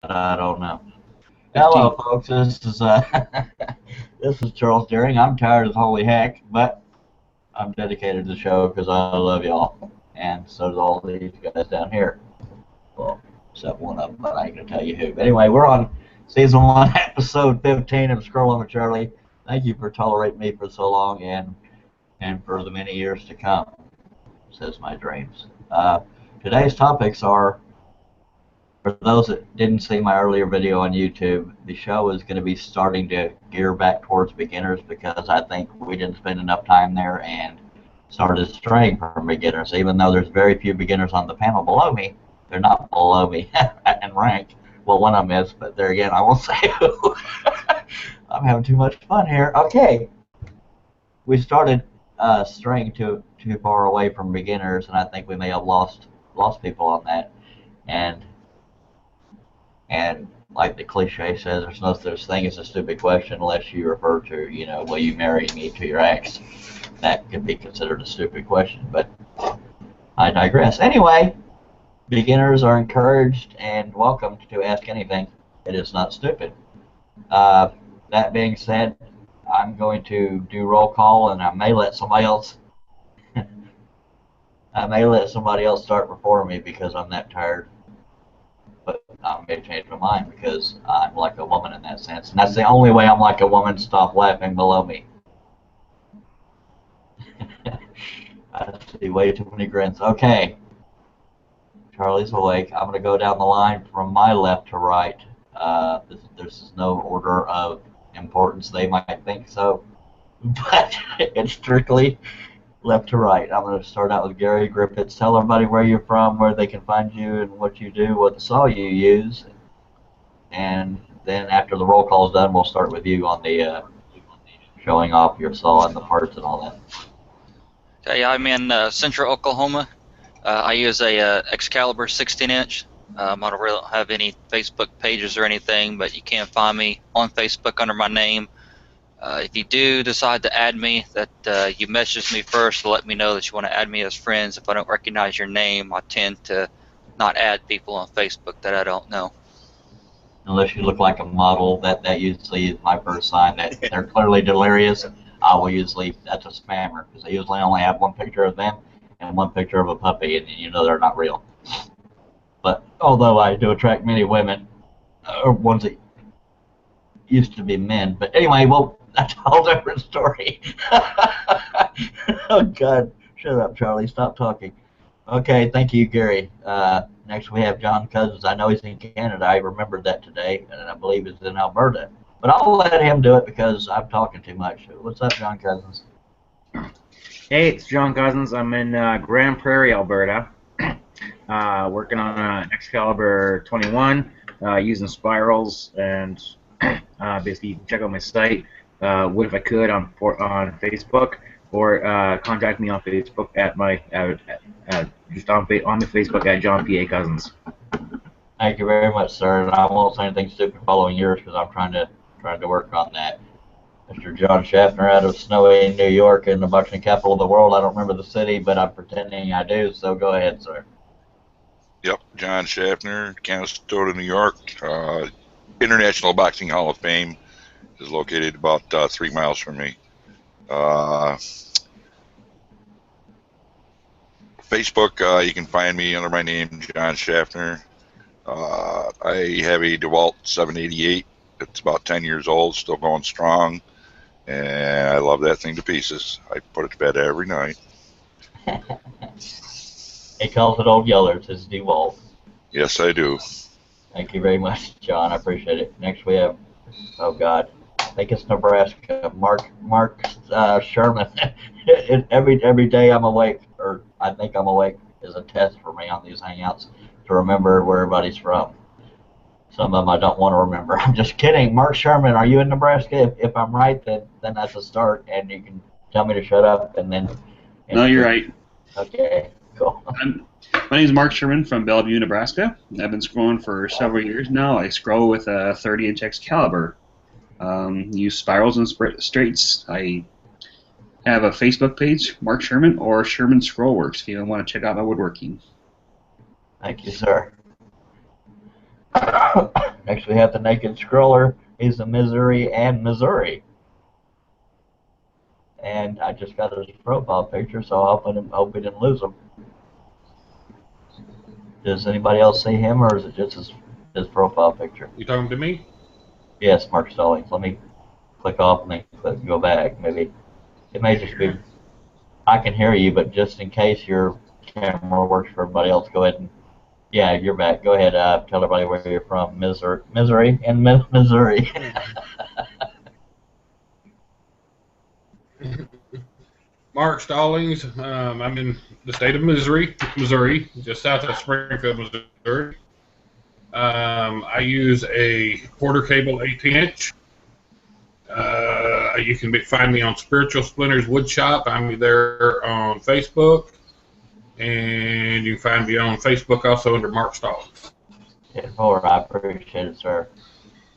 I don't know. 15. Hello, folks. This is this is Charles Deering. I'm tired as holy heck, but I'm dedicated to the show because I love y'all, and so do all these guys down here. Well, except one of them, but I ain't gonna tell you who. But anyway, we're on season one, episode 15 of Scrolling with Charlie. Thank you for tolerating me for so long, and for the many years to come. Says my dreams. Today's topics are, for those that didn't see my earlier video on YouTube, the show is going to be starting to gear back towards beginners because I think we didn't spend enough time there and started straying from beginners. Even though there's very few beginners on the panel below me, they're not below me in rank. Well, one of them is, but there again, I won't say who. I'm having too much fun here. Okay, we started straying too far away from beginners, and I think we may have lost people on that. And like the cliche says, there's no such thing as a stupid question unless you refer to, will you marry me to your ex? That could be considered a stupid question, but I digress. Anyway, beginners are encouraged and welcome to ask anything. It is not stupid. That being said, I'm going to do roll call, and I may let somebody else start before me because I'm that tired. But I'm going to change my mind because I'm like a woman in that sense. And that's the only way I'm like a woman. Stop laughing below me. I see way too many grins. Okay. Charlie's awake. I'm going to go down the line from my left to right. There's no order of importance. They might think so. But it's strictly left to right. I'm going to start out with Gary Griffiths. Tell everybody where you're from, where they can find you, and what you do, what saw you use. And then after the roll call is done, we'll start with you on the showing off your saw and the parts and all that. Okay, I'm in central Oklahoma. I use a Excalibur 16-inch. I don't really have any Facebook pages or anything, but you can find me on Facebook under my name. If you do decide to add me, that you message me first to let me know that you want to add me as friends. If I don't recognize your name, I tend to not add people on Facebook that I don't know. Unless you look like a model, that usually is my first sign that they're clearly delirious. I will usually, that's a spammer, because I usually only have one picture of them and one picture of a puppy, and you know they're not real. But although I do attract many women, or ones that used to be men, but anyway, well, that's a whole different story. Oh, God. Shut up, Charlie. Stop talking. Okay, thank you, Gary. Next we have John Cousins. I know he's in Canada. I remembered that today, and I believe he's in Alberta. But I'll let him do it because I'm talking too much. What's up, John Cousins? Hey, it's John Cousins. I'm in Grand Prairie, Alberta, working on an Excalibur 21, using spirals, and basically you can check out my site, What If I Could, on Facebook, or contact me on Facebook at my just on the Facebook at John P.A. Cousins. Thank you very much, sir. And I won't say anything stupid following yours because I'm trying to work on that. Mr. John Schaffner out of snowy New York in the boxing capital of the world. I don't remember the city, but I'm pretending I do. So go ahead, sir. Yep, John Schaffner, Canastota, New York. International Boxing Hall of Fame is located about 3 miles from me. Facebook, you can find me under my name, John Schaffner. I have a DeWalt 788. It's about 10 years old, still going strong, and I love that thing to pieces. I put it to bed every night. He calls it Old Yeller. It's his DeWalt. Yes, I do. Thank you very much, John. I appreciate it. Next we have, oh God, I think it's Nebraska. Mark Sherman. Every day I'm awake, or I think I'm awake, is a test for me on these hangouts to remember where everybody's from. Some of them I don't want to remember. I'm just kidding. Mark Sherman, are you in Nebraska? If I'm right, then that's a start, and you can tell me to shut up, and then. No, you're right. Okay, cool. My name is Mark Sherman from Bellevue, Nebraska. I've been scrolling for several years now. I scroll with a 30-inch Excalibur. Use spirals and straights. I have a Facebook page, Mark Sherman, or Sherman Scrollworks, if you want to check out my woodworking. Thank you, sir. Next we have the Naked Scroller. He's in Missouri and Missouri. And I just got his profile picture, so I hope we didn't lose him. Does anybody else see him, or is it just his profile picture? You talking to me? Yes, Mark Stallings. Let me click off and then go back. Maybe it may just be. I can hear you, but just in case your camera works for everybody else, go ahead and. Yeah, you're back. Go ahead. Tell everybody where you're from. Missouri, and Missouri. Mark Stallings. I'm in the state of Missouri, just south of Springfield, Missouri. I use a quarter cable 18-inch. You can find me on Spiritual Splinters Woodshop. I'm there on Facebook. And you can find me on Facebook also under Mark Stallings. I appreciate it, sir.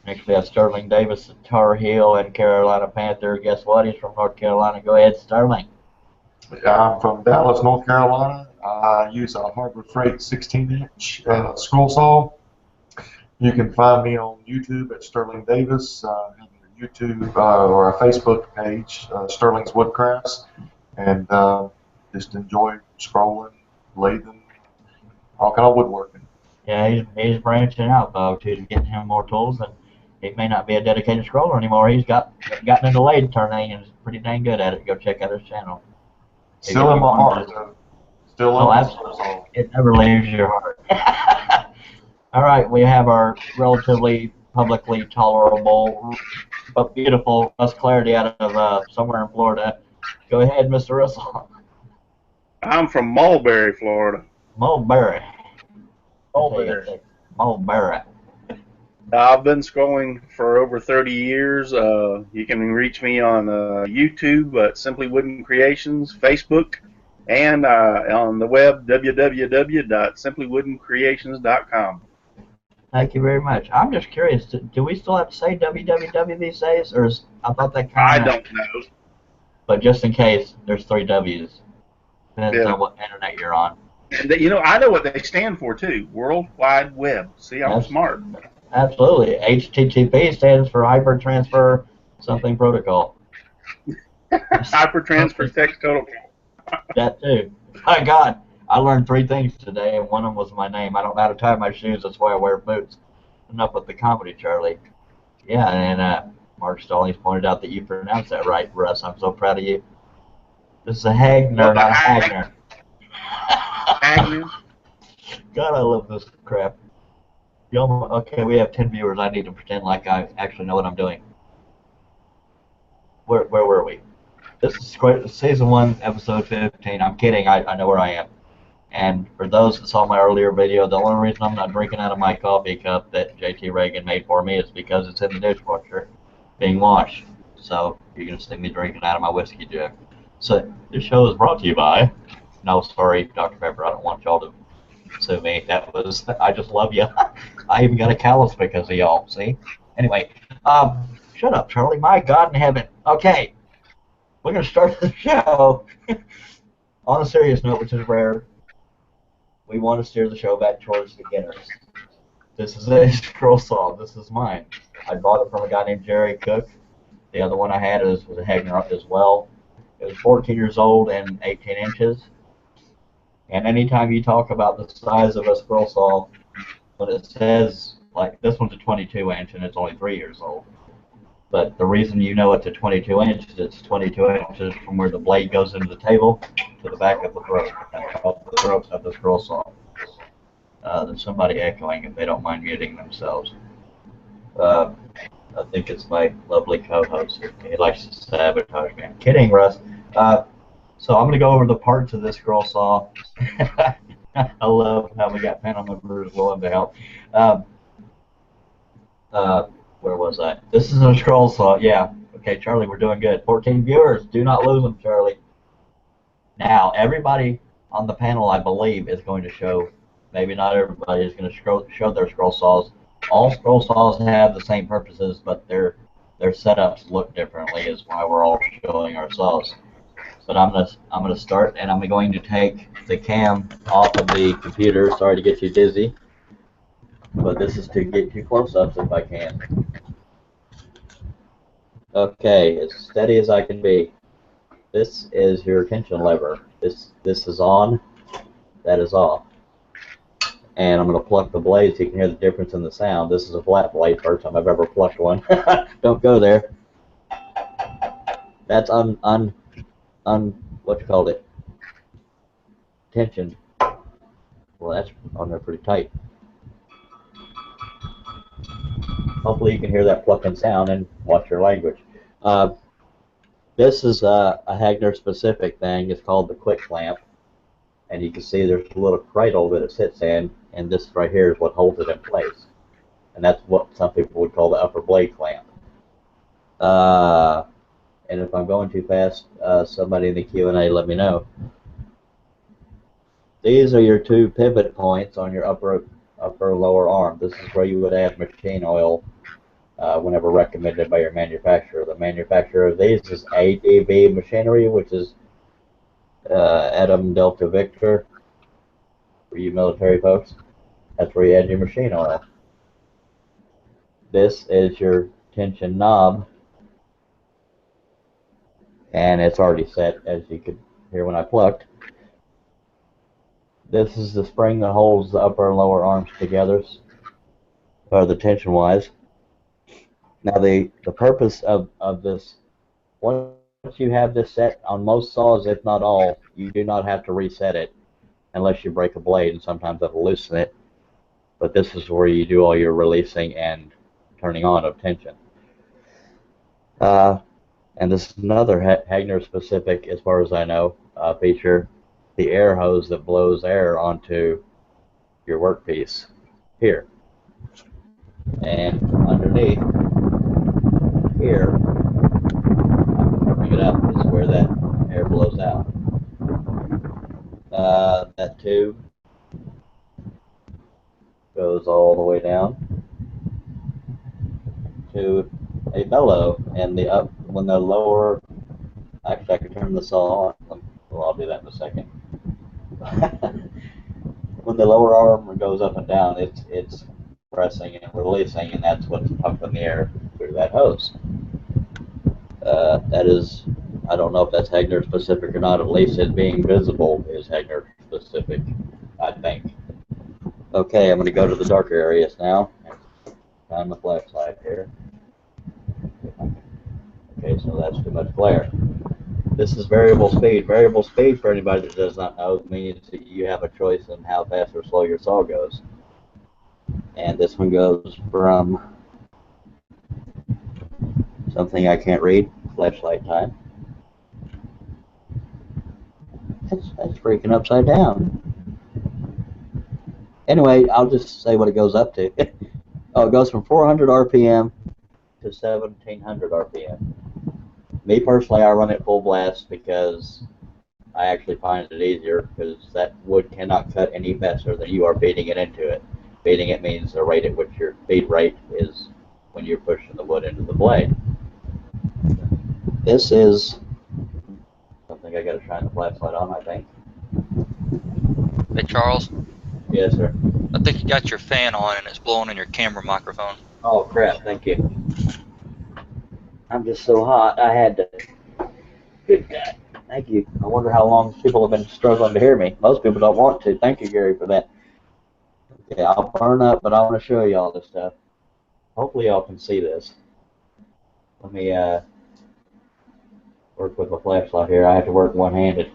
Next we have Sterling Davis, Tar Heel, and Carolina Panther. Guess what? He's from North Carolina. Go ahead, Sterling. I'm from Dallas, North Carolina. I use a Harbor Freight 16-inch scroll saw. You can find me on YouTube at Sterling Davis. I have a YouTube or a Facebook page, Sterling's Woodcrafts, and just enjoy scrolling, lathing, all kind of woodworking. Yeah, he's branching out, though, to getting him more tools, and he may not be a dedicated scroller anymore. He's gotten into lathe turning and is pretty dang good at it. Go check out his channel. Still in my heart. Still in my absolutely. It never leaves your heart. All right, we have our relatively publicly tolerable but beautiful Russ Clarity out of somewhere in Florida. Go ahead, Mr. Russell. I'm from Mulberry, Florida. Mulberry. Mulberry. Mulberry. I've been scrolling for over 30 years. You can reach me on YouTube at Simply Wooden Creations, Facebook, and on the web, www.simplywoodencreations.com. Thank you very much. I'm just curious, do we still have to say www these days, or I thought that kind of... I don't know. But just in case, there's 3 W's. Depends on what internet you're on. You know, I know what they stand for, too. World Wide Web. See, I'm smart. Absolutely. HTTP stands for Hypertransfer something protocol. Hypertransfer Text Protocol. That too. My God, I learned 3 things today, and one of them was my name. I don't know how to tie my shoes. That's why I wear boots. Enough with the comedy, Charlie. Yeah, and Mark Stallings pointed out that you pronounced that right, Russ. I'm so proud of you. This is a Hagner, not a Hagner. Hagner. God, I love this crap. Okay, we have 10 viewers. I need to pretend like I actually know what I'm doing. Where were we? This is season 1, episode 15. I'm kidding. I know where I am. And for those that saw my earlier video, the only reason I'm not drinking out of my coffee cup that JT Reagan made for me is because it's in the dishwasher being washed. So you're going to see me drinking out of my whiskey jug. So this show is brought to you by... No, sorry, Dr. Pepper. I don't want y'all to sue me. That was... I just love you. I even got a callus because of y'all. See? Anyway, shut up, Charlie. My God in heaven. Okay. We're going to start the show. On a serious note, which is rare, we want to steer the show back towards beginners. This is a scroll saw. This is mine. I bought it from a guy named Jerry Cook. The other one I had was a Hagner as well. It was 14 years old and 18 inches. And anytime you talk about the size of a scroll saw, when it says, like, this one's a 22 inch and it's only 3 years old. But the reason you know it's a 22 inch is it's 22 inches from where the blade goes into the table to the back of the throat, the throat of the scroll saw. There's somebody echoing if they don't mind muting themselves. I think it's my lovely co-host. He likes to sabotage me. I'm kidding, Russ. So I'm going to go over the parts of this scroll saw. I love how we got panel members willing to help. Where was I? This is a scroll saw. Yeah. Okay, Charlie, we're doing good. 14 viewers. Do not lose them, Charlie. Now, everybody on the panel, I believe, is going to show. Maybe not everybody is going to show their scroll saws. All scroll saws have the same purposes, but their setups look differently. Is why we're all showing our saws. But I'm gonna start, and I'm going to take the cam off of the computer. Sorry to get you dizzy. but this is to get you close-ups if I can. Okay, as steady as I can be. This is your tension lever. This is on, that is off. And I'm going to pluck the blade so you can hear the difference in the sound. This is a flat blade, first time I've ever plucked one. Don't go there. That's what you called it? Tension. Well, that's on there pretty tight. Hopefully you can hear that plucking sound and watch your language. This is a Hagner specific thing. It's called the quick clamp. And you can see there's a little cradle that it sits in, and this right here is what holds it in place. And that's what some people would call the upper blade clamp. And if I'm going too fast, somebody in the Q&A let me know. These are your two pivot points on your upper lower arm. This is where you would add machine oil whenever recommended by your manufacturer. The manufacturer of these is ADV Machinery, which is Adam Delta Victor, for you military folks. That's where you add your machine oil. This is your tension knob, and it's already set, as you could hear when I plucked. This is the spring that holds the upper and lower arms together, or the tension-wise. Now the purpose of this, once you have this set on most saws, if not all, you do not have to reset it unless you break a blade, and sometimes that'll loosen it. But this is where you do all your releasing and turning on of tension. And this is another Hagner specific, as far as I know, feature, the air hose that blows air onto your workpiece here. And underneath here, bring it up, is where that air blows out. That tube goes all the way down to a bellow, and when the lower, actually I can turn the saw on. Well, I'll do that in a second. When the lower arm goes up and down, it's pressing and releasing, and that's what's pumping the air through that hose. That is, I don't know if that's Hagner specific or not. At least it being visible is Hagner specific, I think. Okay, I'm going to go to the darker areas now. On the flashlight here. Okay, so that's too much glare. This is variable speed. Variable speed, for anybody that does not know, means that you have a choice in how fast or slow your saw goes. And this one goes from something I can't read, flashlight time. That's freaking upside down. Anyway, I'll just say what it goes up to. Oh, it goes from 400 RPM to 1700 RPM. Me personally, I run it full blast because I actually find it easier, because that wood cannot cut any faster than you are feeding it into it. Feeding it means the rate at which your feed rate is when you're pushing the wood into the blade. This is something I got to shine the flashlight on, I think. Hey, Charles, Yes, sir. I think you got your fan on and it's blowing in your camera microphone. Oh, crap, thank you. I'm just so hot, I had to. Good God, thank you. I wonder how long people have been struggling to hear me. Most people don't want to. Thank you, Gary, for that. Okay, I'll burn up, but I want to show you all this stuff. Hopefully y'all can see this. Let me work with a flashlight here. I have to work one-handed.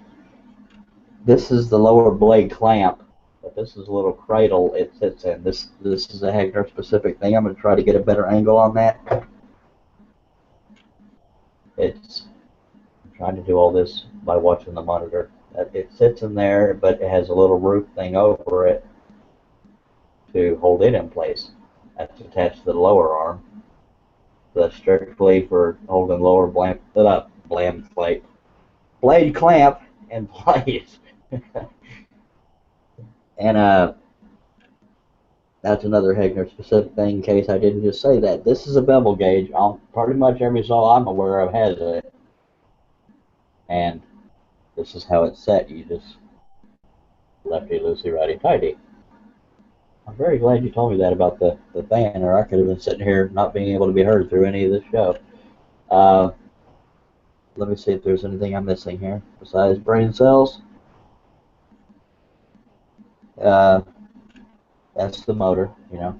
This is the lower blade clamp, but this is a little cradle it sits in. This is a Hagner specific thing. I'm going to try to get a better angle on that. I'm trying to do all this by watching the monitor. It sits in there, but it has a little roof thing over it to hold it in place. That's attached to the lower arm. So that's strictly for holding lower blade clamp in place. And that's another Hagner specific thing, in case I didn't just say that. This is a bevel gauge. Pretty much every saw I'm aware of has it. And this is how it's set. You just lefty, loosey, righty, tighty. I'm very glad you told me that about the fan, or I could have been sitting here not being able to be heard through any of this show. Let me see if there's anything I'm missing here besides brain cells. That's the motor, you know.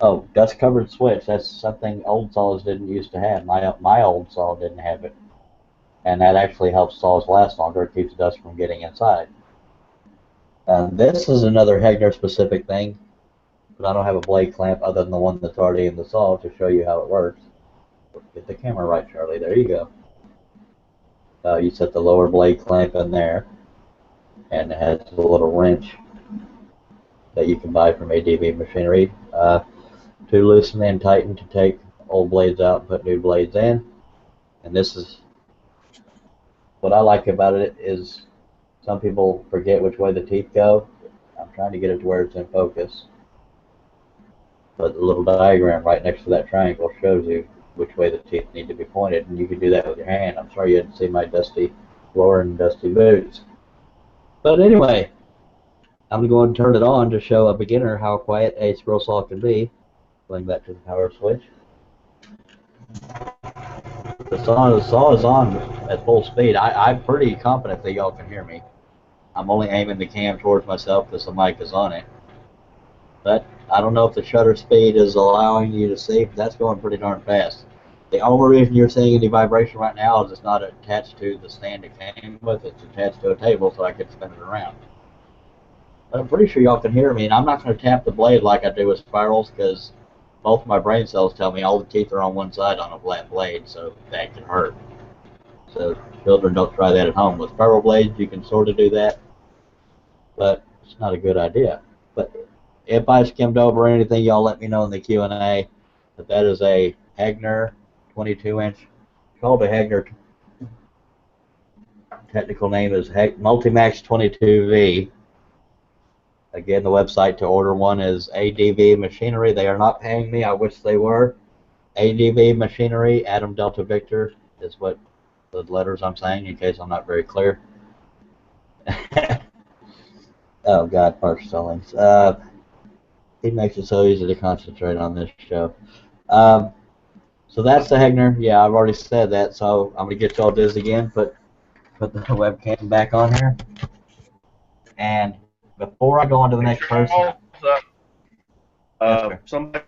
Oh, dust covered switch. That's something old saws didn't used to have. My old saw didn't have it, and that actually helps saws last longer. It keeps dust from getting inside. This is another Hegner specific thing, but I don't have a blade clamp other than the one that's already in the saw to show you how it works. Get the camera right, Charlie. There you go. You set the lower blade clamp in there, and it has a little wrench that you can buy from ADV Machinery to loosen and tighten to take old blades out and put new blades in. And this is what I like about it is some people forget which way the teeth go. I'm trying to get it to where it's in focus. But the little diagram right next to that triangle shows you which way the teeth need to be pointed, and you can do that with your hand. I'm sorry you didn't see my dusty floor and dusty boots. But anyway, I'm going to go ahead and turn it on to show a beginner how quiet a scroll saw can be. Going back to the power switch. The saw is on at full speed. I'm pretty confident that y'all can hear me. I'm only aiming the cam towards myself because the mic is on it. But I don't know if the shutter speed is allowing you to see, but that's going pretty darn fast. The only reason you're seeing any vibration right now is it's not attached to the stand it came with. It's attached to a table, so I can spin it around. But I'm pretty sure y'all can hear me, and I'm not going to tap the blade like I do with spirals because both of my brain cells tell me all the teeth are on one side on a flat blade, so that can hurt. So children, don't try that at home. With spiral blades, you can sort of do that, but it's not a good idea. But if I skimmed over anything, y'all let me know in the Q&A. But that is a Hegner 22-inch, called a Hegner. Technical name is Multimax 22V. Again, the website to order one is ADV Machinery. They are not paying me. I wish they were. ADV Machinery, Adam Delta Victor is what the letters I'm saying, in case I'm not very clear. Oh, God, Mark Stallings. He makes it so easy to concentrate on this show. So that's the Hegner. Yeah, I've already said that, so I'm going to get y'all this again. Put the webcam back on here. And before I go on to the next person. Somebody.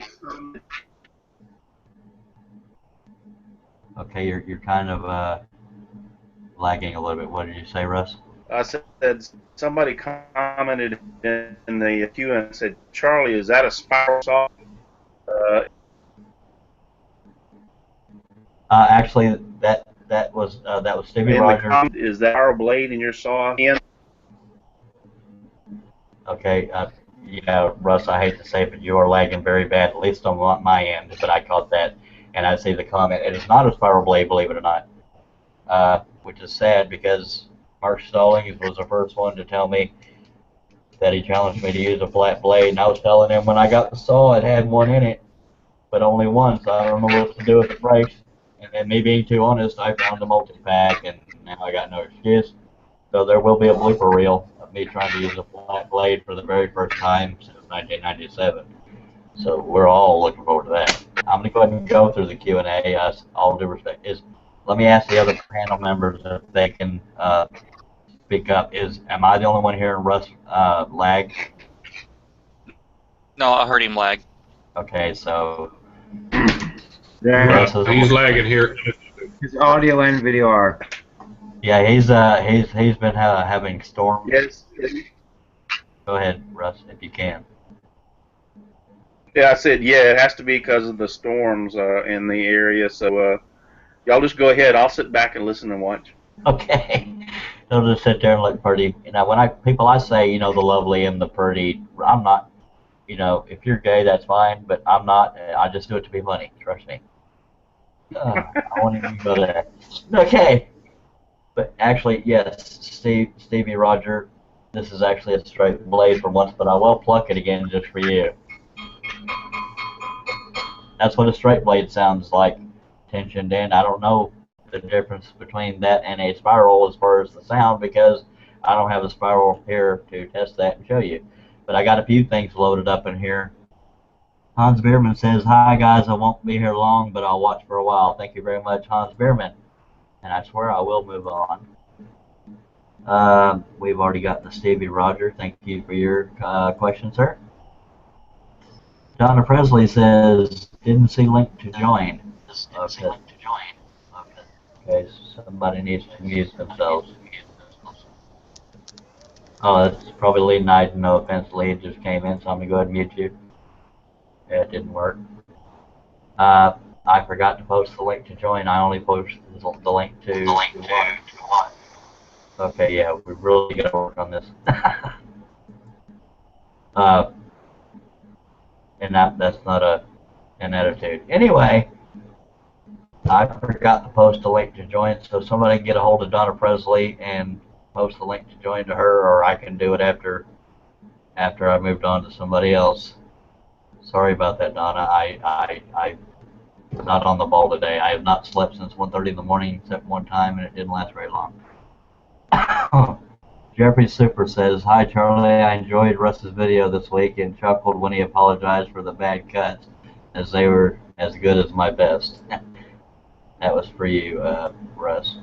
Okay, you're kind of lagging a little bit. What did you say, Russ? I said somebody commented in the Q and said, "Charlie, is that a spiral saw?" Actually, that was Stevie Rogers. Is that our blade in your saw? Okay, yeah, Russ, I hate to say it, but you are lagging very bad, at least on my end, but I caught that, and I see the comment. It is not a spiral blade, believe it or not, which is sad because Mark Stallings was the first one to tell me that he challenged me to use a flat blade, and I was telling him when I got the saw it had one in it, but only one, so I don't know what to do with the brakes. And then me being too honest, I found a multi-pack, and now I got no excuse. So there will be a blooper reel of me trying to use a flat blade for the very first time since 1997. So we're all looking forward to that. I'm going to go ahead and go through the Q&A. All due respect, let me ask the other panel members if they can speak up. Am I the only one hearing Russ lag? No, I heard him lag. Okay, so Yeah, He's lagging here. his audio and video are. yeah, he's been having storms. Yes. Go ahead, Russ, if you can. Yeah, I said yeah. It has to be because of the storms in the area. So y'all just go ahead. I'll sit back and listen and watch. Okay. They'll just sit there and look pretty. You know, when I say, you know, the lovely and the pretty, I'm not. You know, if you're gay, that's fine, but I'm not. I just do it to be funny. Trust me. I won't even go there. Okay. But actually, yes, Stevie Roger, this is actually a straight blade for once, but I will pluck it again just for you. That's what a straight blade sounds like, tensioned in. I don't know the difference between that and a spiral as far as the sound because I don't have a spiral here to test that and show you. but I got a few things loaded up in here. Hans Bierman says, "Hi guys, I won't be here long, but I'll watch for a while." Thank you very much, Hans Bierman. And I swear I will move on. We've already got the Stevie Roger. Thank you for your question, sir. Donna Presley says, "Didn't see link to join." Okay. Okay, somebody needs to mute themselves. Oh, that's probably Lee Knight. No offense, Lee just came in, so I'm going to go ahead and mute you. Yeah, it didn't work. I forgot to post the link to join. I only posted the link to what? Okay, yeah, we really got to work on this. And that's not an attitude. Anyway, I forgot to post a link to join, so somebody can get a hold of Donna Presley and post the link to join to her, or I can do it after I moved on to somebody else. Sorry about that, Donna. I'm not on the ball today. I have not slept since 1:30 in the morning, except one time, and it didn't last very long. Jeffrey Super says, "Hi Charlie, I enjoyed Russ's video this week and chuckled when he apologized for the bad cuts, as they were as good as my best." That was for you, Russ.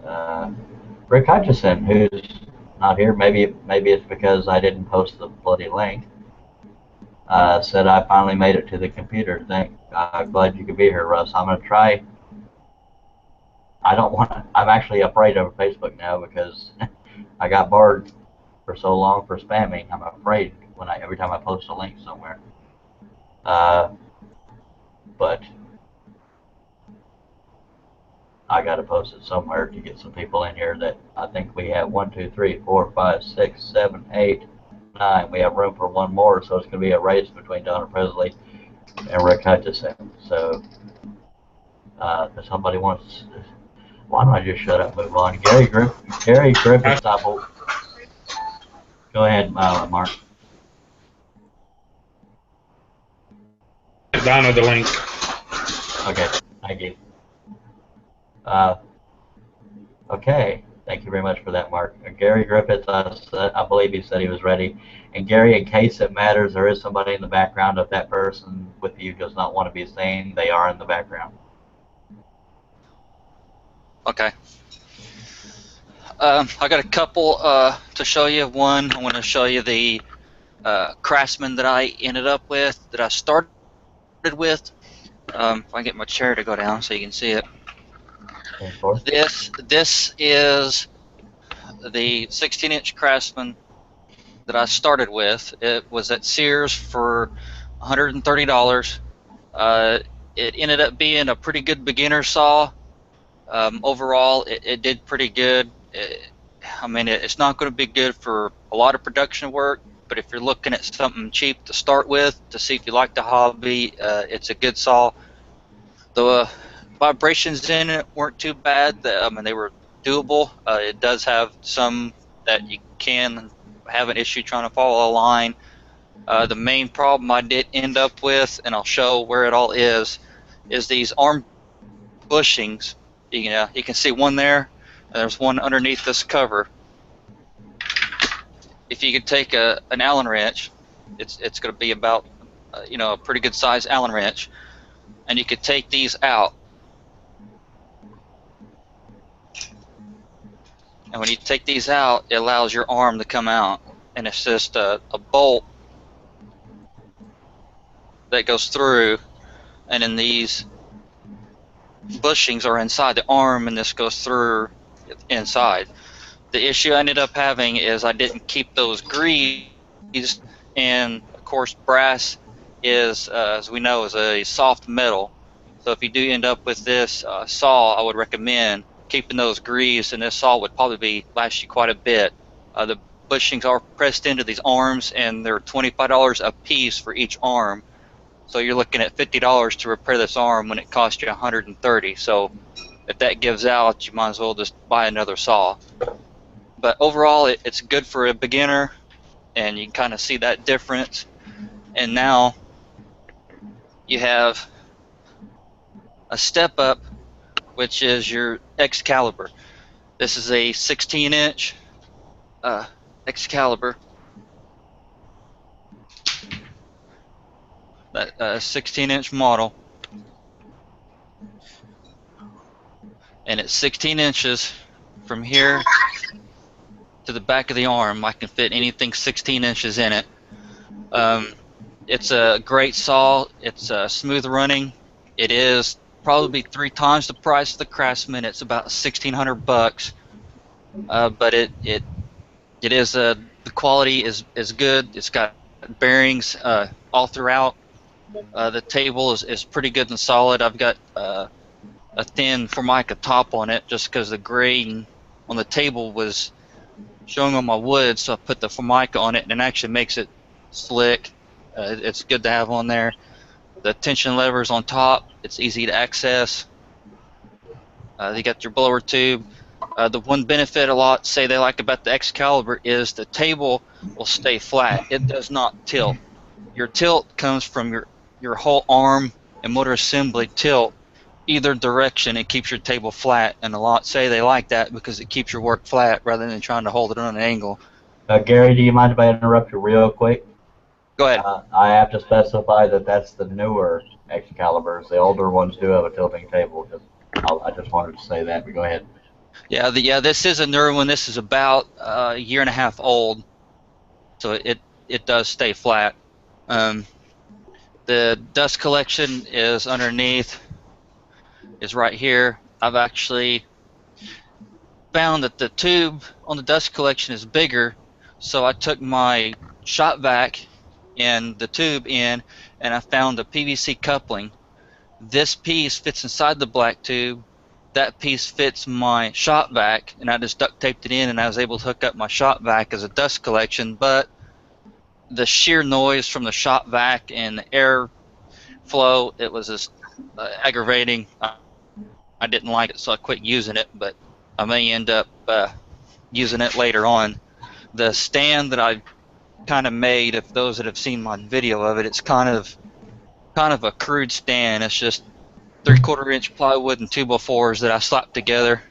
Rick Hutchison, who's not here, maybe it's because I didn't post the bloody link, said, "I finally made it to the computer. I'm glad you could be here, Russ. I'm going to try." I'm actually afraid of Facebook now because I got barred for so long for spamming. I'm afraid every time I post a link somewhere. But I got to post it somewhere to get some people in here. That I think we have 1, 2, 3, 4, 5, 6, 7, 8, 9. We have room for one more, so it's going to be a race between Donna Presley and Rick Hutchison. So if somebody wants, why don't I just shut up and move on? Gary Griffith, stop. Go ahead, Mark. Donna the link. Okay, thank you. Okay, thank you very much for that, Mark. Gary Griffith, I believe he said he was ready. And Gary, in case it matters, there is somebody in the background. If that person with you does not want to be seen, they are in the background. Okay. I got a couple to show you. One, I want to show you the Craftsman that I ended up with, that I started with. If I get my chair to go down so you can see it. This is the 16-inch Craftsman that I started with. It was at Sears for $130. It ended up being a pretty good beginner saw. Overall, it did pretty good. It's not going to be good for a lot of production work, but if you're looking at something cheap to start with, to see if you like the hobby, it's a good saw. The vibrations in it weren't too bad. They were doable. It does have some that you can have an issue trying to follow a line. The main problem I did end up with, and I'll show where it all is these arm bushings. You can see one there, and there's one underneath this cover. If you could take an Allen wrench, it's going to be about a pretty good size Allen wrench, and you could take these out. And when you take these out, it allows your arm to come out, and it's just a bolt that goes through, and then these bushings are inside the arm, and this goes through inside. The issue I ended up having is I didn't keep those greaves, and of course brass is, as we know, is a soft metal. So if you do end up with this saw, I would recommend keeping those greaves, and this saw would probably last you quite a bit. The bushings are pressed into these arms, and they're $25 a piece for each arm. So you're looking at $50 to repair this arm when it cost you $130. So if that gives out, you might as well just buy another saw. But overall, it's good for a beginner, and you can kind of see that difference. And now you have a step up, which is your Excalibur. This is a 16-inch Excalibur. that 16-inch model, and it's 16 inches from here to the back of the arm. I can fit anything 16 inches in it. It's a great saw. It's smooth running. It is probably 3 times the price of the Craftsman. It's about $1,600, but it is the quality is good. It's got bearings all throughout. The table is pretty good and solid. I've got a thin Formica top on it just because the grain on the table was showing on my wood, so I put the Formica on it, and it actually makes it slick. It's good to have on there. The tension levers on top, it's easy to access. You got your blower tube. The one benefit a lot say they like about the Excalibur is the table will stay flat. It does not tilt. Your tilt comes from your whole arm and motor assembly tilt either direction. It keeps your table flat, and a lot say they like that because it keeps your work flat rather than trying to hold it on an angle. Gary, do you mind if I interrupt you real quick? Go ahead. I have to specify that that's the newer Excaliburs. The older ones do have a tilting table. I just wanted to say that, but go ahead. Yeah, this is a newer one. This is about a year and a half old, so it does stay flat. The dust collection is underneath, is right here. I've actually found that the tube on the dust collection is bigger, so I took my shop vac and the tube in, and I found a PVC coupling. This piece fits inside the black tube. That piece fits my shop vac, and I just duct taped it in, and I was able to hook up my shop vac as a dust collection. But the sheer noise from the shop vac and the air flow, it was just aggravating. I didn't like it, so I quit using it, but I may end up using it later on. The stand that I kind of made, if those that have seen my video of it, it's kind of a crude stand. It's just 3/4 inch plywood and 2x4s that I slapped together.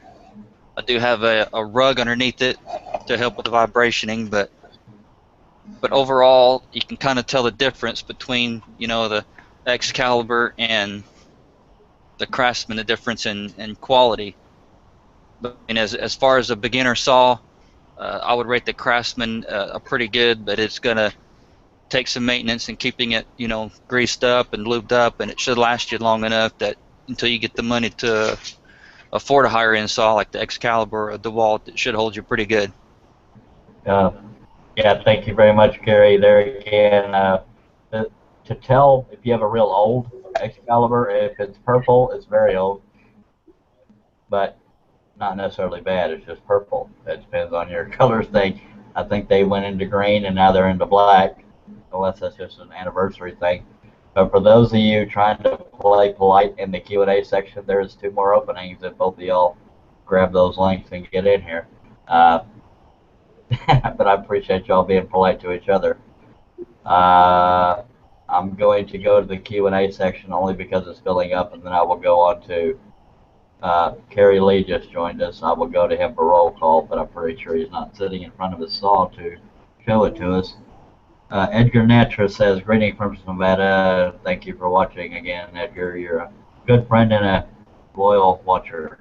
I do have a rug underneath it to help with the vibrationing, but overall you can kind of tell the difference between, you know, the Excalibur and the Craftsman, the difference in quality. But as far as a beginner saw, I would rate the Craftsman a pretty good, but it's gonna take some maintenance and keeping it, you know, greased up and lubed up, and it should last you long enough that until you get the money to afford a higher end saw like the Excalibur or DeWalt, it should hold you pretty good. Yeah, thank you very much, Gary. There again, to tell if you have a real old Excalibur, if it's purple, it's very old, but not necessarily bad. It's just purple. It depends on your colors thing. I think they went into green and now they're into black, unless that's just an anniversary thing. But for those of you trying to play polite in the Q&A section, there's 2 more openings if both of y'all grab those links and get in here. But I appreciate y'all being polite to each other. I'm going to go to the Q&A section only because it's filling up, and then I will go on to Kerry Lee just joined us. I will go to him for roll call, but I'm pretty sure he's not sitting in front of his saw to show it to us. Edgar Natra says, greetings from Nevada. Thank you for watching again, Edgar. You're a good friend and a loyal watcher.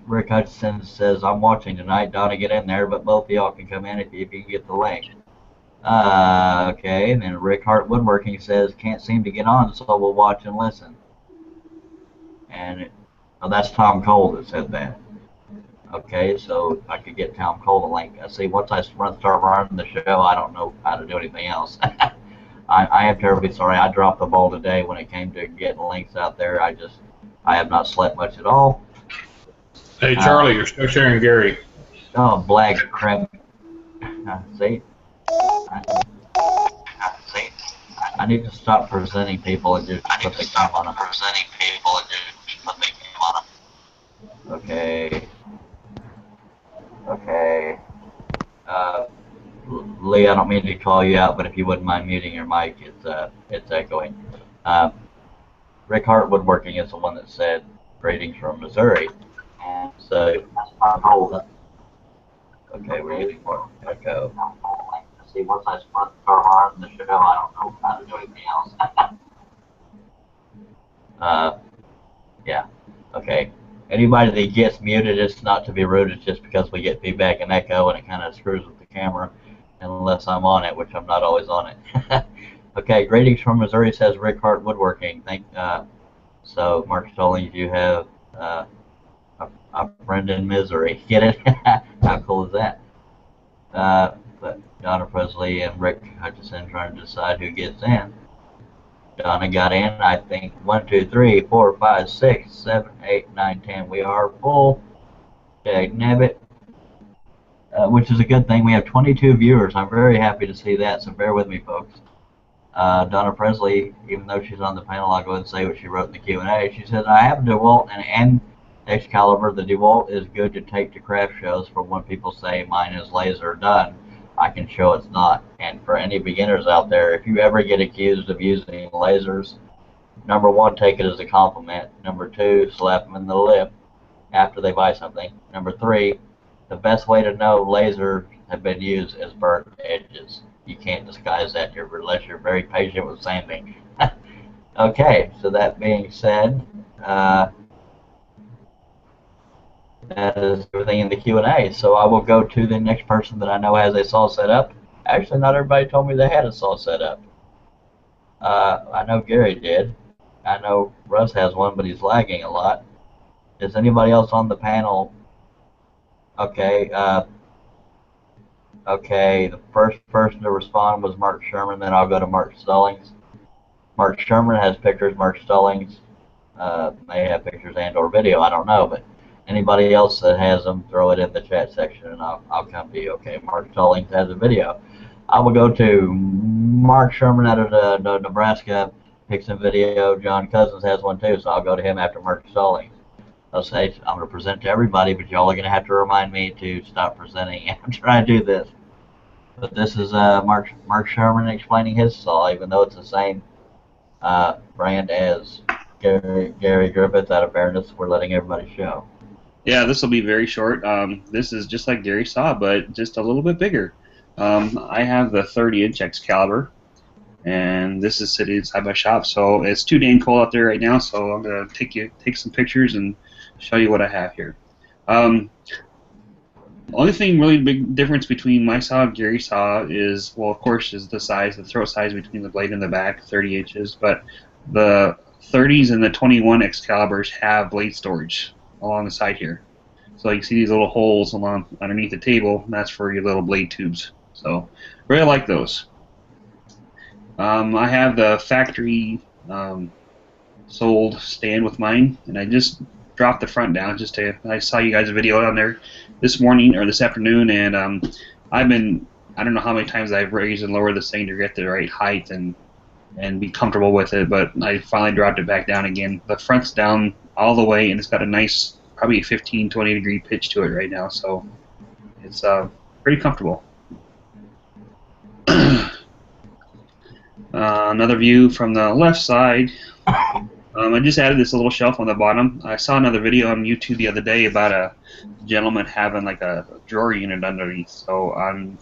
Rick Hutchison says, I'm watching tonight. Donna, get in there, but both of y'all can come in if you can get the link. Okay, and then Rick Hart Woodworking says, can't seem to get on, so we'll watch and listen. And that's Tom Cole that said that. Okay, so I could get Tom Cole the link. I see, once I start running the show, I don't know how to do anything else. I am terribly sorry. I dropped the ball today when it came to getting links out there. I have not slept much at all. Hey, Charlie, you're still sharing Gary. Oh, black crap. See? I need to stop presenting people and just put the camera on them. Okay. Okay. Lee, I don't mean to call you out, but if you wouldn't mind muting your mic, it's echoing. Rick Hart Woodworking is the one that said greetings from Missouri. So, okay, we're getting more echo. see, once I sprung Carhartt in the show, I don't know how to do anything else. Yeah. Okay. Anybody that gets muted, it's not to be rude. It's just because we get feedback and echo, and it kind of screws with the camera, unless I'm on it, which I'm not always on it. Okay. Greetings from Missouri, says Rick Hart Woodworking. So, Mark Stallings, you have a friend in misery. Get it? How cool is that? But Donna Presley and Rick Hutchison trying to decide who gets in. Donna got in, I think, 1, 2, 3, 4, 5, 6, 7, 8, 9, 10. We are full. Dag nabbit. Which is a good thing. We have 22 viewers. I'm very happy to see that, so bear with me, folks. Donna Presley, even though she's on the panel, I'll go ahead and say what she wrote in the Q&A. She said, I have a DeWalt and Excalibur. The DeWalt is good to take to craft shows for when people say mine is laser done. I can show it's not. And for any beginners out there, if you ever get accused of using lasers, number 1, take it as a compliment. Number 2, slap them in the lip after they buy something. Number 3, the best way to know lasers have been used is burnt edges. You can't disguise that unless you're very patient with sanding. Okay, so that being said, that is everything in the Q&A. So I will go to the next person that I know has a saw set up. Actually, not everybody told me they had a saw set up. I know Gary did. I know Russ has one, but he's lagging a lot. Is anybody else on the panel? Okay. Okay, the first person to respond was Mark Sherman, then I'll go to Mark Stallings. Mark Sherman has pictures. Mark Stallings may have pictures and or video, I don't know, but anybody else that has them, throw it in the chat section and I'll come to you. Okay, Mark Stallings has a video. I will go to Mark Sherman out of Nebraska, pick some video. John Cousins has one too, so I'll go to him after Mark Stallings. I'll say I'm going to present to everybody, but y'all are going to have to remind me to stop presenting and try to do this. But this is Mark Sherman explaining his saw, even though it's the same brand as Gary Griffith out of fairness. We're letting everybody show. Yeah, this will be very short. This is just like Gary's saw, but just a little bit bigger. I have the 30-inch Excalibur, and this is sitting inside my shop. So it's too dang cold out there right now, so I'm going to take some pictures and show you what I have here. Only thing really big difference between my saw and Gary's saw is, well, of course, is the size, the throat size between the blade and the back, 30 inches. But the 30s and the 21 Excaliburs have blade storage along the side here. So you can see these little holes along underneath the table, and that's for your little blade tubes. So really like those. I have the factory sold stand with mine, and I just dropped the front down I saw you guys a video on there this morning or this afternoon, and I don't know how many times I've raised and lowered this thing to get the right height and be comfortable with it, but I finally dropped it back down again. The front's down all the way, and it's got a nice, probably 15-20 degree pitch to it right now, so it's pretty comfortable. Another view from the left side. I just added this little shelf on the bottom. I saw another video on YouTube the other day about a gentleman having like a drawer unit underneath, so I'm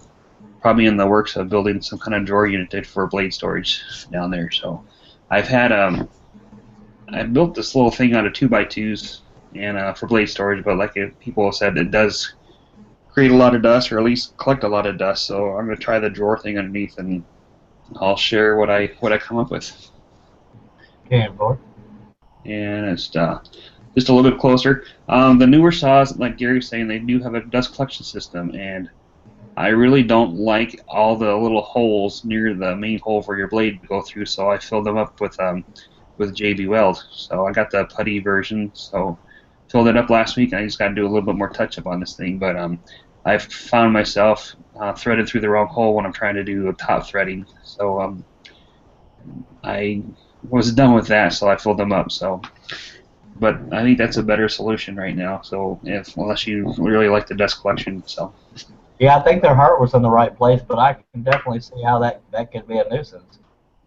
probably in the works of building some kind of drawer unit for blade storage down there. So I've had I built this little thing out of 2x2s and for blade storage, but like people have said, it does create a lot of dust, or at least collect a lot of dust. So I'm going to try the drawer thing underneath, and I'll share what I come up with. Okay, boy. And it's just a little bit closer. The newer saws, like Gary was saying, they do have a dust collection system, and I really don't like all the little holes near the main hole for your blade to go through, so I filled them up with JB Weld. So I got the putty version, so filled it up last week. I just got to do a little bit more touch-up on this thing, but I've found myself threaded through the wrong hole when I'm trying to do top threading. So I was done with that, so I filled them up. So, but I think that's a better solution right now. So, unless you really like the dust collection, so. Yeah, I think their heart was in the right place, but I can definitely see how that could be a nuisance.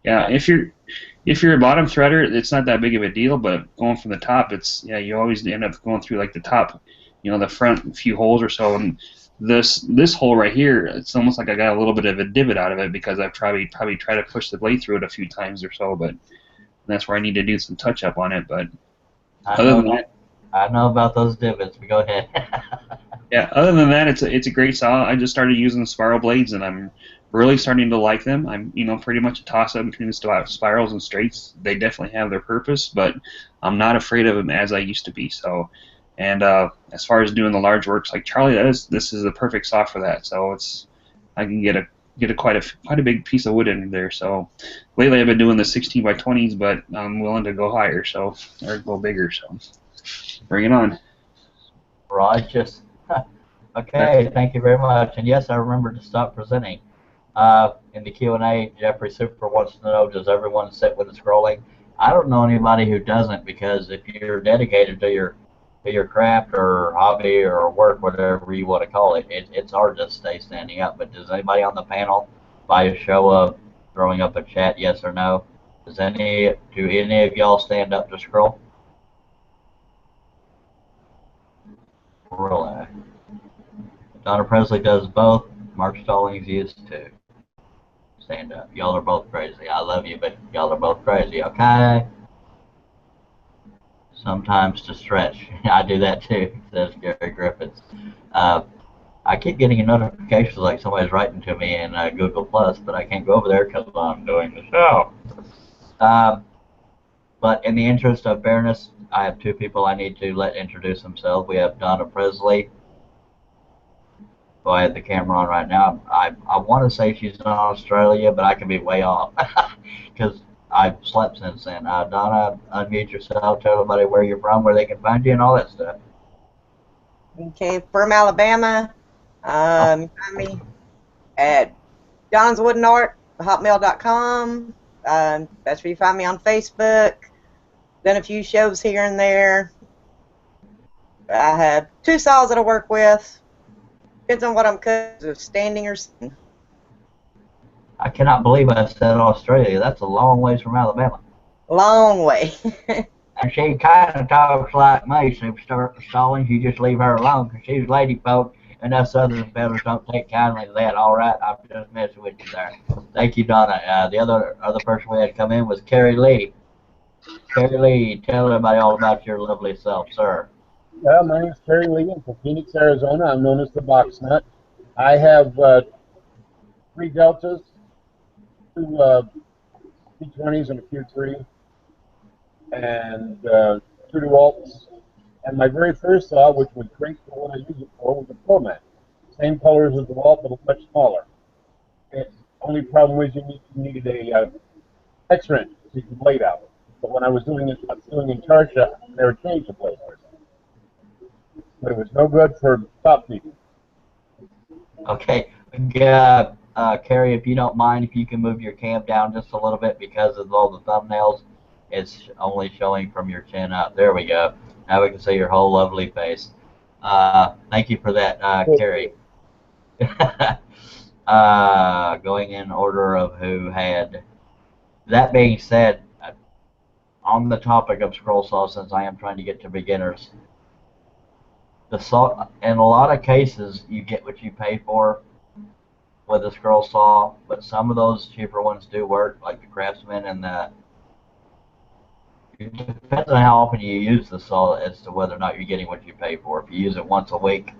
Yeah, if you're a bottom threader, it's not that big of a deal. But going from the top, you always end up going through like the top, the front few holes or so, and this hole right here, it's almost like I got a little bit of a divot out of it because I've probably tried to push the blade through it a few times or so, but that's where I need to do some touch up on it. But other than that, I know about those divots, but go ahead. yeah, other than that, it's a great saw. I just started using spiral blades, and I'm really starting to like them. I'm pretty much a toss-up between the spirals and straights. They definitely have their purpose, but I'm not afraid of them as I used to be. So, and as far as doing the large works like Charlie does, this is the perfect saw for that. So I can get quite a big piece of wood in there. So lately I've been doing the 16 by 20s, but I'm willing to go higher, or go bigger. So bring it on. Righteous. Okay, thank you very much. And yes, I remember to stop presenting. In the Q&A, Jeffrey Super wants to know, does everyone sit with the scrolling? I don't know anybody who doesn't, because if you're dedicated to your craft or hobby or work, whatever you want to call it, it's hard to stay standing up. But does anybody on the panel, by a show of throwing up a chat, yes or no, do any of y'all stand up to scroll? Really? Donna Presley does both. Mark Stallings used to stand up. Y'all are both crazy. I love you, but y'all are both crazy, okay? Sometimes to stretch. I do that too, says Gary Griffiths. I keep getting notifications like somebody's writing to me in Google Plus, but I can't go over there because I'm doing the show. But in the interest of fairness, I have two people I need to let introduce themselves. We have Donna Presley, who I have the camera on right now. I want to say she's in Australia, but I can be way off because I've slept since then. Donna, unmute yourself, tell everybody where you're from, where they can find you, and all that stuff. Okay, from Alabama. Find me at Donna's Wooden Art, hotmail.com. That's where you find me on Facebook. Done a few shows here and there. I have two saws that I work with. Depends on what I'm cutting, standing or sitting. I cannot believe I said Australia. That's a long ways from Alabama. Long way. And she kind of talks like me, Super Stallings. You just leave her alone because she's lady folk, and us other fellas don't take kindly to that. All right, I'm just messing with you there. Thank you, Donna. The other person we had come in was Kerry Lee. Kerry Lee, tell everybody all about your lovely self, sir. Well, my name is Kerry Lee. I'm from Phoenix, Arizona. I'm known as the Box Nut. I have 3 Deltas, 2 P20s and a Q3, and 2 DeWalts. And my very first saw, which was great for what I use it for, was a ProMat. Same colors as the DeWalt, but much smaller. The only problem was you needed a X-wrench to take the blade out. But when I was doing in charge shop, I never changed the blade. But it was no good for top people. Okay. Kerry, if you don't mind, if you can move your cam down just a little bit because of all the thumbnails, it's only showing from your chin up. There we go. Now we can see your whole lovely face. Thank you for that, Kerry. Going in order of who had. That being said, on the topic of scroll saw, since I am trying to get to beginners, the saw, in a lot of cases, you get what you pay for with a scroll saw, but some of those cheaper ones do work, like the Craftsman and the. It depends on how often you use the saw as to whether or not you're getting what you pay for. If you use it once a week,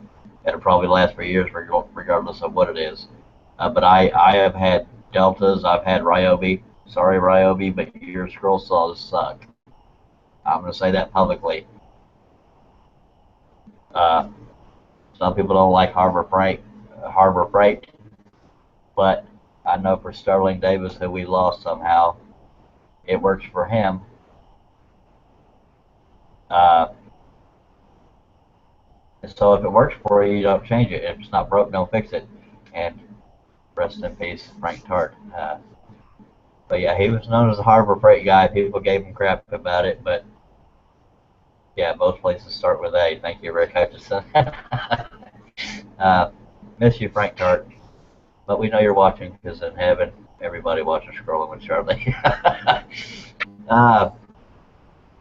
it'll probably last for years, regardless of what it is. But I have had Deltas, I've had Ryobi. Sorry, Ryobi, but your scroll saws suck. I'm going to say that publicly. Some people don't like Harbor Freight, but I know for Sterling Davis, who we lost somehow, it works for him. So if it works for you, you don't change it. If it's not broke, don't fix it. And rest in peace, Frank Tart. But yeah, he was known as a Harbor Freight guy. People gave him crap about it, but yeah, both places start with A. Thank you, Rick Hutchison. Miss you, Frank Tart. But we know you're watching because in heaven, everybody watches Scrolling with Charlie.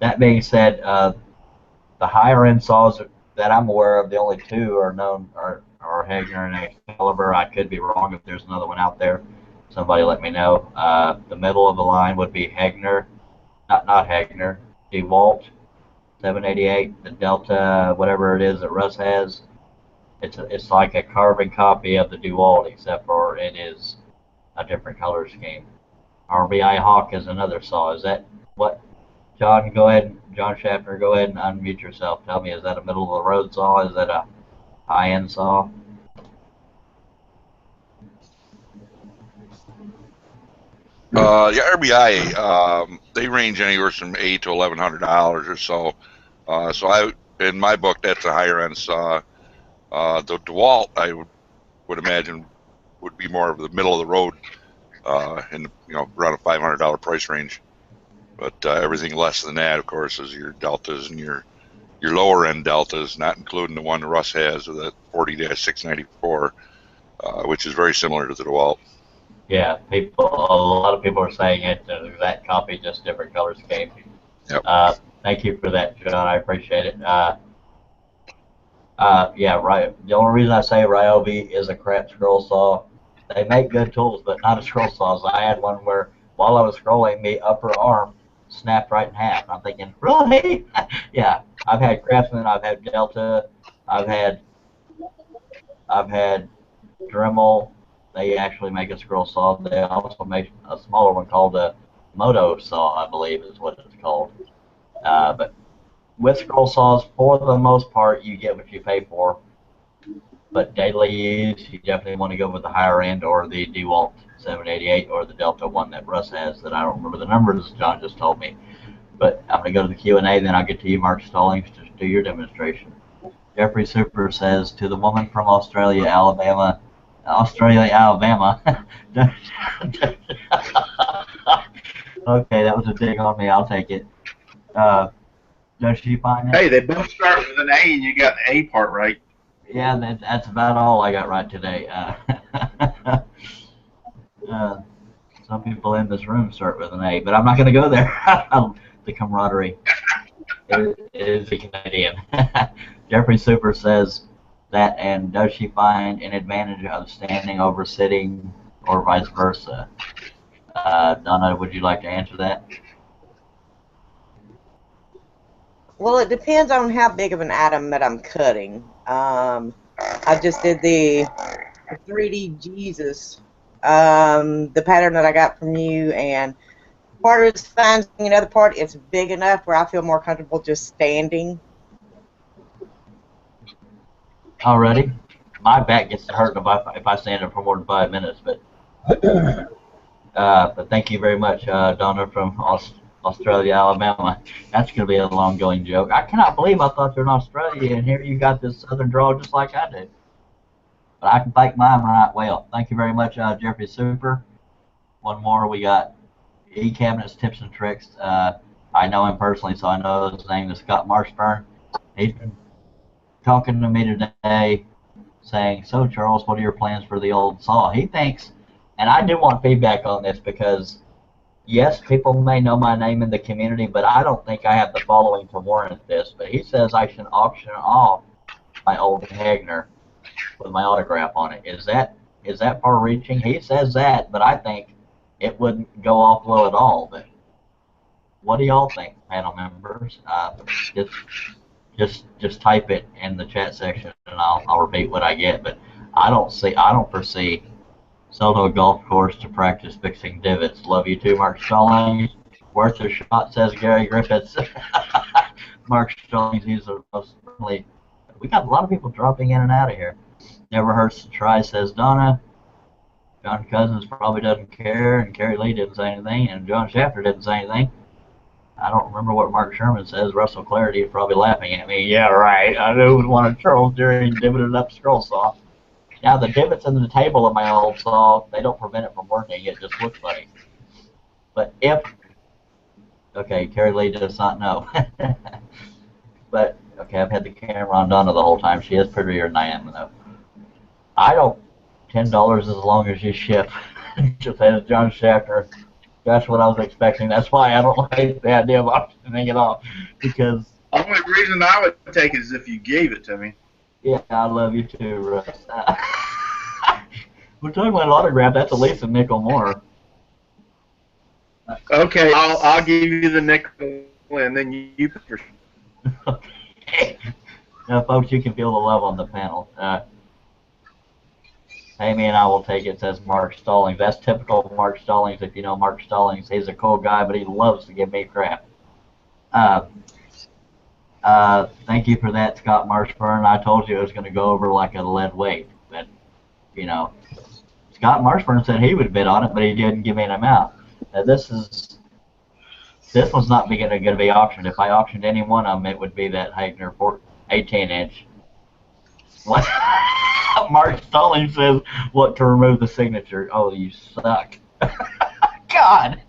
That being said, the higher end saws that I'm aware of, the only 2 are known are or Hagner and Excalibur. I could be wrong if there's another one out there. Somebody let me know. The middle of the line would be Hagner, not Hagner, DeWalt 788, the Delta, whatever it is that Russ has. It's like a carbon copy of the DeWalt, except for it is a different color scheme. RBI Hawk is another saw. Is that what? John, go ahead. John Schaffner, go ahead and unmute yourself. Tell me, is that a middle of the road saw? Is that a high-end saw? Yeah, RBI, they range anywhere from $800 to $1,100 or so. So in my book, that's a higher end saw. The DeWalt, I would imagine, would be more of the middle of the road, in around a $500 price range. But everything less than that, of course, is your Deltas and your lower end Deltas, not including the one Russ has with the 40-694, which is very similar to the DeWalt. Yeah, a lot of people are saying it's an exact copy, just different color scheme. Yep. Thank you for that, John. I appreciate it. Yeah, right. The only reason I say Ryobi is a crap scroll saw. They make good tools, but not as scroll saws. I had one where, while I was scrolling, the upper arm snapped right in half. I'm thinking, really? Yeah, I've had Craftsman, I've had Delta, I've had Dremel. They actually make a scroll saw. They also make a smaller one called a Moto saw, I believe is what it's called. But with scroll saws, for the most part, you get what you pay for. But daily use, you definitely want to go with the higher end, or the DeWalt 788 or the Delta one that Russ has that I don't remember the numbers. John just told me. But I'm going to go to the Q&A, then I'll get to you, Mark Stallings, to do your demonstration. Jeffrey Super says, to the woman from Australia, Alabama. Okay, that was a dig on me. I'll take it. Does she find it? Hey, they both start with an A, and you got the A part right. Yeah, that's about all I got right today. Some people in this room start with an A, but I'm not going to go there. The camaraderie is the Canadian. Jeffrey Super says that, and does she find an advantage of standing over sitting or vice versa? Donna, would you like to answer that? Well, it depends on how big of an atom that I'm cutting. I just did the 3D Jesus, the pattern that I got from you, and part of it's fine, another part it's big enough where I feel more comfortable just standing. Alrighty. My back gets hurt if I stand up for more than 5 minutes, but thank you very much, Donna from Australia, Alabama. That's going to be a long-going joke. I cannot believe I thought you're in Australia, and here you got this southern drawl just like I do. But I can fake mine right well. Thank you very much, Jeffrey Super. One more. We got E-Cabinets Tips and Tricks. I know him personally, so I know his name is Scott Marshburn. He's been talking to me today saying, so Charles, what are your plans for the old saw? He thinks, and I do want feedback on this because yes, people may know my name in the community, but I don't think I have the following to warrant this. But he says I should auction off my old Hagner with my autograph on it. Is that far-reaching? He says that, but I think it wouldn't go off low at all. But what do y'all think, panel members? Just type it in the chat section, and I'll repeat what I get. But I don't foresee sell to a golf course to practice fixing divots. Love you too, Mark Stallings. Worth a shot, says Gary Griffiths. Mark Stallings, he's the most friendly. We got a lot of people dropping in and out of here. Never hurts to try, says Donna. John Cousins probably doesn't care, and Kerry Lee didn't say anything, and John Schaffner didn't say anything. I don't remember what Mark Sherman says. Russell Clarity is probably laughing at me. Yeah, right. I knew it was one of Charles during divoted up scroll saw. Now, the divots in the table of my old saw, they don't prevent it from working. It just looks funny. But if... Okay, Carrie Lee does not know. But, okay, I've had the camera on Donna the whole time. She is prettier than I am, though. I don't... $10 as long as you ship. Just as John Schaffner. That's what I was expecting. That's why I don't like the idea of auctioning it off. Because... The only reason I would take it is if you gave it to me. Yeah, I love you too, Russ. We're talking about an autograph. That's at least a nickel more. Okay, I'll give you the nickel, and then you for Okay. Now, folks, you can feel the love on the panel. Amy and I will take it, says Mark Stallings. That's typical of Mark Stallings. If you know Mark Stallings, he's a cool guy, but he loves to give me crap. Thank you for that, Scott Marshburn. I told you it was going to go over like a lead weight. But, you know, Scott Marshburn said he would bid on it, but he didn't give me an amount. Now, this one's not going to be auctioned. If I auctioned any one of them, it would be that Hagner 18-inch. What? Mark Stallings says, what to remove the signature? Oh, you suck. God.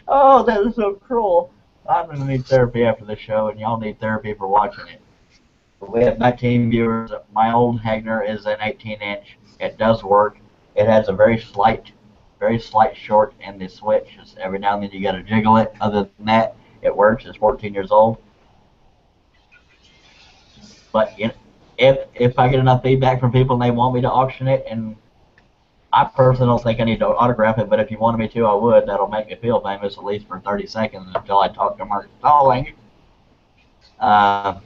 Oh, that is so cruel. I'm going to need therapy after the show, and y'all need therapy for watching it. We have 19 viewers. My old Hagner is an 18-inch. It does work. It has a very slight short in the switch. Just every now and then you got to jiggle it. Other than that, it works. It's 14 years old. But if I get enough feedback from people and they want me to auction it, and I personally don't think I need to autograph it, but if you wanted me to, I would. That'll make me feel famous at least for 30 seconds until I talk to Mark Stallings. But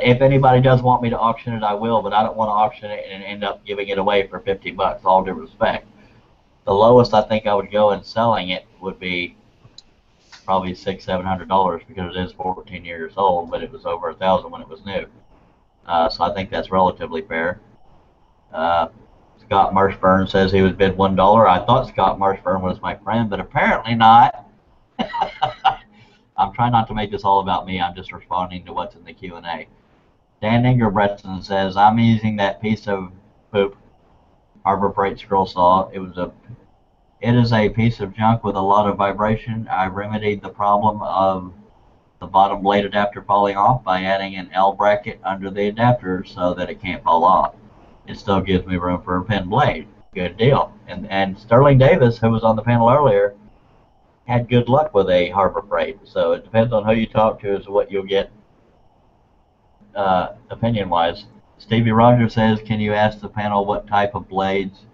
if anybody does want me to auction it, I will, but I don't want to auction it and end up giving it away for 50 bucks, all due respect. The lowest I think I would go in selling it would be probably $600-700 because it is 14 years old, but it was over $1,000 when it was new. So I think that's relatively fair. Scott Marshburn says he was bid $1. I thought Scott Marshburn was my friend, but apparently not. I'm trying not to make this all about me. I'm just responding to what's in the Q&A. Dan Ingerbretson says, I'm using that piece of poop Harbor Freight scroll saw. It is a piece of junk with a lot of vibration. I remedied the problem of the bottom blade adapter falling off by adding an L bracket under the adapter so that it can't fall off. It still gives me room for a pin blade. Good deal. And Sterling Davis, who was on the panel earlier, had good luck with a Harbor Freight. So it depends on who you talk to as to what you'll get opinion-wise. Stevie Rogers says, can you ask the panel what type of blades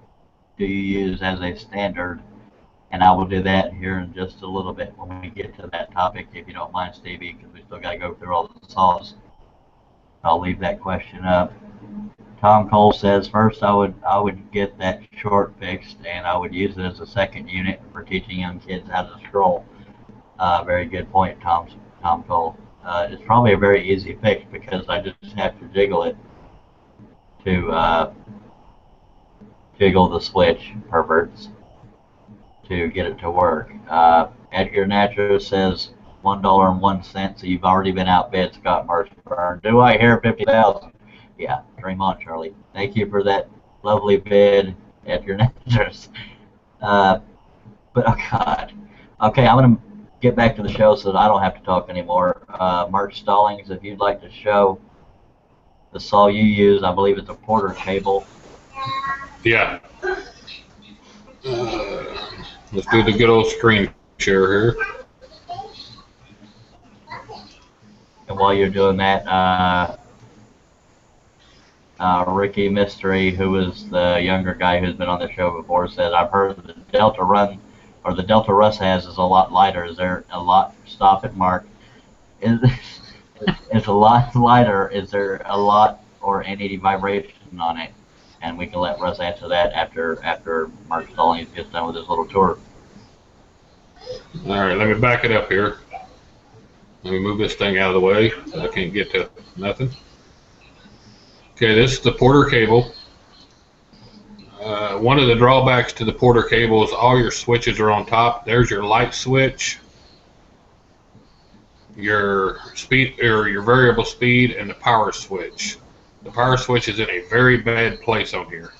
do you use as a standard? And I will do that here in just a little bit when we get to that topic, if you don't mind, Stevie, because we still got to go through all the saws. I'll leave that question up. Tom Cole says, first I would get that short fixed, and I would use it as a second unit for teaching young kids how to scroll. Very good point, Tom Cole. It's probably a very easy fix because I just have to jiggle it to jiggle the switch, perverts, to get it to work. Edgar Natcher says $1.01, so you've already been outbid, Scott Marshburn. Do I hear 50,000? Yeah, dream on, Charlie. Thank you for that lovely bid, Edgar Natcher. But oh God. Okay, I'm gonna get back to the show so that I don't have to talk anymore. Mark Stallings, if you'd like to show the saw you use, I believe it's a Porter cable. Yeah. Let's do the good old screen share here. And while you're doing that, Ricky Mystery, who is the younger guy who's been on the show before, said, I've heard the Delta Run, or the Delta Russ has, is a lot lighter. Is there a lot, stop it, Mark. It's a lot lighter. Is there a lot or any vibration on it? And we can let Russ answer that after Mark Stallings gets done with his little tour. All right, let me back it up here. Let me move this thing out of the way so I can't get to nothing. Okay, this is the Porter cable. One of the drawbacks to the Porter cable is all your switches are on top. There's your light switch, your speed or your variable speed, and the power switch. The power switch is in a very bad place on here.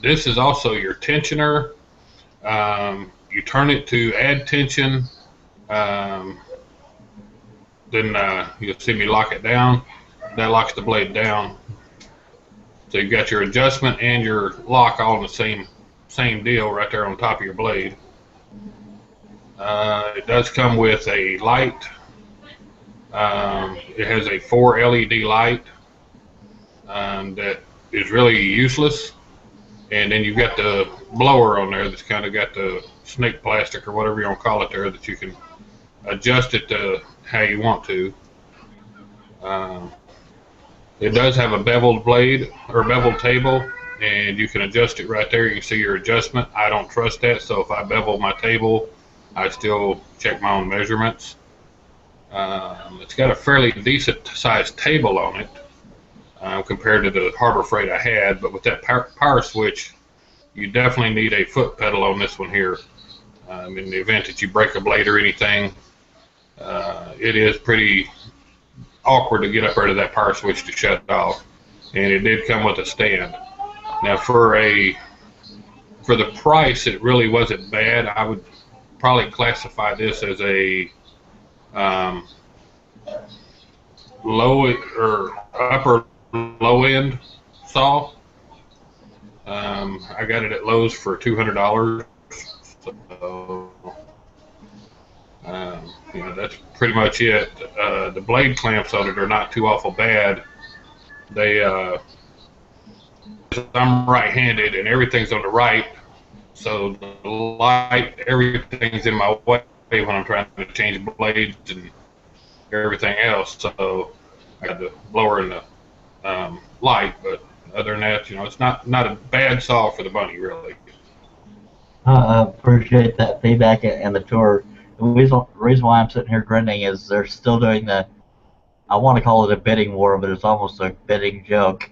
This is also your tensioner. You turn it to add tension, then you'll see me lock it down. That locks the blade down. So you've got your adjustment and your lock all in the same deal right there on top of your blade. It does come with a light, It has a 4 LED light that is really useless. And then you've got the blower on there that's kind of got the snake plastic or whatever you want to call it there that you can adjust it to how you want to. It does have a beveled blade or beveled table, and you can adjust it right there. You can see your adjustment. I don't trust that, so if I bevel my table, I still check my own measurements. It's got a fairly decent sized table on it compared to the Harbor Freight I had, but with that power switch, you definitely need a foot pedal on this one here. In the event that you break a blade or anything, it is pretty awkward to get up there to that power switch to shut it off. And it did come with a stand. Now for the price, it really wasn't bad. I would probably classify this as a low or upper low end saw. I got it at Lowe's for $200. So, that's pretty much it. The blade clamps on it are not too awful bad. I'm right-handed and everything's on the right, so the light, everything's in my way when I'm trying to change blades and everything else. So I got the blower and the light, but other than that, it's not a bad saw for the bunny, really. I appreciate that feedback and the tour. The reason why I'm sitting here grinning is they're still doing I want to call it a bidding war, but it's almost a bidding joke.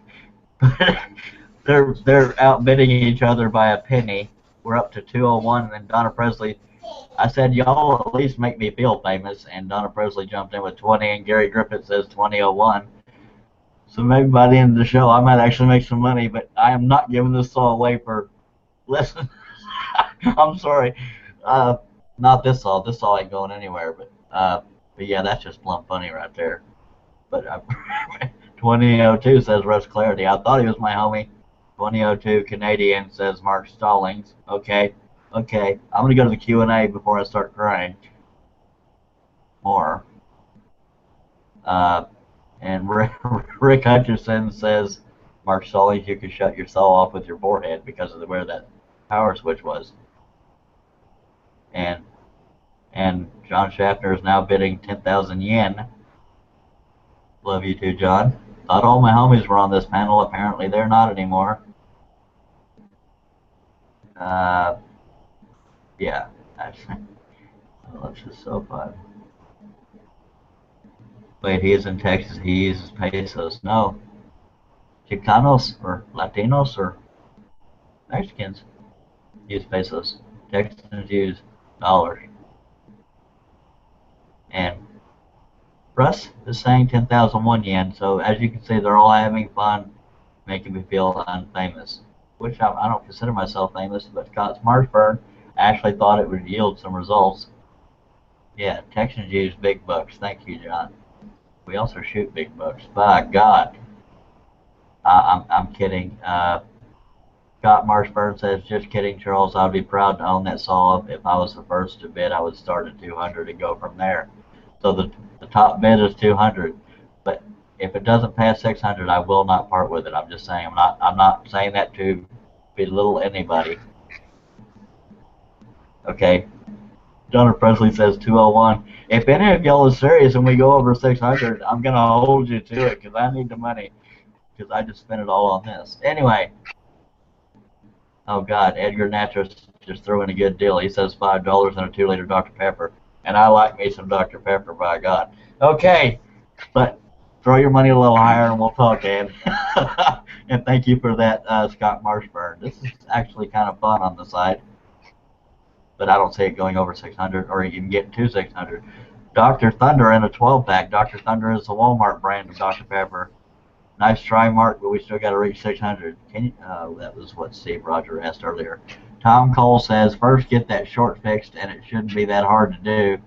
They're outbidding each other by a penny. We're up to 201, and then Donna Presley, I said, y'all at least make me feel famous, and Donna Presley jumped in with 20, and Gary Griffith says 2001. So maybe by the end of the show, I might actually make some money, but I am not giving this saw away for less than I'm sorry. Not this saw. This saw ain't going anywhere, but yeah, that's just plumb funny right there. But 2002 says Russ Clarity. I thought he was my homie. 2002 Canadian says Mark Stallings. Okay. I'm gonna go to the Q&A before I start crying. More. And Rick Hutcherson says, Mark Stallings, you could shut your saw off with your forehead because of where that power switch was. And John Schaffner is now bidding 10,000 yen. Love you too, John. Thought all my homies were on this panel. Apparently they're not anymore. Yeah, actually. That's just so fun. Wait, he is in Texas. He uses pesos. No. Chicanos or Latinos or Mexicans use pesos. Texans use dollars. And Russ is saying 10,001 yen, so as you can see, they're all having fun, making me feel unfamous, which I don't consider myself famous, but Scott's Marshburn actually thought it would yield some results. Yeah, Texans use big bucks. Thank you, John. We also shoot big bucks. By God. I'm kidding. Scott Marshburn says, just kidding, Charles. I'd be proud to own that saw. If I was the first to bid, I would start at 200 and go from there. So the top bid is 200, but if it doesn't pass 600, I will not part with it. I'm just saying. I'm not saying that to belittle anybody. Okay. Donna Presley says 201. If any of y'all is serious and we go over 600, I'm gonna hold you to it because I need the money because I just spent it all on this. Anyway. Oh God, Edgar Natras just threw in a good deal. He says $5 and a 2-liter Dr. Pepper. And I like me some Dr. Pepper, by God. Okay, but throw your money a little higher and we'll talk, Ed. And thank you for that, Scott Marshburn. This is actually kind of fun on the side. But I don't see it going over 600 or even getting to 600. Dr. Thunder in a 12-pack. Dr. Thunder is the Walmart brand of Dr. Pepper. Nice try, Mark, but we still got to reach 600. Can you? That was what Steve Roger asked earlier. Tom Cole says, first get that short fixed, and it shouldn't be that hard to do,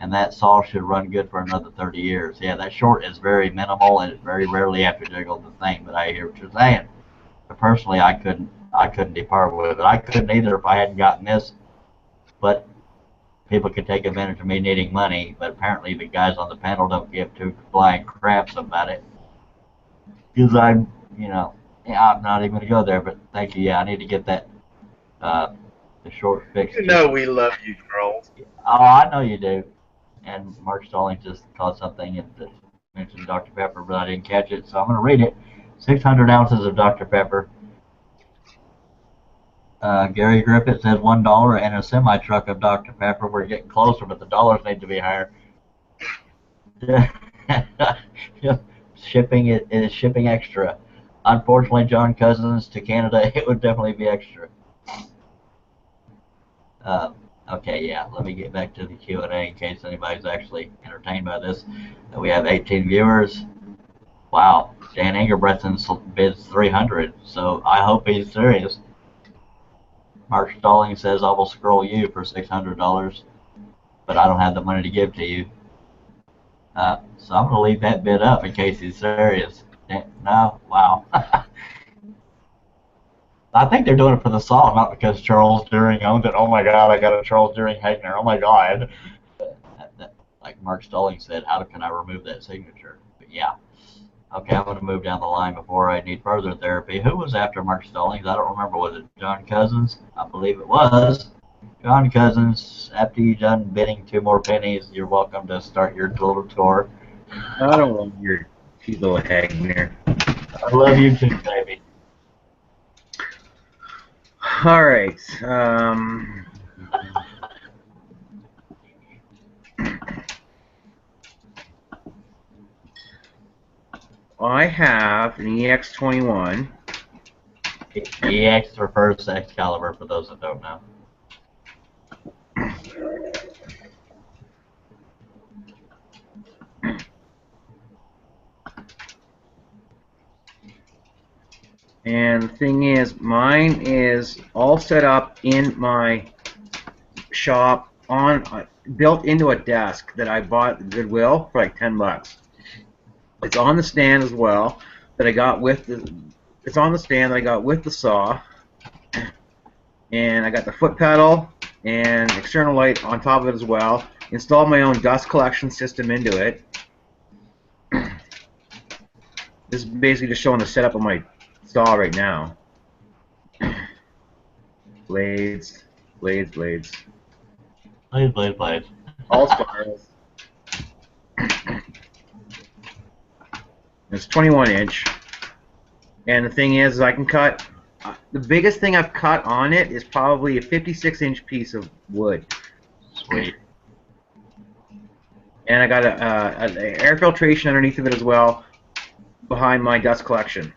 and that saw should run good for another 30 years. Yeah, that short is very minimal, and it very rarely have to jiggle the thing, but I hear what you're saying. But personally, I couldn't depart with it. I couldn't either if I hadn't gotten this, but people could take advantage of me needing money, but apparently the guys on the panel don't give two flying craps about it. Because I'm, yeah, I'm not even going to go there, but thank you. Yeah, I need to get that, the short fix. You know we love you, Charles. Oh, I know you do. And Mark Stalling just caught something that mentioned Dr. Pepper, but I didn't catch it, so I'm going to read it. 600 ounces of Dr. Pepper. Gary Griffith says $1 and a semi-truck of Dr. Pepper. We're getting closer, but the dollars need to be higher. Shipping is shipping extra. Unfortunately, John Cousins to Canada, it would definitely be extra. Okay, yeah, let me get back to the Q&A in case anybody's actually entertained by this. We have 18 viewers. Wow, Dan Ingerbretson bids 300, so I hope he's serious. Mark Stalling says, I will scroll you for $600, but I don't have the money to give to you. So I'm going to leave that bid up in case he's serious. No? Wow. I think they're doing it for the song, not because Charles Deering owns it. Oh my God, I got a Charles Deering Hagner. Oh my God. Like Mark Stalling said, how can I remove that signature? But yeah. Okay, I'm going to move down the line before I need further therapy. Who was after Mark Stallings? I don't remember. Was it John Cousins? I believe it was. John Cousins, after you've done bidding 2 more pennies, you're welcome to start your little tour. I don't want your cute little Hagner. I love you too, baby. All right. I have an EX21. EX refers to Excalibur for those that don't know. And the thing is, mine is all set up in my shop built into a desk that I bought at Goodwill for like $10. It's on the stand as well that I got with the. It's on the stand that I got with the saw, and I got the foot pedal and external light on top of it as well. Installed my own dust collection system into it. This is basically just showing the setup of my saw right now. Blades, blades, blades. Blades, blades, blades. All spirals. It's 21 inch. And the thing is I can cut. The biggest thing I've cut on it is probably a 56-inch piece of wood. Sweet. And I got an air filtration underneath of it as well, behind my dust collection.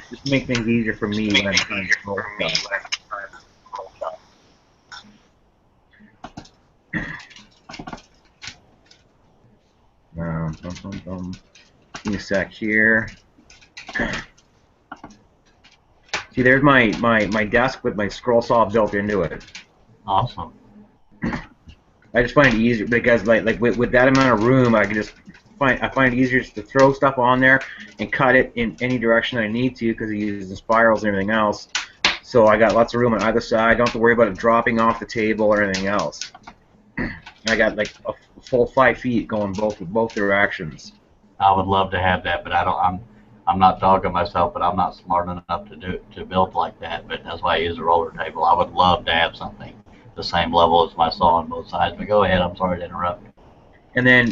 Just to make things easier for me when I'm trying to smoke stuff. Give me a sec here. See, there's my desk with my scroll saw built into it. Awesome. I just find it easier because like with that amount of room, I find it easier just to throw stuff on there and cut it in any direction I need to because it uses spirals and everything else. So I got lots of room on either side. I don't have to worry about it dropping off the table or anything else. I got like a full 5 feet going both directions. I would love to have that, but I'm not dogging myself, but I'm not smart enough to build like that. But that's why I use a roller table. I would love to have something the same level as my saw on both sides. But go ahead. I'm sorry to interrupt. And then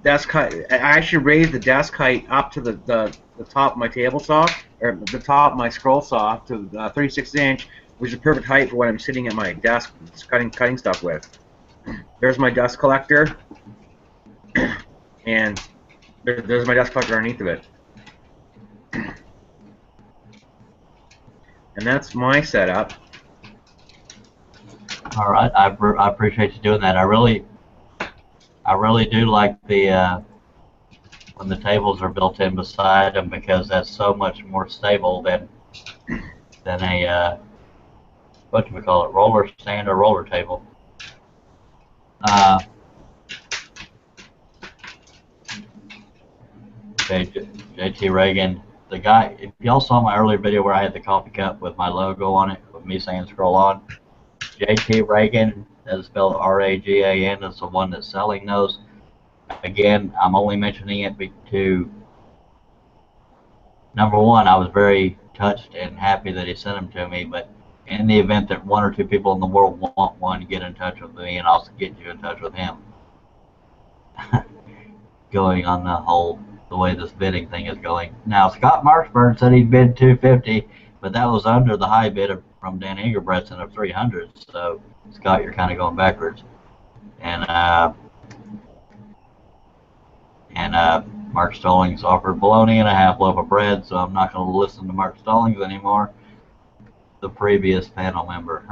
desk height. I actually raised the desk height up to the top of my table saw, or the top of my scroll saw to 36 inch, which is the perfect height for when I'm sitting at my desk cutting stuff with. There's my dust collector, and there's my dust collector underneath of it. And that's my setup. All right, I appreciate you doing that. I really do like the when the tables are built in beside them because that's so much more stable than a what do we call it, roller stand or roller table. JT Reagan, the guy. If y'all saw my earlier video where I had the coffee cup with my logo on it with me saying scroll on. JT Reagan, that is spelled R-A-G-A-N, is the one that's selling those. Again, I'm only mentioning it to, number one, I was very touched and happy that he sent them to me, but in the event that one or two people in the world want one, get in touch with me and I'll get you in touch with him. Going on the way this bidding thing is going. Now, Scott Marshburn said he'd bid $250, but that was under the high bid from Dan Engelbretson of $300. So, Scott, you're kind of going backwards. And Mark Stallings offered bologna and a half loaf of bread, so I'm not going to listen to Mark Stallings anymore, the previous panel member.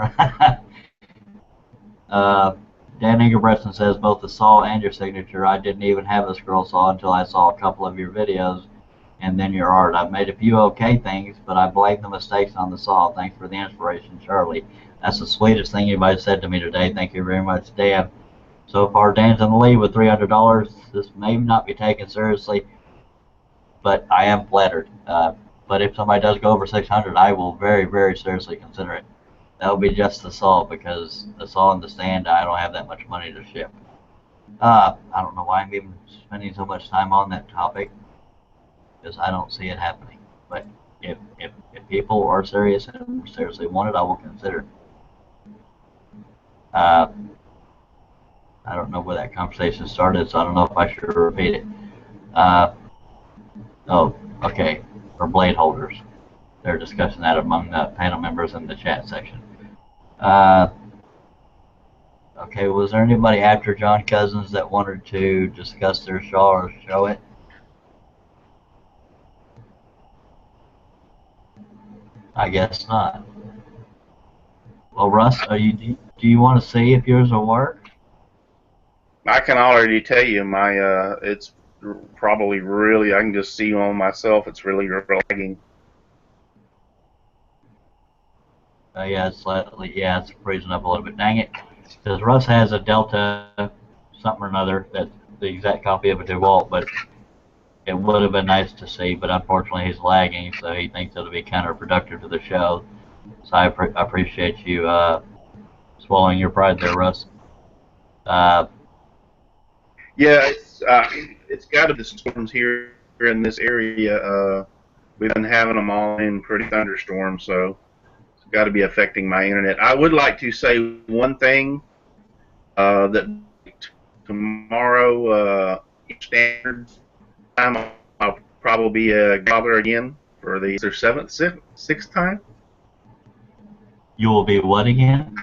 Dan Engelbretson says both the saw and your signature. I didn't even have a scroll saw until I saw a couple of your videos and then your art. I've made a few okay things, but I blame the mistakes on the saw. Thanks for the inspiration, Charlie. That's the sweetest thing anybody said to me today. Thank you very much, Dan. So far, Dan's in the lead with $300. This may not be taken seriously, but I am flattered. But if somebody does go over $600, I will very, very seriously consider it. That will be just the saw, because the saw and the stand, I don't have that much money to ship. I don't know why I'm even spending so much time on that topic, because I don't see it happening. But if people are serious and seriously want it, I will consider it. I don't know where that conversation started, so I don't know if I should repeat it. Oh, okay, for blade holders. They're discussing that among the panel members in the chat section. Okay, was there anybody after John Cousins that wanted to discuss their saw or show it? I guess not. Well, Russ, do you want to see if yours will work? I can already tell you it's probably really, I can just see on myself, it's really lagging. Yeah, it's slightly, yeah, it's freezing up a little bit. Dang it. Because Russ has a Delta something or another that's the exact copy of a DeWalt, but it would have been nice to see, but unfortunately he's lagging, so he thinks it'll be counterproductive to the show. So I appreciate you swallowing your pride there, Russ. Yeah, it's got to be the storms here in this area. We've been having them all in pretty thunderstorms, so got to be affecting my internet. I would like to say one thing, that tomorrow standard time I'll probably be a growler again for the sixth time. You will be what again?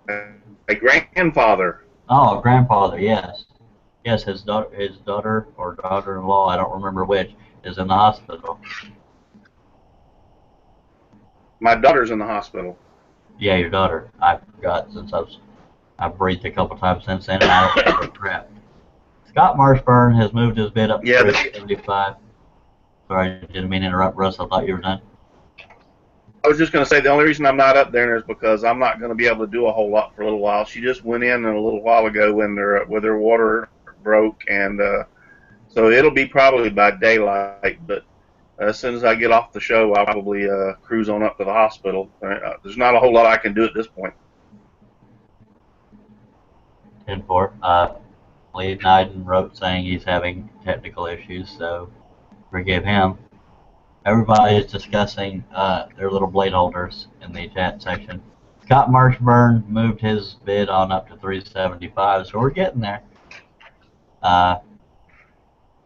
A grandfather. Oh, grandfather, yes. Yes, his daughter or daughter-in-law, I don't remember which, is in the hospital. My daughter's in the hospital. Yeah, your daughter. I forgot since I've breathed a couple times since then, and I don't remember crap. Scott Marshburn has moved his bid up to 375. Sorry, didn't mean to interrupt, Russ. I thought you were done. I was just going to say the only reason I'm not up there is because I'm not going to be able to do a whole lot for a little while. She just went in a little while ago when their water broke, and so it'll be probably by daylight, but as soon as I get off the show, I'll probably cruise on up to the hospital. There's not a whole lot I can do at this point. 10-4. Lee Nyden wrote saying he's having technical issues, so forgive him. Everybody is discussing their little blade holders in the chat section. Scott Marshburn moved his bid on up to 375, so we're getting there. So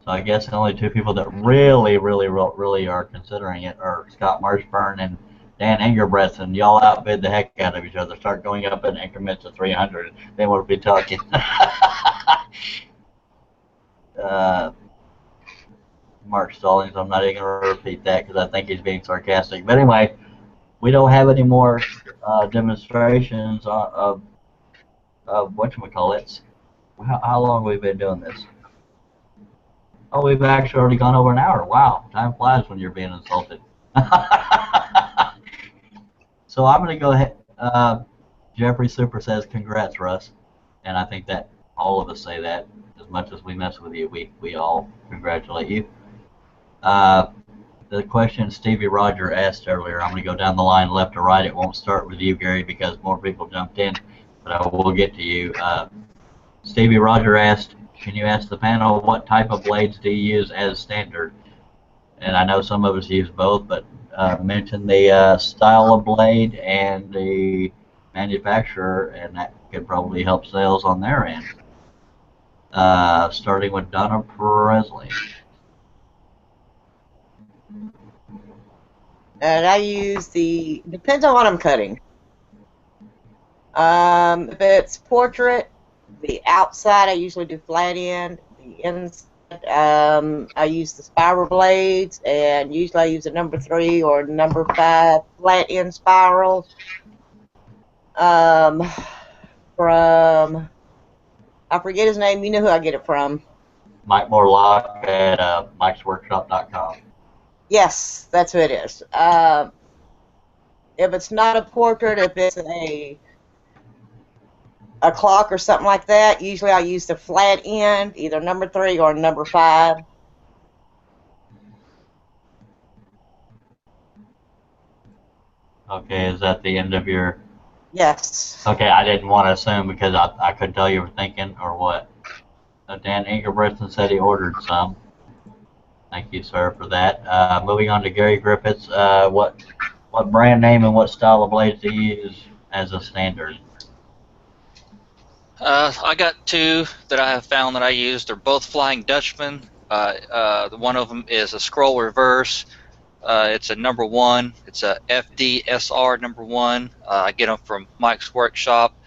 I guess the only two people that really are considering it are Scott Marshburn and Dan Engelbretson. Y'all outbid the heck out of each other. Start going up in increments of 300. Then we'll be talking. Mark Stallings, I'm not even going to repeat that because I think he's being sarcastic. But anyway, we don't have any more demonstrations of whatchamacallits. How long have we been doing this? Oh, we've actually already gone over an hour. Wow, time flies when you're being insulted. So I'm going to go ahead. Jeffrey Super says, congrats, Russ. And I think that all of us say that. As much as we mess with you, we all congratulate you. the question Stevie Roger asked earlier, I'm going to go down the line left to right. It won't start with you, Gary, because more people jumped in, but I will get to you. Stevie Roger asked, can you ask the panel what type of blades do you use as standard? And I know some of us use both, but mention the style of blade and the manufacturer, and that could probably help sales on their end. Starting with Donna Presley. And I use depends on what I'm cutting. If it's portrait, the outside I usually do flat end. The inside I use the spiral blades, and usually I use a number 3 or number 5 flat end spirals. From, I forget his name, you know who I get it from. Mike Morlock at mikesworkshop.com. Yes, that's who it is. If it's not a portrait, if it's a clock or something like that, usually I use the flat end, either number 3 or number 5. Okay, is that the end of your... Yes. Okay, I didn't want to assume because I couldn't tell you were thinking or what. Dan Ingebrigtsen said he ordered some. Thank you, sir, for that. Moving on to Gary Griffiths. What brand name and what style of blades do you use as a standard? I got 2 that I have found that I use. They're both Flying Dutchman. One of them is a scroll reverse. It's a number 1. It's a FDSR number 1. I get them from Mike's Workshop.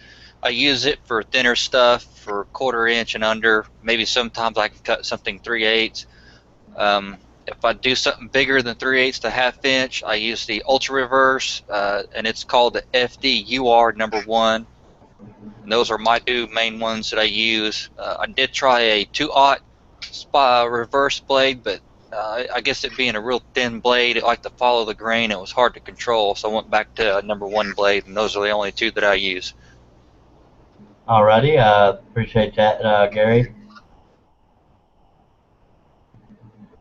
I use it for thinner stuff, for 1/4 inch and under. Maybe sometimes I can cut something 3/8. If I do something bigger than 3/8 to 1/2 inch, I use the Ultra Reverse, and it's called the FDUR number 1. And those are my 2 main ones that I use. I did try a 2/0 reverse blade, but I guess it being a real thin blade, it liked to follow the grain. It was hard to control, so I went back to a number 1 blade, and those are the only 2 that I use. Alrighty, appreciate that, Gary.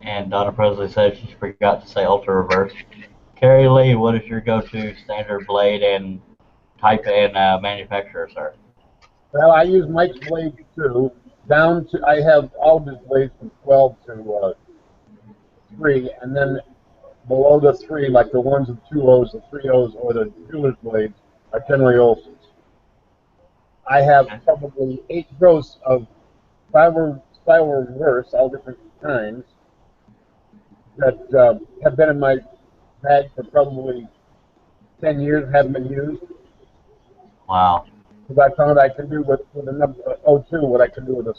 And Donna Presley said she forgot to say Ultra Reverse. Carrie Lee, what is your go-to standard blade and type and manufacturer, sir? Well, I use Mike's blades too. Down to, I have all of his blades from 12 to 3, and then below the 3, like the ones with 2 O's, the 3 O's, or the jeweler's blades, are Henry Olsen's. I have probably 8 gross of spiral reverse, all different kinds, that have been in my bag for probably 10 years, haven't been used. Wow. Because I found I can do with a number 02 what I can do with a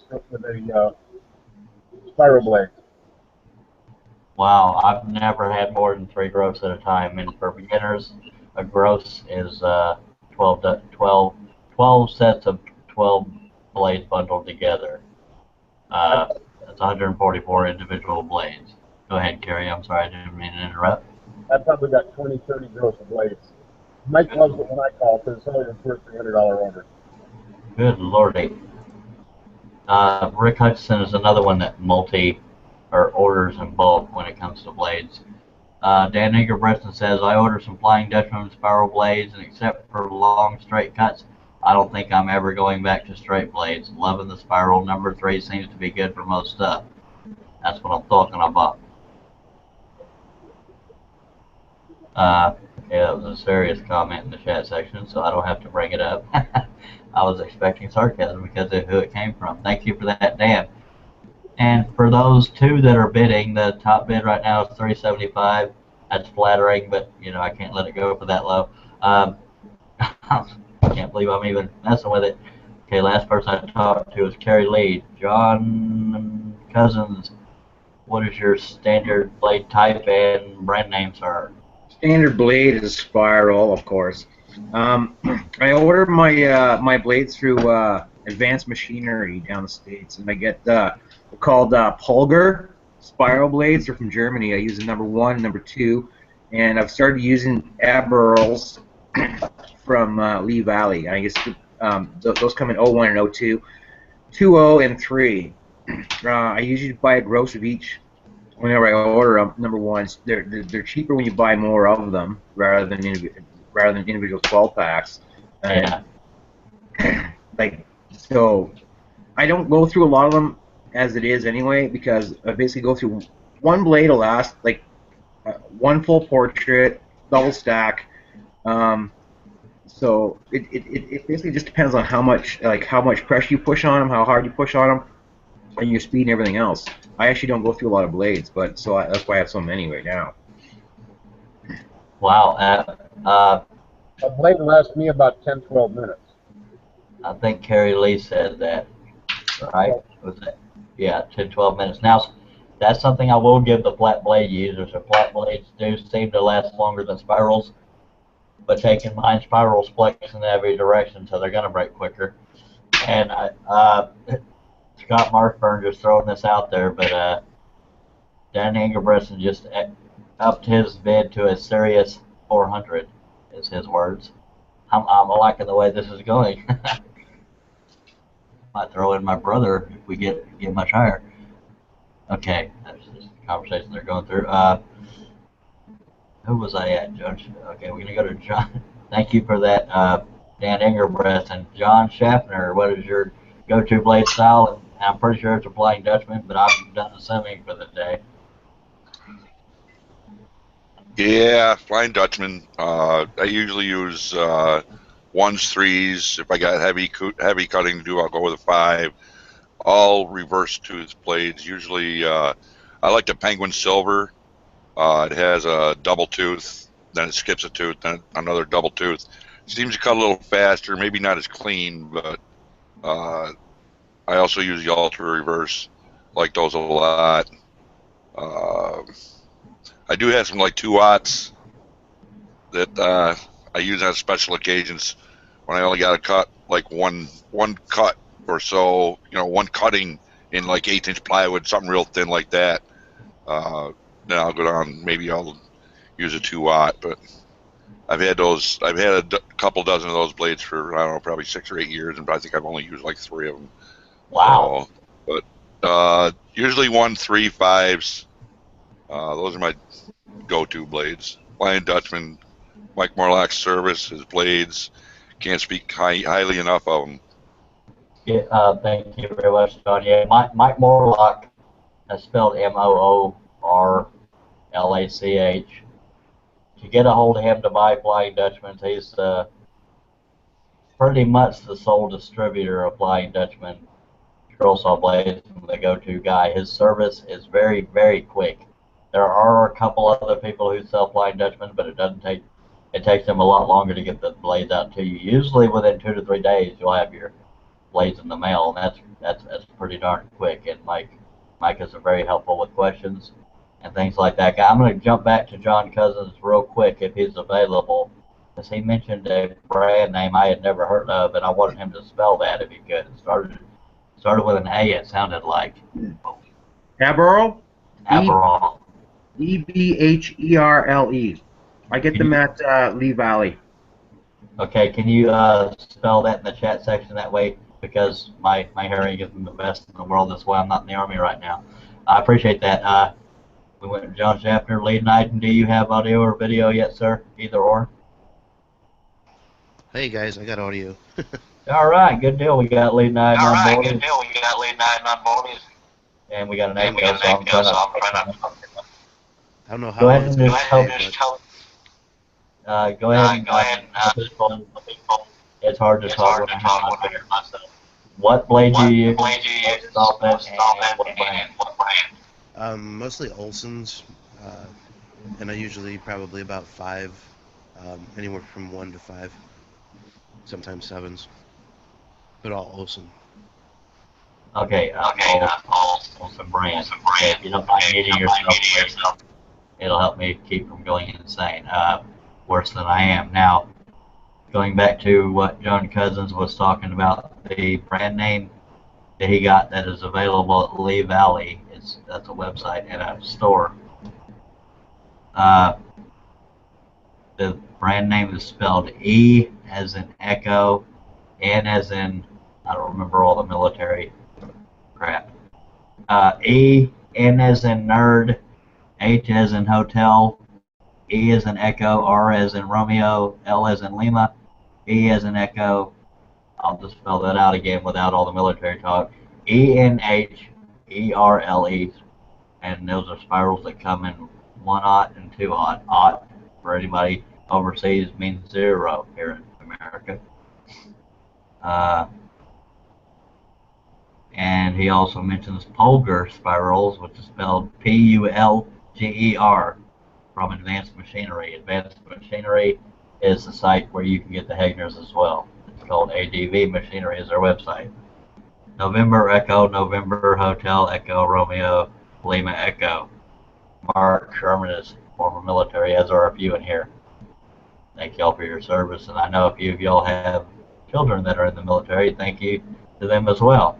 spiral blade. Wow, I've never had more than 3 gross at a time, and for beginners, a gross is 12 sets of 12 blades bundled together. That's 144 individual blades. Go ahead, Kerry. I'm sorry, I didn't mean to interrupt. I probably got 20, 30 gross of blades. Mike loves it when I call because it's only the first $300 order. Good lordy. Rick Hutchison is another one that orders in bulk when it comes to blades. Dan Ingebrigtsen says, I order some Flying Dutchman spiral blades, and except for long straight cuts, I don't think I'm ever going back to straight blades. Loving the spiral. Number 3 seems to be good for most stuff. That's what I'm talking about. Yeah, that was a serious comment in the chat section, so I don't have to bring it up. I was expecting sarcasm because of who it came from. Thank you for that, Dan. And for those 2 that are bidding, the top bid right now is $375. That's flattering, but you know I can't let it go for that low. I can't believe I'm even messing with it. Okay, last person I talked to is Carrie Lee. John Cousins, what is your standard blade type and brand name, sir? Standard blade is spiral, of course. I order my blades through Advanced Machinery down the States, and I get called Pulgar spiral blades. They're from Germany. I use the number 1, number 2, and I've started using Aberls from Lee Valley. I guess those come in 01 and 02, 20 and 3. I usually buy a gross of each whenever I order them, number one, they're cheaper when you buy more of them rather than individual 12 packs. Yeah. Like, so I don't go through a lot of them as it is anyway, because I basically go through one blade will last like one full portrait, double stack. So it basically just depends on how much pressure you push on them, how hard you push on them, and your speed and everything else. I actually don't go through a lot of blades, but that's why I have so many right now. Wow. A blade lasts me about 10, 12 minutes. I think Carrie Lee said that, right? Was it? Yeah, 10, 12 minutes. Now, that's something I will give the flat blade users. The flat blades do seem to last longer than spirals, but keep in mind spirals flex in every direction, so they're going to break quicker. And Scott Marshburn just throwing this out there, but Dan Ingebrigtsen just upped his bid to a serious 400, is his words. I'm liking the way this is going. Might throw in my brother if we get much higher. Okay, that's just a conversation they're going through. Who was I at, Judge? Okay, we're gonna go to John. Thank you for that, Dan Ingerbrecht. And John Schaffner, what is your go-to blade style? And I'm pretty sure it's a Flying Dutchman, but I've done the swimming for the day. Yeah, Flying Dutchman. I usually use 1s, 3s. If I got heavy cutting to do, I'll go with a 5. All reverse tooth blades. Usually, I like the Penguin Silver. It has a double tooth, then it skips a tooth, then another double tooth. Seems to cut a little faster, maybe not as clean, but I also use the Ultra Reverse. Like those a lot. I do have some like 2-aughts that I use on special occasions when I only got to cut like one cut or so, one cutting in like 1/8-inch plywood, something real thin like that. Then I'll go down, maybe I'll use a 2-aught, but I've had a couple dozen of those blades for, I don't know, probably 6 or 8 years, and I think I've only used like 3 of them. Wow. So, but usually 1, 3, 5s. Those are my go-to blades. Flying Dutchman, Mike Morlock's service, his blades. Can't speak highly enough of them. Yeah, thank you very much, John. Yeah, Mike Morlock, that's spelled Moorlach. To get a hold of him to buy Flying Dutchman, he's pretty much the sole distributor of Flying Dutchman scroll saw blades, the go-to guy. His service is very, very quick. There are a couple other people who sell Flying Dutchman, but it takes them a lot longer to get the blades out to you. Usually within 2 to 3 days, you'll have your blades in the mail, and that's pretty darn quick. And Mike is very helpful with questions and things like that. I'm going to jump back to John Cousins real quick if he's available, because he mentioned a brand name I had never heard of, and I wanted him to spell that if he could. It started with an A, it sounded like. Aberle? Aberle. Ebherle. I get them at Lee Valley. Okay, can you spell that in the chat section that way? Because my hearing isn't the best in the world. That's why I'm not in the Army right now. I appreciate that. We went to John Schaffner, Lee Knighton. Do you have audio or video yet, sir? Either or? Hey guys, I got audio. All right, good deal. We got Lee Knighton on board. And we got an echo, so I'm trying to... I don't know how. Go ahead and just tell. Go ahead and it's hard to talk when I'm not there. What blade do you use? What brand? Mostly Olson's, and I usually probably about 5, anywhere from 1 to 5, sometimes 7s, but all Olson. Okay, Olson brand. Okay, if you don't mind muting yourself, it'll help me keep from going insane. Worse than I am now. Going back to what John Cousins was talking about, the brand name that he got that is available at Lee Valley. That's a website and a store. The brand name is spelled E as in Echo, N as in, I don't remember all the military crap. E, N as in nerd, H as in hotel, E as in echo, R as in Romeo, L as in Lima, E as in echo. I'll just spell that out again without all the military talk. ENHERLE. And those are spirals that come in 1/0 and 2/0. Aught, for anybody overseas, means 0 here in America. And he also mentions Pulgar spirals, which is spelled Pulger, from Advanced Machinery. Advanced Machinery is the site where you can get the Hegners as well. It's called ADV Machinery is their website. November Echo, November Hotel Echo, Romeo, Lima Echo. Mark Sherman is former military, as are a few in here. Thank y'all for your service, and I know a few of y'all have children that are in the military. Thank you to them as well.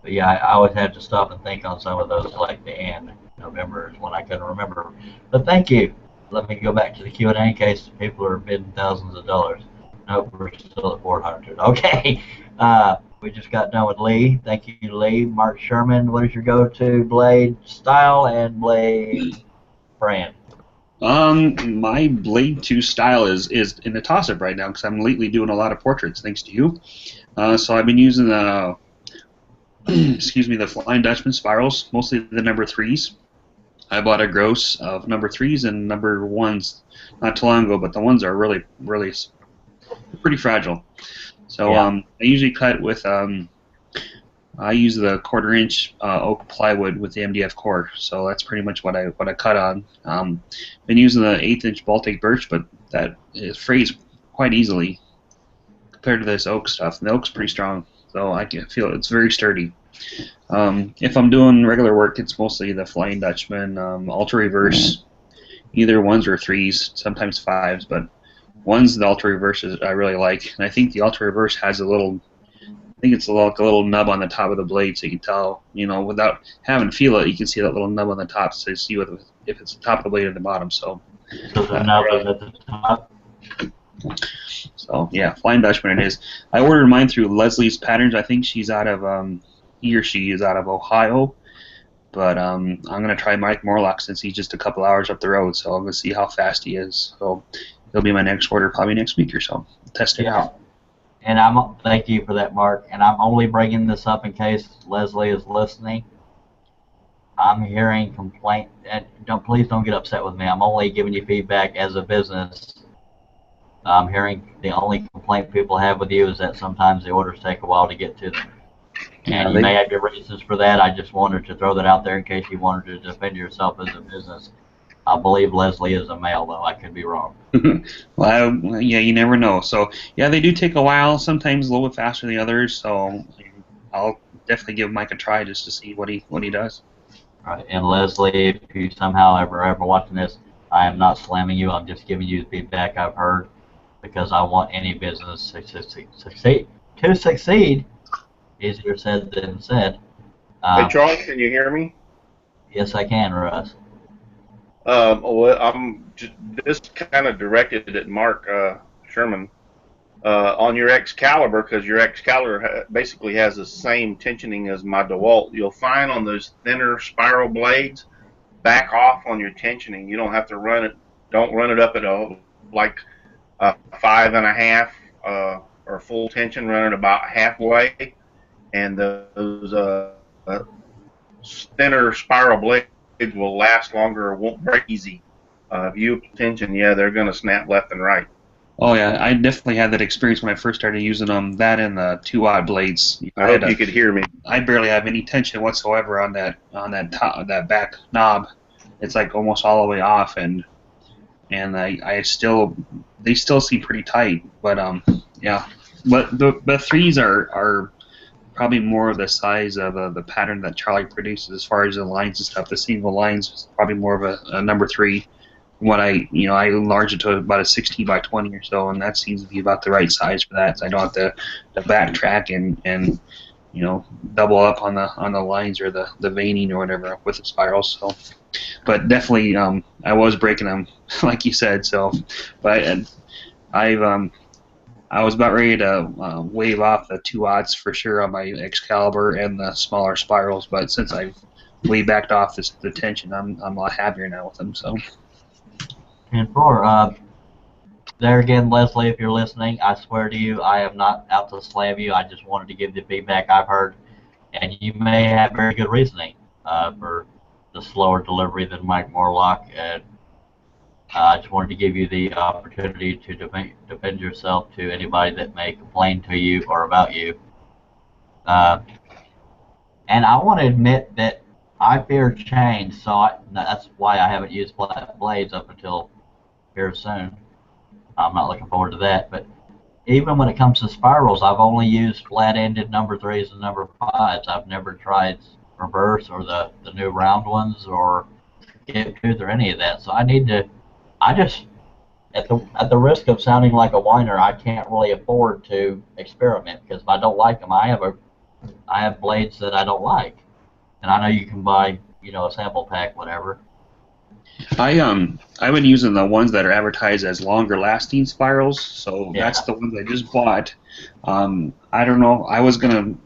But yeah, I always had to stop and think on some of those, like the and November is one I couldn't remember. But thank you. Let me go back to the Q&A in case people are bidding thousands of dollars. Nope, we're still at 400. Okay. We just got done with Lee. Thank you, Lee. Mark Sherman, what is your go-to blade style and blade brand? My blade 2 style is in the toss-up right now because I'm lately doing a lot of portraits thanks to you. So I've been using the the Flying Dutchman spirals, mostly the number 3s. I bought a gross of number 3s and number 1s not too long ago, but the ones are really pretty fragile. So Yeah. I usually cut with I use the 1/4 inch oak plywood with the MDF core, so that's pretty much what I cut on. Been using the 1/8 inch Baltic birch, but that is frays quite easily compared to this oak stuff. And the oak's pretty strong, so I can feel it's very sturdy. If I'm doing regular work, it's mostly the Flying Dutchman, Ultra Reverse, either 1s or 3s, sometimes 5s, but 1s, the Ultra Reverse I really like, and I think the Ultra Reverse has a little. I think it's like a little nub on the top of the blade, so you can tell, without having to feel it, you can see that little nub on the top, so you see if it's the top of the blade or the bottom. So the nub is at the top. So yeah, Flying Dutchman it is. I ordered mine through Leslie's Patterns. I think she's out of he or she is out of Ohio, but I'm gonna try Mike Morlock since he's just a couple hours up the road. So I'm gonna see how fast he is. So he'll be my next order probably next week or so. Test it out. And thank you for that, Mark. And I'm only bringing this up in case Leslie is listening. I'm hearing complaint, and please don't get upset with me. I'm only giving you feedback as a business. I'm hearing the only complaint people have with you is that sometimes the orders take a while to get to them. And you may have your reasons for that. I just wanted to throw that out there in case you wanted to defend yourself as a business. I believe Leslie is a male, though. I could be wrong. Well, yeah, you never know. So, yeah, they do take a while, sometimes a little bit faster than the others. So I'll definitely give Mike a try just to see what he does. All right. And Leslie, if you somehow ever watching this, I am not slamming you. I'm just giving you the feedback I've heard because I want any business to succeed. Easier said than said. Hey, Charles, can you hear me? Yes, I can, Russ. Well, I'm this kind of directed at Mark Sherman on your Excalibur, because your Excalibur basically has the same tensioning as my DeWalt. You'll find on those thinner spiral blades, back off on your tensioning. You don't have to run it. Don't run it up at a 5.5 or full tension. Run it about halfway, and those thinner spiral blades will last longer or won't break easy. If you tension, yeah, they're going to snap left and right. Oh yeah, I definitely had that experience when I first started using them. That and the 2/0 blades. I hope you could hear me. I barely have any tension whatsoever on that back knob. It's like almost all the way off, and they still seem pretty tight. But yeah, but the 3s are probably more of the size of the pattern that Charlie produces as far as the lines and stuff. The single lines is probably more of a number 3. What I enlarge it to about a 16 by 20 or so, and that seems to be about the right size for that. So I don't have to backtrack and double up on the lines or the veining or whatever with the spirals. So, but definitely I was breaking them like you said. So, but I was about ready to wave off the 2/0 for sure on my Excalibur and the smaller spirals, but since I've we backed off the tension. I'm a lot happier now with them. So. And four, there again, Leslie, if you're listening, I swear to you, I am not out to slam you. I just wanted to give the feedback I've heard, and you may have very good reasoning for the slower delivery than Mike Morlock. And I just wanted to give you the opportunity to defend yourself to anybody that may complain to you or about you. And I want to admit that I fear change, so that's why I haven't used flat blades up until here soon. I'm not looking forward to that. But even when it comes to spirals, I've only used flat-ended number 3s and number 5s. I've never tried reverse or the new round ones or skip tooth or any of that. So I need to. I just, at the risk of sounding like a whiner, I can't really afford to experiment because if I don't like them, I have blades that I don't like, and I know you can buy, a sample pack, whatever. I've been using the ones that are advertised as longer lasting spirals, so that's the ones I just bought. I don't know. I was gonna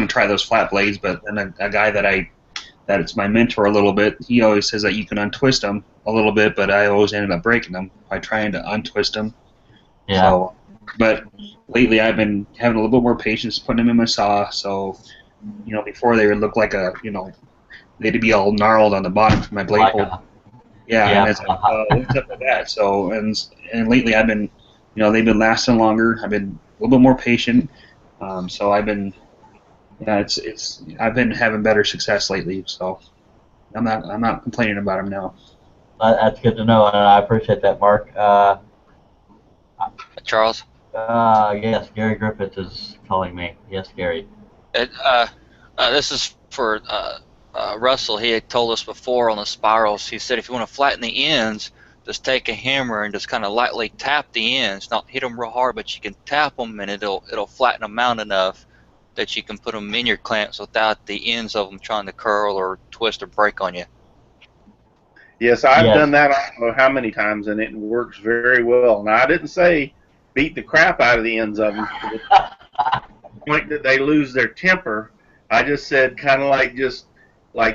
try those flat blades, but then a guy that it's my mentor a little bit. He always says that you can untwist them a little bit, but I always ended up breaking them by trying to untwist them. Yeah. So, but lately I've been having a little bit more patience putting them in my saw. So, before they would look like they'd be all gnarled on the bottom from my blade hole. And it's like, what's up with that? So, and lately I've been, they've been lasting longer. I've been a little bit more patient. So I've been. Yeah, I've been having better success lately, so I'm not complaining about them now. That's good to know, and I appreciate that, Mark. Charles? Yes, Gary Griffith is calling me. Yes, Gary. This is for Russell. He had told us before on the spirals, he said if you want to flatten the ends, just take a hammer and just kind of lightly tap the ends. Not hit them real hard, but you can tap them and it'll flatten them out enough that you can put them in your clamps without the ends of them trying to curl or twist or break on you. Yes, I've done that I don't know how many times, and it works very well. Now, I didn't say beat the crap out of the ends of them to the point that they lose their temper. I just said kind of like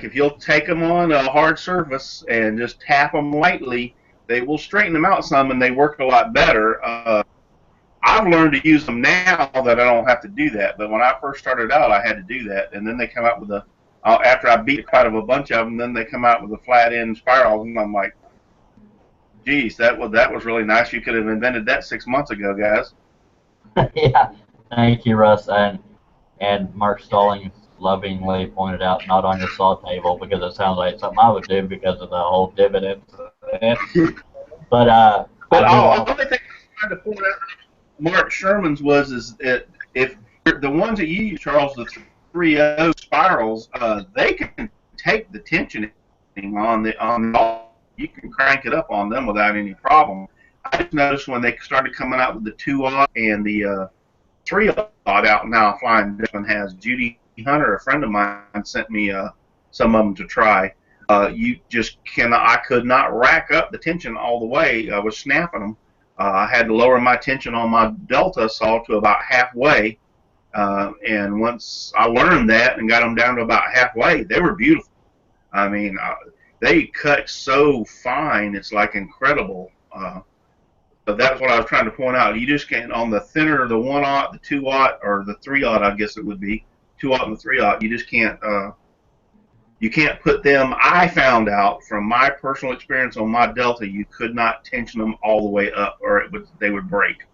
if you'll take them on a hard surface and just tap them lightly, they will straighten them out some, and they work a lot better. I've learned to use them now that I don't have to do that. But when I first started out, I had to do that. And then they come out with after I beat quite a bunch of them, then they come out with the flat end spirals. And I'm like, geez, that was really nice. You could have invented that 6 months ago, guys. Yeah. Thank you, Russ. And Mark Stalling lovingly pointed out, not on your saw table, because it sounds like something I would do because of the whole dividend. But the only thing I'm trying to point out, Mark Sherman's is if the ones that you use, Charles, the 3.0 spirals, they can take the tension on you can crank it up on them without any problem. I just noticed when they started coming out with the 2-aught and the 3-aught out now, Flying Dutchman has. Judy Hunter, a friend of mine, sent me some of them to try. You just cannot. I could not rack up the tension all the way. I was snapping them. I had to lower my tension on my Delta saw to about halfway, and once I learned that and got them down to about halfway, they were beautiful. I mean, they cut so fine, it's like incredible. But that's what I was trying to point out. You just can't, on the thinner, the 1-aught, the 2-aught, or the 3-aught, I guess it would be, 2-aught and the 3-aught, you just can't, you can't put them. I found out from my personal experience on my Delta, you could not tension them all the way up, or they would break.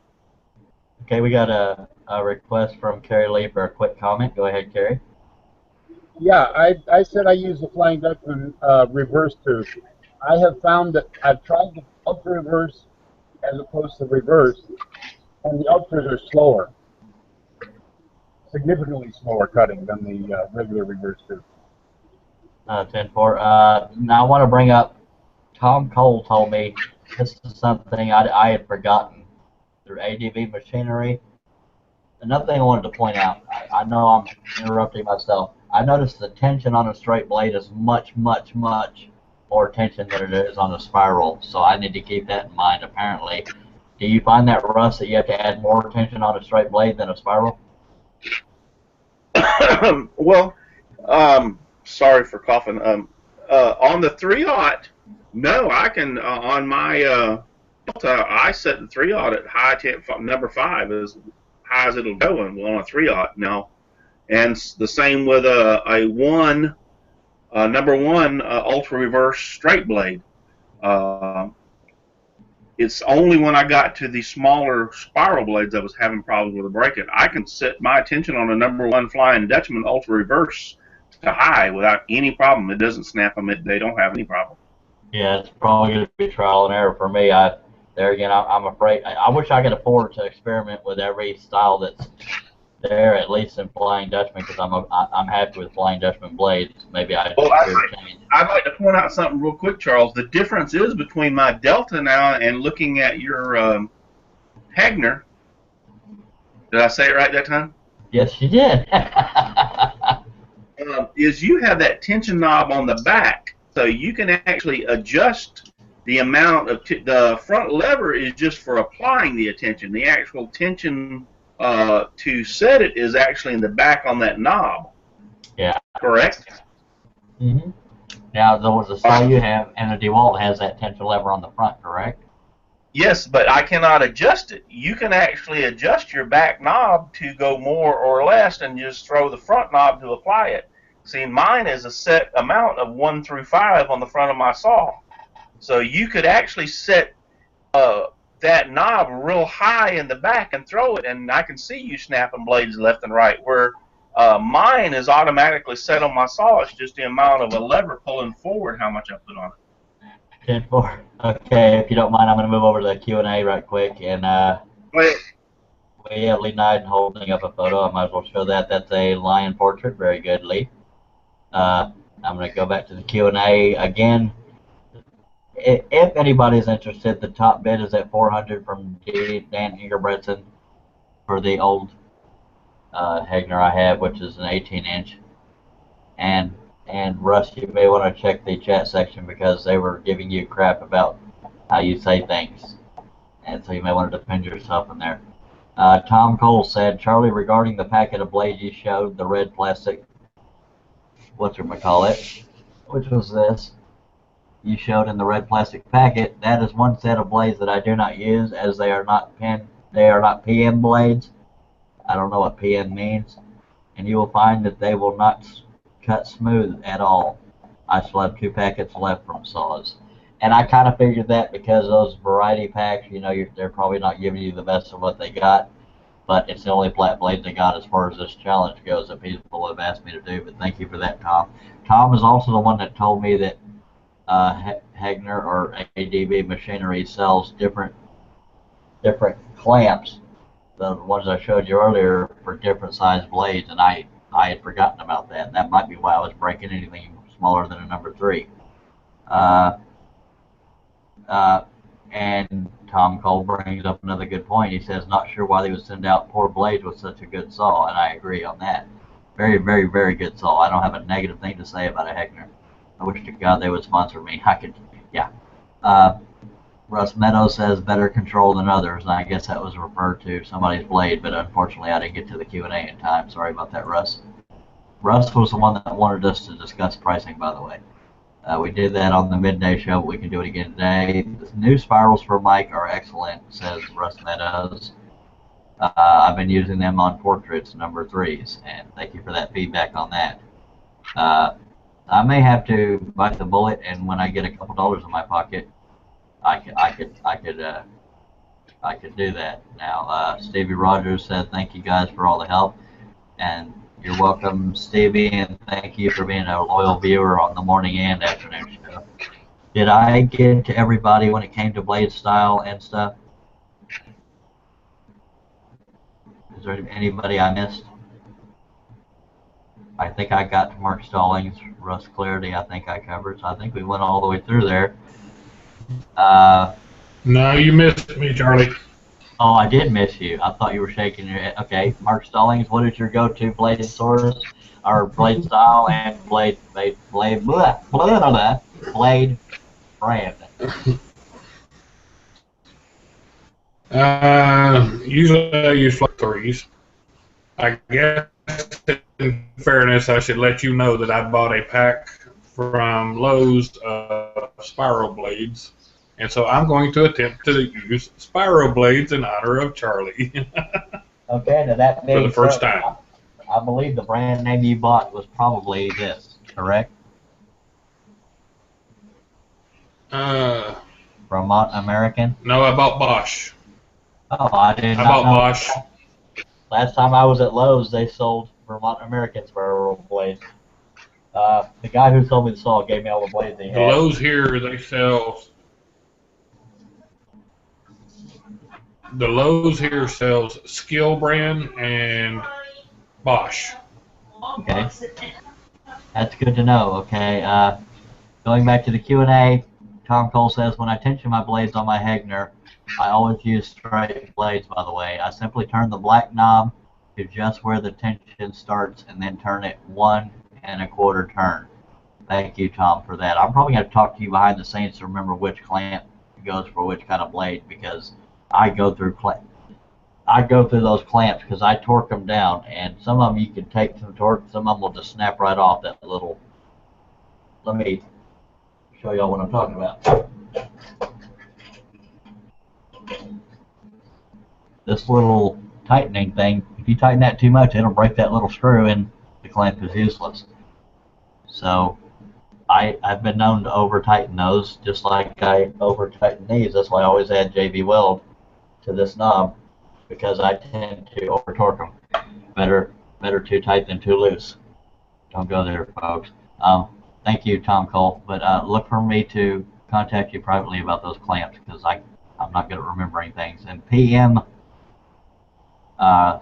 Okay, we got a request from Carrie Lee for a quick comment. Go ahead, Carrie. Yeah, I said I use the Flying Dutchman reverse tooth. I have found that I've tried the ultra reverse as opposed to reverse, and the ultras are slower, significantly slower cutting than the regular reverse tooth. 10-4. Now I want to bring up, Tom Cole told me this is something I had forgotten through ADV Machinery. Another thing I wanted to point out, I know I'm interrupting myself. I noticed the tension on a straight blade is much, much, much more tension than it is on a spiral, so I need to keep that in mind, apparently. Do you find that, Russ, that you have to add more tension on a straight blade than a spiral? Well, sorry for coughing. On the 3/0, no, I can on my Delta, I set the 3/0 at high temp number 5 as high as it'll go on a 3/0 now, and the same with a number 1 ultra reverse straight blade. It's only when I got to the smaller spiral blades I was having problems with the breaking. I can set my attention on a number 1 Flying Dutchman ultra reverse to high without any problem. It doesn't snap them. They don't have any problem. Yeah, it's probably going to be trial and error for me. There again, I'm afraid. I wish I could afford to experiment with every style that's there, at least in Flying Dutchman, because I'm happy with Flying Dutchman blades. Maybe I should change. I'd like to point out something real quick, Charles. The difference is between my Delta now and looking at your Hagner. Did I say it right that time? Yes, you did. Is you have that tension knob on the back, so you can actually adjust the amount of the front lever is just for applying the attention. The actual tension to set it is actually in the back on that knob. Yeah. Correct? Mm-hmm. Now, the style you have and the DeWalt has that tension lever on the front, correct? Yes, but I cannot adjust it. You can actually adjust your back knob to go more or less and just throw the front knob to apply it. See, mine is a set amount of 1 through 5 on the front of my saw. So you could actually set that knob real high in the back and throw it, and I can see you snapping blades left and right, where mine is automatically set on my saw. It's just the amount of a lever pulling forward how much I put on it. 10-4. Okay, if you don't mind, I'm going to move over to the Q&A right quick. And we have Lee Knight holding up a photo. I might as well show that. That's a lion portrait. Very good, Lee. I'm going to go back to the Q&A again. If anybody's interested, the top bid is at $400 from Dan Ingerbretson for the old Hagner I have, which is an 18-inch. And Russ, you may want to check the chat section because they were giving you crap about how you say things, and so you may want to defend yourself in there. Tom Cole said, Charlie, regarding the packet of blades you showed, the red plastic, whatchamacallit, which was this, you showed in the red plastic packet, that is one set of blades that I do not use, as they are not PM blades. I don't know what PM means, and you will find that they will not cut smooth at all. I still have 2 packets left from saws. And I kind of figured that because those variety packs, you know, they're probably not giving you the best of what they got, but it's the only flat blade they got as far as this challenge goes that people have asked me to do. But thank you for that, Tom. Tom is also the one that told me that Hagner or ADB Machinery sells different clamps, the ones I showed you earlier, for different size blades, and I had forgotten about that. That might be why I was breaking anything smaller than a number 3. And Tom Cole brings up another good point. He says, not sure why they would send out poor blades with such a good saw, and I agree on that. Very, very, very good saw. I don't have a negative thing to say about a Hagner. I wish to God they would sponsor me. I could, yeah. Russ Meadows says better control than others, and I guess that was referred to somebody's blade, but unfortunately I didn't get to the Q&A in time. Sorry about that, Russ. Russ was the one that wanted us to discuss pricing, by the way. We did that on the midday show, but we can do it again today. The new spirals for Mike are excellent, says Russ Meadows. I've been using them on portraits number 3s, and thank you for that feedback on that. I may have to bite the bullet, and when I get a couple dollars in my pocket, I could do that. Now, Stevie Rogers said, thank you guys for all the help, and you're welcome, Stevie, and thank you for being a loyal viewer on the morning and afternoon show. Did I get to everybody when it came to blade style and stuff? Is there anybody I missed? I think I got to Mark Stallings, Russ Clarity, I think I covered, so I think we went all the way through there. No, you missed me, Charlie. Oh, I did miss you. I thought you were shaking your head. Okay, Mark Stallings, what is your go-to bladed source, or blade style and blade brand? Usually I use flat 3s. I guess in fairness, I should let you know that I bought a pack from Lowe's of spiral blades, and so I'm going to attempt to use spiral blades in honor of Charlie. Okay, now that being For the first said, time. I believe the brand name you bought was probably this, correct? Vermont American? No, I bought Bosch. Oh, I did I not bought know. Bosch. Last time I was at Lowe's, they sold Vermont American spiral blades. The guy who sold me the saw gave me all the blades he The had. Lowe's here, they sell. The Lowe's here sells Skill brand and Bosch. Okay. That's good to know. Okay. Going back to the Q&A, Tom Cole says, when I tension my blades on my Hegner, I always use straight blades, by the way. I simply turn the black knob to just where the tension starts and then turn it 1 1/4 turn. Thank you, Tom, for that. I'm probably going to talk to you behind the scenes to remember which clamp goes for which kind of blade, because I go through those clamps because I torque them down, and some of them you can take some torque, some of them will just snap right off that little. Let me show y'all what I'm talking about. This little tightening thing, if you tighten that too much, it'll break that little screw and the clamp is useless. So I've been known to over tighten those, just like I over tighten these. That's why I always add JB Weld to this knob, because I tend to over torque them. Better too tight than too loose. Don't go there, folks. Thank you, Tom Cole, but look for me to contact you privately about those clamps, because I'm not good at remembering things. And PM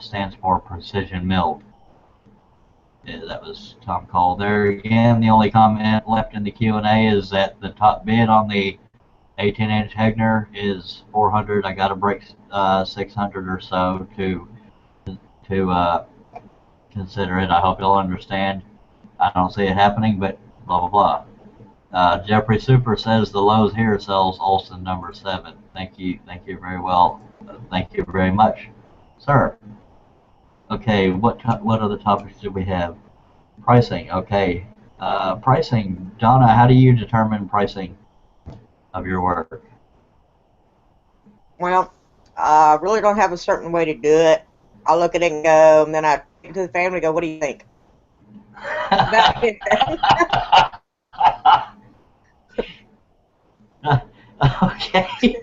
stands for precision milled. Yeah, that was Tom Cole there again. The only comment left in the Q&A is that the top bid on the 18-inch Hegner is $400. I got to break $600 or so to consider it. I hope you'll understand. I don't see it happening, but blah blah blah. Jeffrey Super says the Lowe's here sells Olsen number 7. Thank you very well. Thank you very much, sir. Okay, what other topics do we have? Pricing. Okay, pricing. Donna, how do you determine pricing of your work? Well, I really don't have a certain way to do it. I look at it and go, and then I take it to the family and go, what do you think? Okay.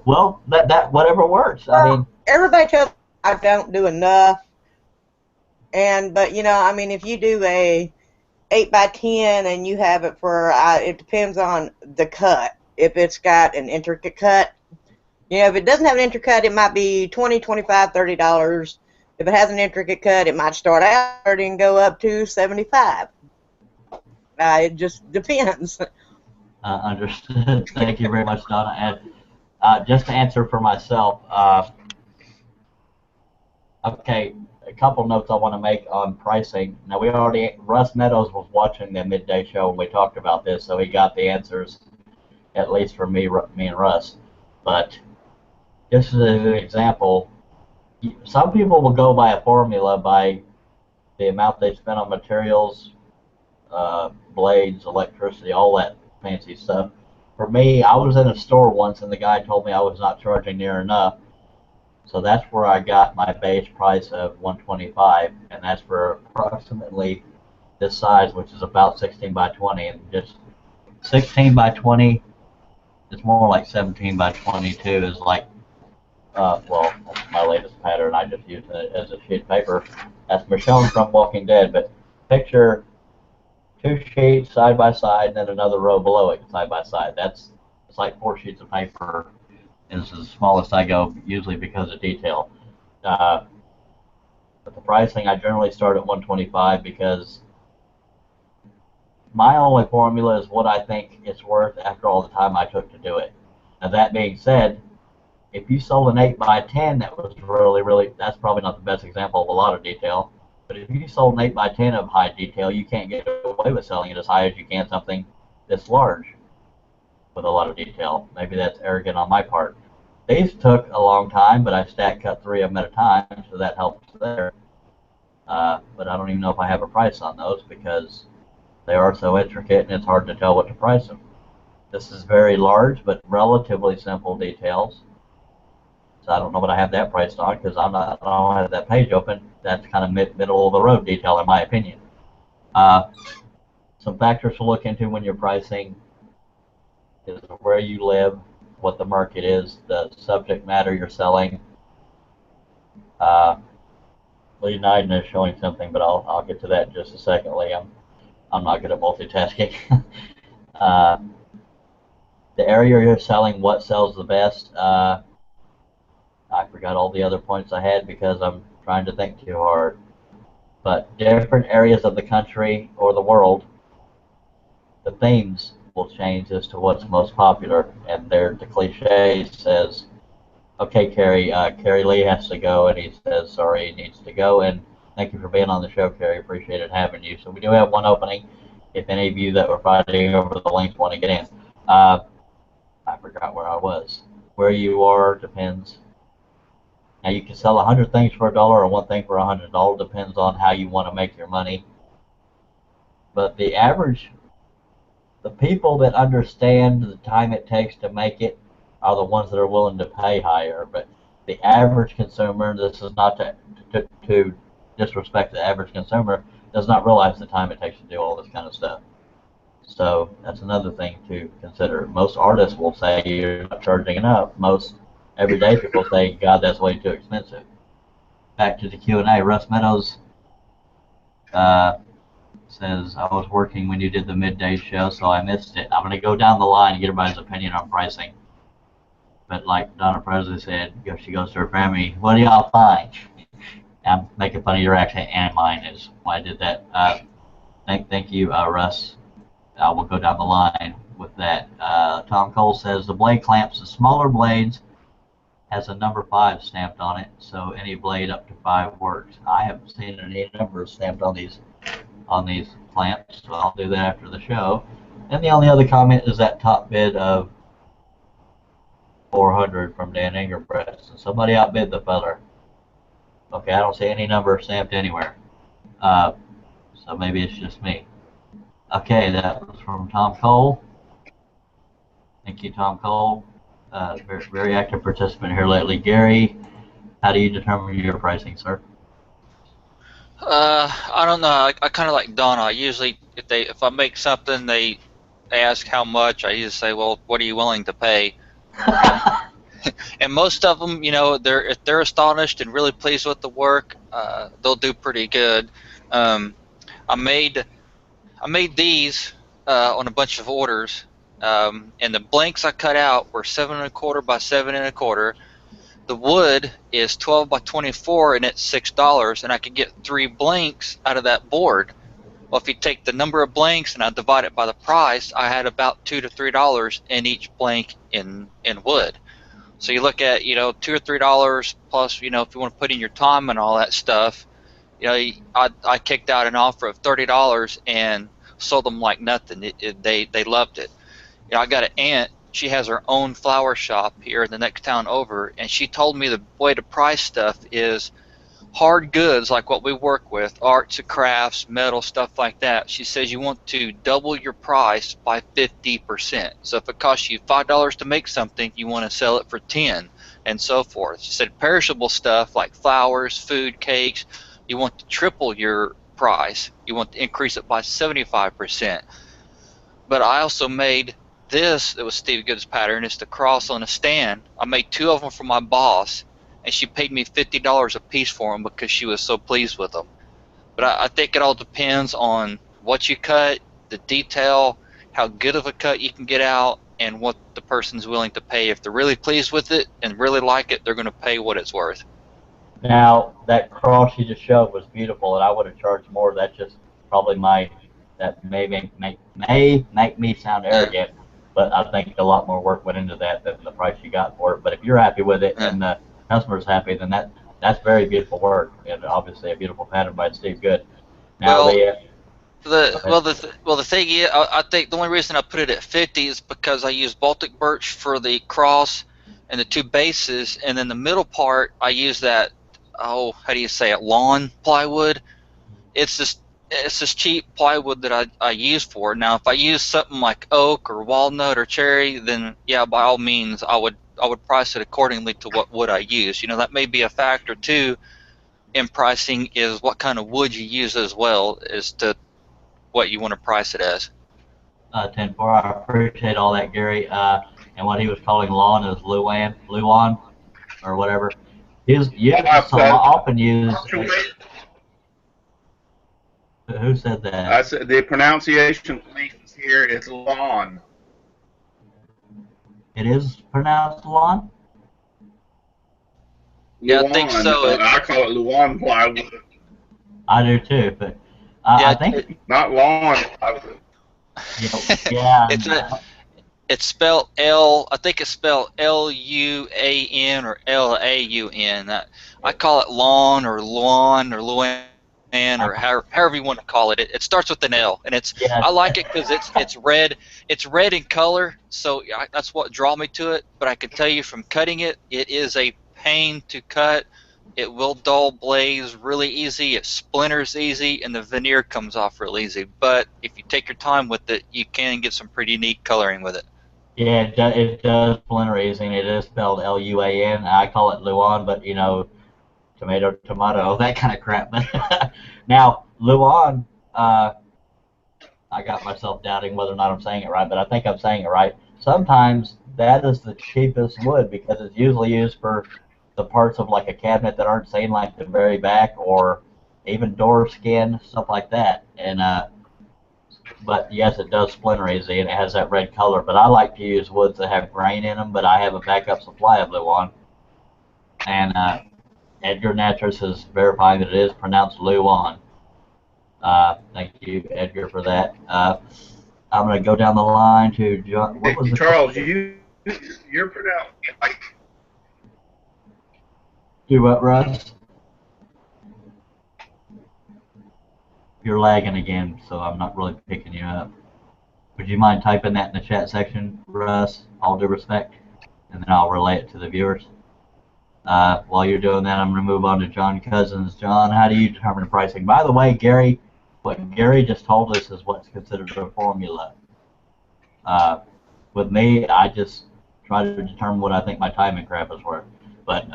Well, that whatever works. I mean, everybody tells me I don't do enough. But you know, I mean, if you do a 8x10 and you have it for, it depends on the cut. If it's got an intricate cut, you know, if it doesn't have an intricate cut, it might be $20, $25, $30. If it has an intricate cut, it might start out $30 and go up to $75. It just depends. Understood. Thank you very much, Donna. And just to answer for myself, okay, a couple notes I want to make on pricing. Now, Russ Meadows was watching the midday show when we talked about this, so he got the answers, at least for me and Russ. But just as an example, some people will go by a formula by the amount they spend on materials, blades, electricity, all that fancy stuff. For me, I was in a store once and the guy told me I was not charging near enough. So that's where I got my base price of $125, and that's for approximately this size, which is about 16 by 20, and just 16 by 20. It's more like 17 by 22 is like, well, that's my latest pattern. I just use it as a sheet of paper. That's Michonne from Walking Dead, but picture 2 sheets side by side and then another row below it side by side. It's like 4 sheets of paper. This is the smallest I go, usually because of detail. But the pricing, I generally start at $125 because my only formula is what I think it's worth after all the time I took to do it. Now, that being said, if you sold an 8x10 that was really, that's probably not the best example of a lot of detail, but if you sold an 8x10 of high detail, you can't get away with selling it as high as you can something this large with a lot of detail. Maybe that's arrogant on my part. These took a long time, but I stack cut 3 of them at a time, so that helps there. but I don't even know if I have a price on those because they are so intricate and it's hard to tell what to price them. This is very large but relatively simple details. So I don't know what I have that priced on because I don't have that page open. That's kind of middle of the road detail in my opinion. Some factors to look into when you're pricing is where you live, what the market is, the subject matter you're selling. Lee Nyden is showing something, but I'll get to that in just a second, Lee. I'm not good at multitasking. The area you're selling, what sells the best. I forgot all the other points I had because I'm trying to think too hard. But different areas of the country or the world, the themes will change as to what's most popular. And the cliche says, okay, Kerry Lee has to go, and he says, sorry, he needs to go. And thank you for being on the show, Kerry. Appreciated having you. So we do have one opening. If any of you that were fighting over the links want to get in. I forgot where I was. Where you are depends. Now you can sell 100 things for $1 or one thing for $100. Depends on how you want to make your money. But the average, the people that understand the time it takes to make it are the ones that are willing to pay higher. But the average consumer, this is not to disrespect the average consumer, does not realize the time it takes to do all this kind of stuff. So that's another thing to consider. Most artists will say you're not charging enough. Most everyday people say, God, that's way too expensive. Back to the Q&A. Russ Meadows says, I was working when you did the midday show, so I missed it. I'm going to go down the line and get everybody's opinion on pricing. But like Donna Presley said, she goes to her family, what do y'all find? I'm making fun of your accent and mine is why I did that. Thank you, Russ. We'll go down the line with that. Tom Cole says, the blade clamps, the smaller blades, has a number 5 stamped on it, so any blade up to 5 works. I haven't seen any numbers stamped on these clamps, so I'll do that after the show. And the only other comment is that top bid of 400 from Dan Ingerbrecht. So somebody outbid the feller. Okay, I don't see any number stamped anywhere. So maybe it's just me. Okay, that was from Tom Cole. Thank you, Tom Cole. Very active participant here lately. Gary, how do you determine your pricing, sir? I don't know. I kind of like Donna. I usually, if I make something, they ask how much. I usually say, well, what are you willing to pay? And most of them, if they're astonished and really pleased with the work, they'll do pretty good. I made these on a bunch of orders. And the blanks I cut out were 7 1/4 by 7 1/4. The wood is 12 by 24 and it's $6, and I could get 3 blanks out of that board. Well, if you take the number of blanks and I divide it by the price, I had about $2 to $3 in each blank in wood. So you look at $2 or $3 plus if you want to put in your time and all that stuff. I kicked out an offer of $30 and sold them like nothing. They loved it. I got an aunt, she has her own flower shop here in the next town over, and she told me the way to price stuff is hard goods like what we work with, arts and crafts, metal, stuff like that. She says you want to double your price by 50%. So if it costs you $5 to make something, you want to sell it for 10 and so forth. She said perishable stuff like flowers, food, cakes, you want to triple your price. You want to increase it by 75%. But I also made this, it was Steve Good's pattern. It's the cross on a stand. I made 2 of them for my boss, and she paid me $50 a piece for them because she was so pleased with them. But I think it all depends on what you cut, the detail, how good of a cut you can get out, and what the person's willing to pay. If they're really pleased with it and really like it, they're going to pay what it's worth. Now, that cross you just showed was beautiful, and I would have charged more. That's just probably that may make me sound arrogant. But I think a lot more work went into that than the price you got for it. But if you're happy with it and the customer's happy, then that's very beautiful work, and obviously a beautiful pattern by Steve Good. Now the thing is, I think the only reason I put it at 50 is because I use Baltic birch for the cross and the 2 bases, and then the middle part I use that how do you say it, lawn plywood it's just cheap plywood that I use for it. Now, if I use something like oak or walnut or cherry, then yeah, by all means, I would price it accordingly to what wood I use. You know, that may be a factor too in pricing, is what kind of wood you use as well as to what you want to price it as. 10-4. I appreciate all that, Gary. And what he was calling lawn is Luan, or whatever. His often used. Who said that? I said the pronunciation, please, here is lawn. It is pronounced lawn? Yeah, I think so. I call it Luan plywood. I do too, but yeah, I think not lawn plywood. Yeah. It's spelled L. I think it's spelled Luan or Laun. I call it lawn or Luan or Luan or however you want to call it. It starts with an L, and it's. Yeah. I like it because it's red. It's red in color, so that's what draw me to it. But I can tell you from cutting it, it is a pain to cut. It will dull blaze really easy. It splinters easy, and the veneer comes off real easy. But if you take your time with it, you can get some pretty neat coloring with it. Yeah, it does splinter easy, and it is spelled Luan. I call it Luan, but you know, tomato, that kind of crap. But now, Luan, I got myself doubting whether or not I'm saying it right, but I think I'm saying it right. Sometimes that is the cheapest wood because it's usually used for the parts of like a cabinet that aren't seen, like the very back, or even door skin, stuff like that. And but yes, it does splinter easy, and it has that red color. But I like to use woods that have grain in them, but I have a backup supply of Luan. And Edgar Natras is verifying that it is pronounced Luan. Thank you, Edgar, for that. I'm going to go down the line to John. What was Charles, you're pronounced. Do what, Russ? You're lagging again, so I'm not really picking you up. Would you mind typing that in the chat section, Russ? All due respect, and then I'll relay it to the viewers. While you're doing that, I'm going to move on to John Cousins. John, how do you determine pricing? By the way, Gary, what Gary just told us is what's considered a formula. With me, I just try to determine what I think my time and crap is worth. But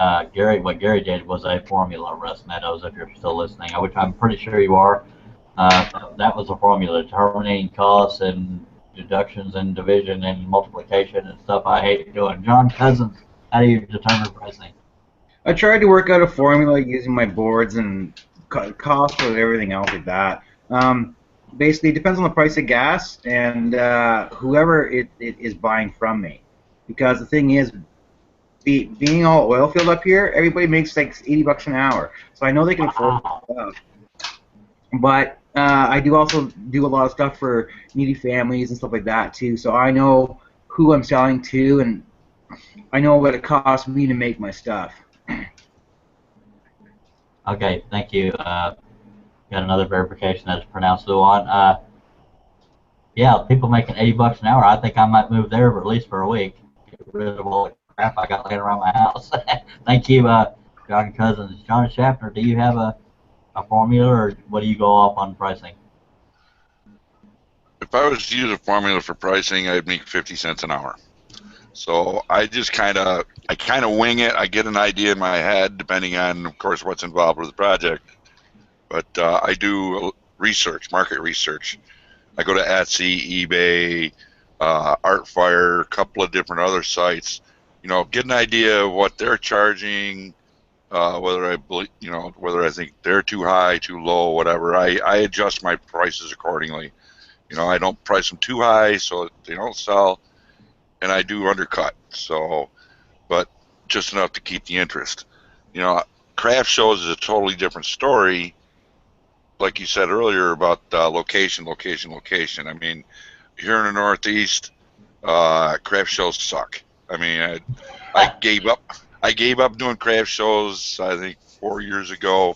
what Gary did was a formula, Russ Meadows, if you're still listening, which I'm pretty sure you are. That was a formula, determining costs and deductions and division and multiplication and stuff I hate doing. John Cousins, how do you determine pricing? I tried to work out a formula using my boards and cost and everything else like that. Basically, it depends on the price of gas and whoever it is buying from me. Because the thing is, being all oil field up here, everybody makes like $80 an hour. So I know they can afford stuff. But I do also do a lot of stuff for needy families and stuff like that too. So I know who I'm selling to, and I know what it costs me to make my stuff. Okay, thank you. Got another verification that is pronounced Luan. Yeah, people making $80 an hour. I think I might move there, at least for a week. Get rid of all the crap I got laying around my house. Thank you, John Cousins. John Schaffner, do you have a formula, or what do you go off on pricing? If I was to use a formula for pricing, I'd make 50 cents an hour. So I just kind of wing it. I get an idea in my head, depending on, of course, what's involved with the project. But I do research, market research. I go to Etsy, eBay, Artfire, a couple of different other sites. You know, get an idea of what they're charging, whether I think they're too high, too low, whatever. I adjust my prices accordingly. You know, I don't price them too high so they don't sell, and I do undercut. So, but just enough to keep the interest. You know, craft shows is a totally different story. Like you said earlier about location. I mean, here in the Northeast, craft shows suck. I mean, I gave up. I gave up doing craft shows, I think, 4 years ago,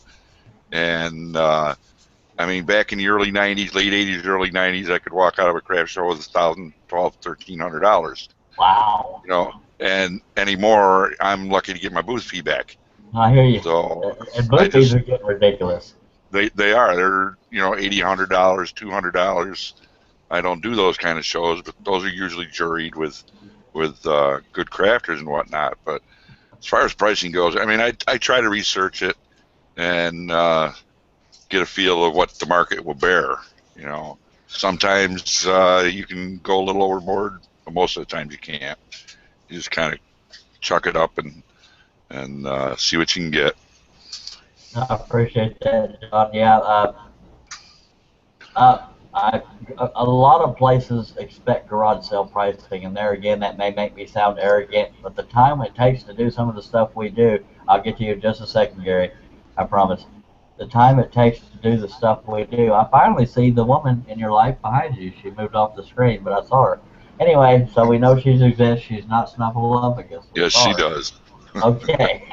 and I mean, back in the early '90s, late '80s, early '90s, I could walk out of a craft show with $1,000, $1,200, $1,300. Wow. You know, and anymore, I'm lucky to get my booth fee back. I hear you. So and booth fees are getting ridiculous. They are. They're $80, $100, $200. I don't do those kind of shows, but those are usually juried with good crafters and whatnot. But as far as pricing goes, I mean, I try to research it and get a feel of what the market will bear. Sometimes you can go a little overboard, but most of the times you can't. You just kind of chuck it up and see what you can get. I appreciate that, John. Yeah, a lot of places expect garage sale pricing, and there again, that may make me sound arrogant, but the time it takes to do some of the stuff we do, I'll get to you in just a second, Gary, I promise. The time it takes to do the stuff we do, I finally see the woman in your life behind you. She moved off the screen, but I saw her. Anyway, so we know she exists. She's not Snuffleupagus. Yes, she does. Okay.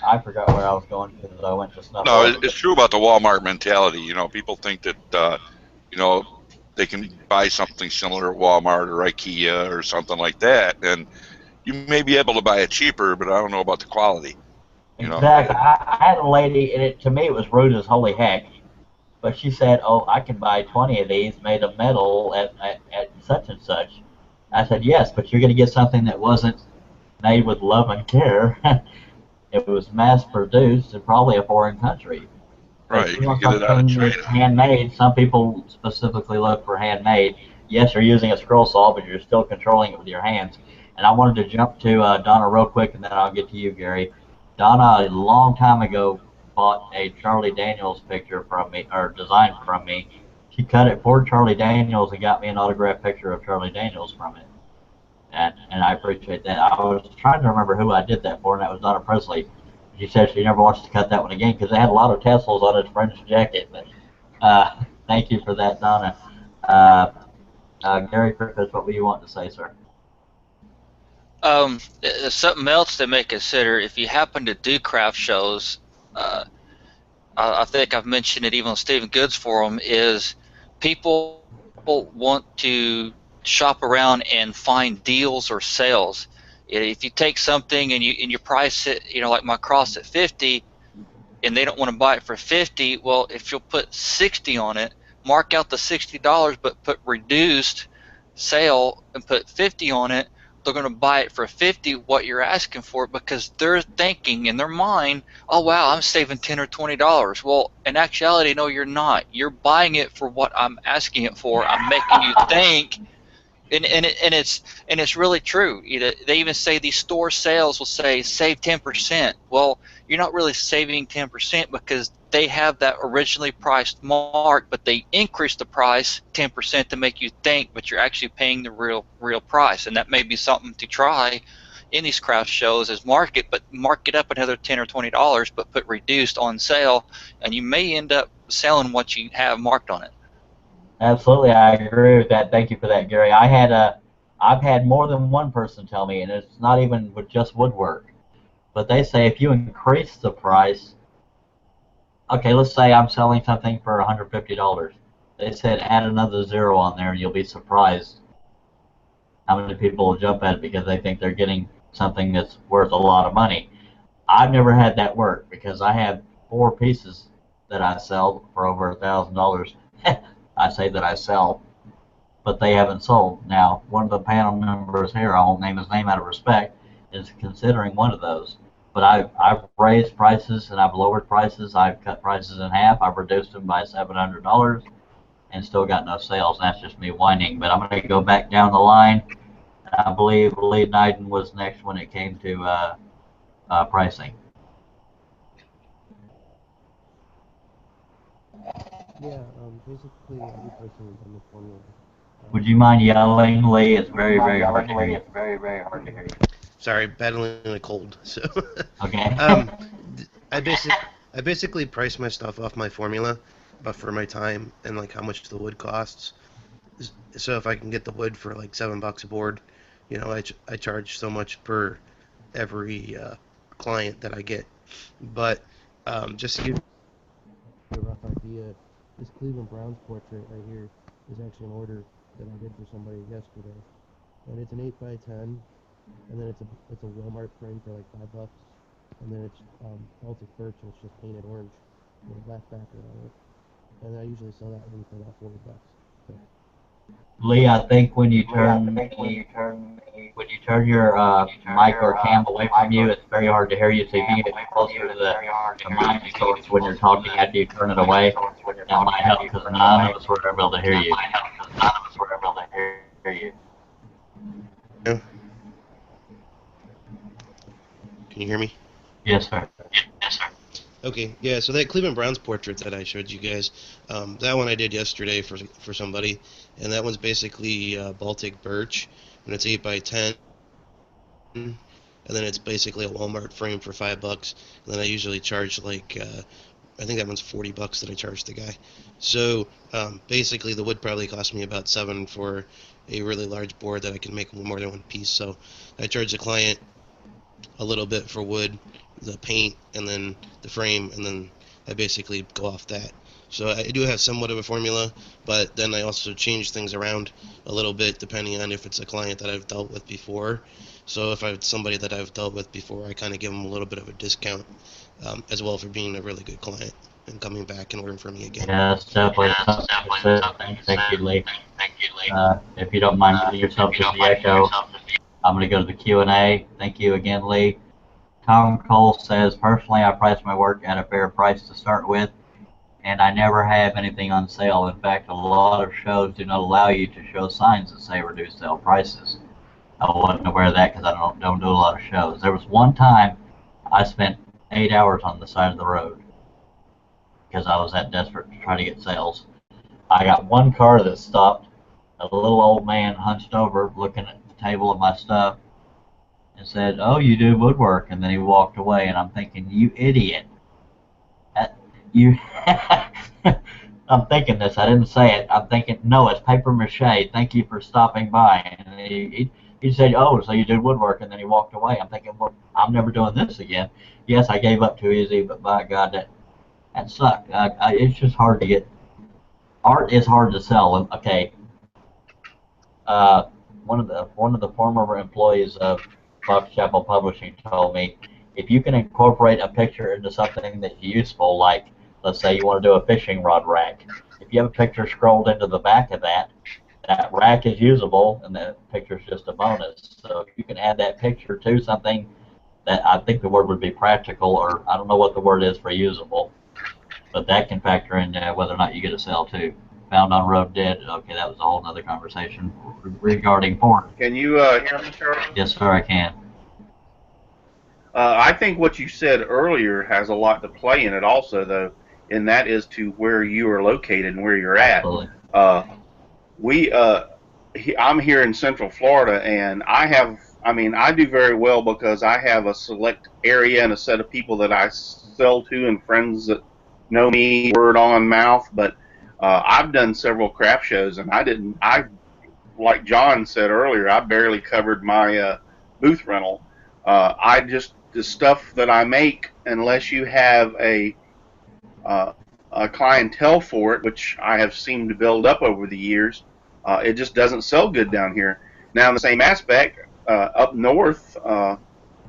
I forgot where I was going because I went to Snuffleupagus. No, it's true about the Walmart mentality. People think that, they can buy something similar at Walmart or IKEA or something like that, and you may be able to buy it cheaper, but I don't know about the quality. Exactly. I had a lady, and to me it was rude as holy heck, but she said, "Oh, I can buy 20 of these made of metal at such and such." I said, "Yes, but you're going to get something that wasn't made with love and care." It was mass-produced in probably a foreign country. Right, If you you want can get it out something of that's China. handmade, some people specifically look for handmade. Yes, you're using a scroll saw, but you're still controlling it with your hands. And I wanted to jump to Donna real quick, and then I'll get to you, Gary. Donna, a long time ago, bought a Charlie Daniels picture from me, or design from me. She cut it for Charlie Daniels and got me an autographed picture of Charlie Daniels from it. And I appreciate that. I was trying to remember who I did that for, and that was Donna Presley. She said she never wants to cut that one again because it had a lot of tassels on its French jacket. But thank you for that, Donna. Gary Griffiths, what were you wanting to say, sir? Something else they may consider if you happen to do craft shows. I think I've mentioned it even on Stephen Good's forum. Is people want to shop around and find deals or sales. If you take something and you price it, like my cross at 50, and they don't want to buy it for 50, well, if you'll put 60 on it, mark out the $60, but put reduced sale and put 50 on it, they're going to buy it for 50 what you're asking for, because they're thinking in their mind, oh wow, I'm saving $10 or $20. Well, in actuality, no, you're not. You're buying it for what I'm asking it for. I'm making you think. And it's really true. They even say these store sales will say save 10%. Well, you're not really saving 10% because they have that originally priced mark, but they increase the price 10% to make you think, but you're actually paying the real price. And that may be something to try in these craft shows as mark it up another $10 or $20, but put reduced on sale, and you may end up selling what you have marked on it. Absolutely, I agree with that. Thank you for that, Gary. I've had more than one person tell me, and it's not even with just woodwork, but they say if you increase the price, okay, let's say I'm selling something for $150. They said add another zero on there, and you'll be surprised how many people will jump at it because they think they're getting something that's worth a lot of money. I've never had that work because I have 4 pieces that I sell for over $1,000. I say that I sell, but they haven't sold. Now, one of the panel members here, I won't name his name out of respect, is considering one of those. But I've raised prices and I've lowered prices. I've cut prices in half. I've reduced them by $700 and still got no sales. And that's just me whining. But I'm going to go back down the line. I believe Lee Nyden was next when it came to pricing. Yeah, basically every person is on the formula. Would you mind yelling, Lee? It's very, very hard to hear you. Sorry, battling a cold. So. Okay. I basically price my stuff off my formula, but for my time and like how much the wood costs. So if I can get the wood for like $7 a board, I charge so much per every client that I get. But just to give you a rough idea, this Cleveland Browns portrait right here is actually an order that I did for somebody yesterday, and it's an 8x10, and then it's a Walmart frame for like $5. and then it's Baltic birch, and it's just painted orange with a black background on it. And I usually sell that one for about $40. So, Lee, I think when you turn your mic or cam away from you, it's very hard to hear you. So if you get closer to the mic source when you're talking after you turn it away, that might help because none of us were able to hear you. yeah. Can you hear me? Yes, sir. Okay, yeah, so that Cleveland Browns portrait that I showed you guys, that one I did yesterday for somebody, and that one's basically Baltic birch, and it's 8 by 10, and then it's basically a Walmart frame for $5, and then I usually charge like, I think that one's $40 that I charge the guy. So basically the wood probably cost me about $7 for a really large board that I can make more than one piece, so I charge the client a little bit for wood, the paint, and then the frame, and then I basically go off that. So I do have somewhat of a formula, but then I also change things around a little bit depending on if it's a client that I've dealt with before. So if it's somebody that I've dealt with before, I kind of give them a little bit of a discount as well for being a really good client and coming back and ordering from me again. Yeah, that's definitely something. Thank you, Lee. If you don't mind muting yourself to the echo, I'm going to go to the Q&A. Thank you again, Lee. Tom Cole says, personally, I price my work at a fair price to start with, and I never have anything on sale. In fact, a lot of shows do not allow you to show signs that say reduced sale prices. I wasn't aware of that because I don't do a lot of shows. There was one time I spent 8 hours on the side of the road because I was that desperate to try to get sales. I got one car that stopped. A little old man hunched over looking at the table of my stuff and said, "Oh, you do woodwork," and then he walked away, and I'm thinking, you idiot. You, I'm thinking this, I didn't say it, I'm thinking, no, it's paper mache, thank you for stopping by, and he said, "Oh, so you do woodwork," and then he walked away. I'm thinking, well, I'm never doing this again. Yes, I gave up too easy, but by God, that sucked. It's just hard to get, art is hard to sell. Okay, one of the former employees of Fox Chapel Publishing told me, if you can incorporate a picture into something that's useful, like let's say you want to do a fishing rod rack, if you have a picture scrolled into the back of that rack is usable, and the picture's just a bonus. So if you can add that picture to something that, I think the word would be practical, or I don't know what the word is for usable, but that can factor in whether or not you get a sale too. Found on road dead. Okay, that was a whole other conversation regarding porn. Can you hear me, Charles? Yes, sir, I can. I think what you said earlier has a lot to play in it also, though, and that is to where you are located and where you're at. I'm here in Central Florida, and I do very well because I have a select area and a set of people that I sell to and friends that know me, word on mouth, but I've done several craft shows, and like John said earlier, I barely covered my booth rental. The stuff that I make, unless you have a clientele for it, which I have seemed to build up over the years, it just doesn't sell good down here. Now, in the same aspect, up north, I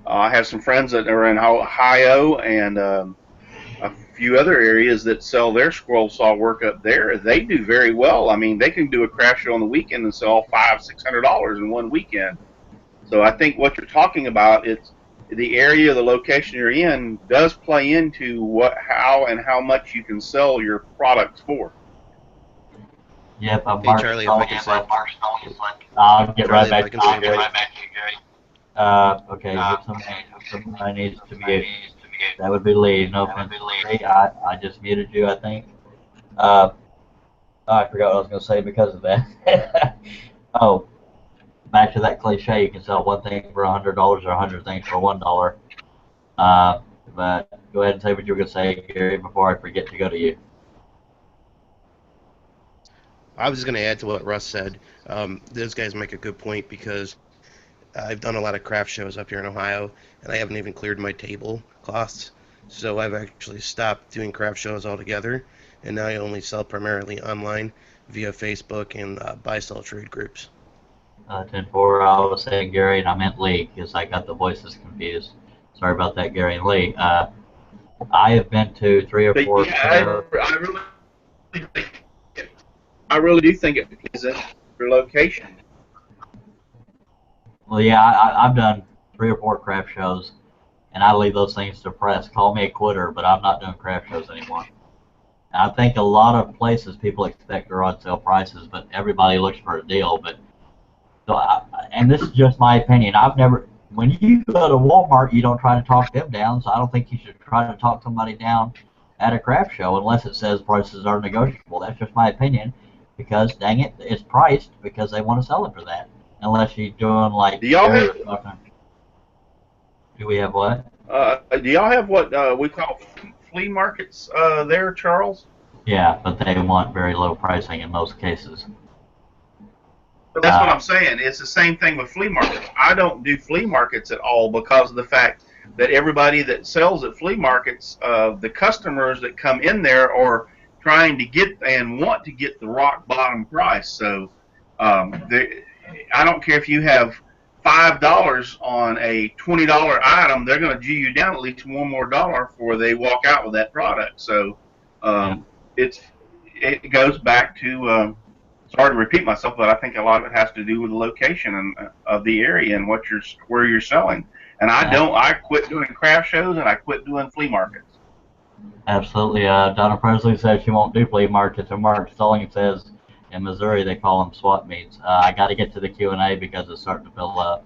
have some friends that are in Ohio and a few other areas that sell their scroll saw work up there. They do very well. I mean, they can do a craft show on the weekend and sell $500-600 in one weekend. So I think what you're talking about, it's the area, the location you're in, does play into how much you can sell your products for. Yep, I'm Hey, Charlie, if I can say, I'll get right back to you, Charlie, Gary. Okay, somebody needs to mute. That would be Lee. No offense, Lee. I just muted you, I think. I forgot what I was going to say because of that. Oh, back to that cliche, you can sell one thing for $100 or 100 things for $1. But go ahead and say what you were going to say, Gary, before I forget to go to you. I was just going to add to what Russ said. Those guys make a good point because I've done a lot of craft shows up here in Ohio, and I haven't even cleared my tablecloths. So I've actually stopped doing craft shows altogether, and now I only sell primarily online via Facebook and buy-sell trade groups. 10-4, I was saying Gary, and I meant Lee because I got the voices confused. Sorry about that, Gary and Lee. I have been to 3 or 4 shows. I really do think it is in your location. Well, yeah, I've done 3 or 4 craft shows, and I leave those things to press. Call me a quitter, but I'm not doing craft shows anymore. And I think a lot of places people expect garage sale prices, but everybody looks for a deal. But and this is just my opinion. When you go to Walmart, you don't try to talk them down. So I don't think you should try to talk somebody down at a craft show unless it says prices are negotiable. That's just my opinion, because dang it, it's priced because they want to sell it for that. Unless you're doing like. Do y'all have? Do we have what? Do y'all have what we call flea markets there, Charles? Yeah, but they want very low pricing in most cases. But that's what I'm saying. It's the same thing with flea markets. I don't do flea markets at all because of the fact that everybody that sells at flea markets, the customers that come in there are trying to get and want to get the rock bottom price. So I don't care if you have $5 on a $20 item, they're going to G you down at least $1 more before they walk out with that product. So it goes back to sorry to repeat myself, but I think a lot of it has to do with the location of the area and where you're selling. And I quit doing craft shows and I quit doing flea markets. Absolutely. Donna Presley says she won't do flea markets, and Mark Stelling says in Missouri they call them swap meets. I got to get to the Q&A because it's starting to fill up.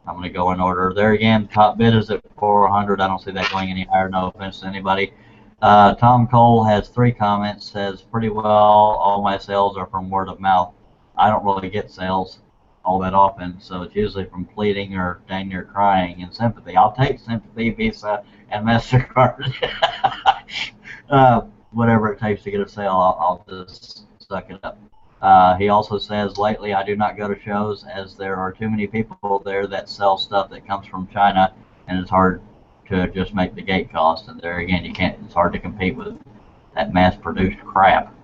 I'm going to go in order. There again, top bid is at $400. I don't see that going any higher. No offense to anybody. Tom Cole has 3 comments. Says, pretty well, all my sales are from word of mouth. I don't really get sales all that often, so it's usually from pleading or dang near crying in sympathy. I'll take sympathy, Visa, and MasterCard. Whatever it takes to get a sale, I'll just suck it up. He also says, lately I do not go to shows as there are too many people there that sell stuff that comes from China, and it's hard to just make the gate cost. And there again, it's hard to compete with that mass-produced crap.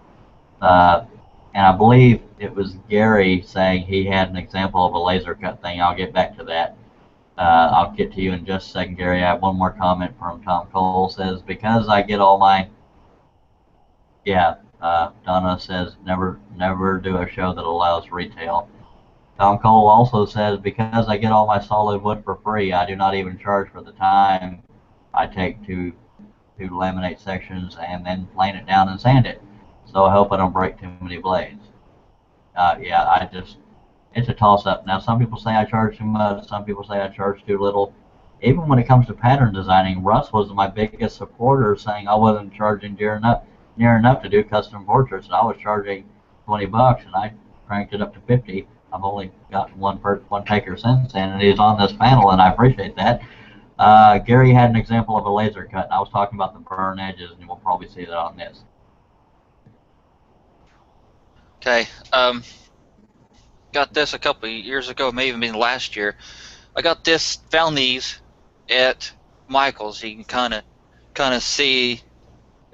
And I believe it was Gary saying he had an example of a laser cut thing. I'll get back to that. I'll get to you in just a second, Gary. I have one more comment from Tom Cole. Says, because I get all my... Yeah, Donna says, never do a show that allows retail. Tom Cole also says, because I get all my solid wood for free, I do not even charge for the time I take to laminate sections and then plane it down and sand it. So I hope I don't break too many blades. Yeah, it's a toss-up. Now, some people say I charge too much. Some people say I charge too little. Even when it comes to pattern designing, Russ was my biggest supporter, saying I wasn't charging near enough to do custom portraits, and I was charging $20, and I cranked it up to 50. I've only gotten one taker since then, and he's on this panel, and I appreciate that. Gary had an example of a laser cut, and I was talking about the burn edges, and we'll probably see that on this. Okay, got this a couple of years ago, maybe even last year. I found these at Michael's. You can kind of see.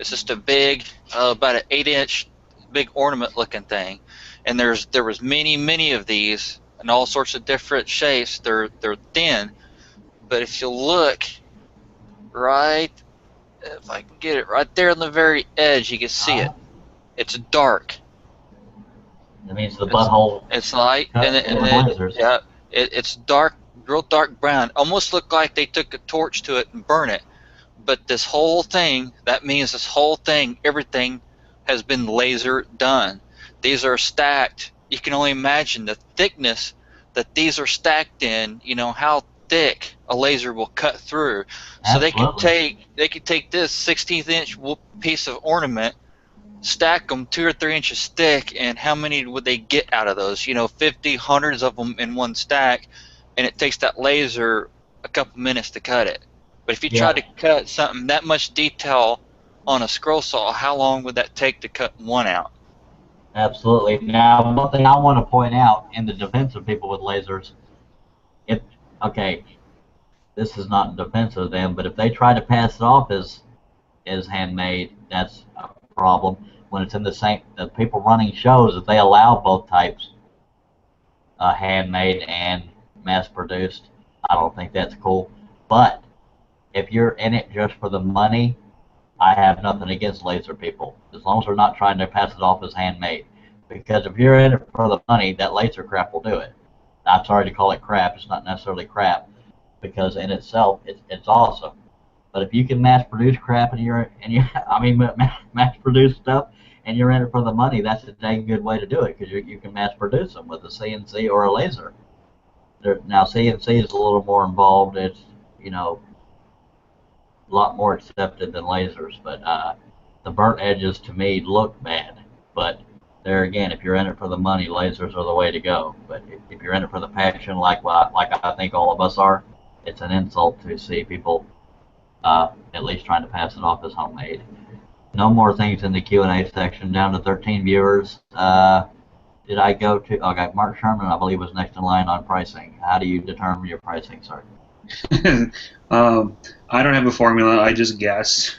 It's just a big, about an 8-inch, big ornament-looking thing. And there was many of these in all sorts of different shapes. They're thin, but if you look right, if I can get it right there on the very edge, you can see it. It's dark. That means the butthole. It's light, it's dark, real dark brown. Almost looked like they took a torch to it and burned it. But this whole thing, that means this whole thing, everything has been laser done. These are stacked. You can only imagine the thickness that these are stacked in, how thick a laser will cut through. So they could take this 16th inch piece of ornament, stack them 2 or 3 inches thick, and how many would they get out of those? 50, hundreds of them in one stack, and it takes that laser a couple minutes to cut it. But if you try to cut something that much detail on a scroll saw, how long would that take to cut one out? Absolutely. Now, one thing I want to point out in the defense of people with lasers, this is not in defense of them, but if they try to pass it off as handmade, that's a problem. When it's in the people running shows, if they allow both types, handmade and mass-produced, I don't think that's cool. But if you're in it just for the money, I have nothing against laser people, as long as they're not trying to pass it off as handmade. Because if you're in it for the money, that laser crap will do it. I'm sorry to call it crap. It's not necessarily crap, because in itself, it's awesome. But if you can mass produce crap mass produce stuff, and you're in it for the money, that's a dang good way to do it, because you can mass produce them with a CNC or a laser. Now CNC is a little more involved. It's a lot more accepted than lasers, but the burnt edges to me look bad. But there again, if you're in it for the money, lasers are the way to go. But if you're in it for the passion, like I think all of us are, it's an insult to see people at least trying to pass it off as homemade. No more things in the Q&A section. Down to 13 viewers. Did I go to? Okay, Mark Sherman, I believe, was next in line on pricing. How do you determine your pricing, sir? I don't have a formula. I just guess.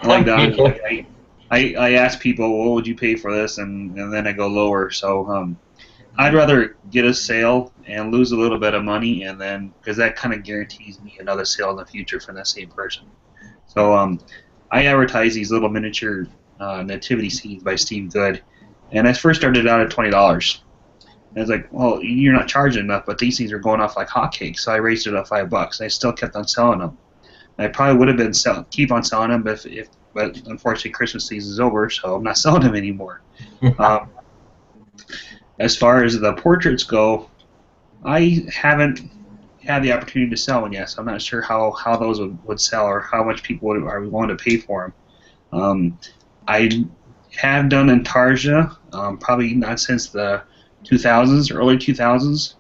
Like that. I ask people, what would you pay for this, and then I go lower. So I'd rather get a sale and lose a little bit of money, and then because that kind of guarantees me another sale in the future from that same person. So I advertise these little miniature nativity scenes by Steve Good, and I first started out at $20. And I was like, well, you're not charging enough, but these things are going off like hotcakes, so I raised it up $5. I still kept on selling them. I probably would have been keep on selling them, but unfortunately Christmas season is over, so I'm not selling them anymore. As far as the portraits go, I haven't had the opportunity to sell one yet, so I'm not sure how those would sell or how much people are willing to pay for them. I have done Intarsia, probably not since the 2000s, early 2000s,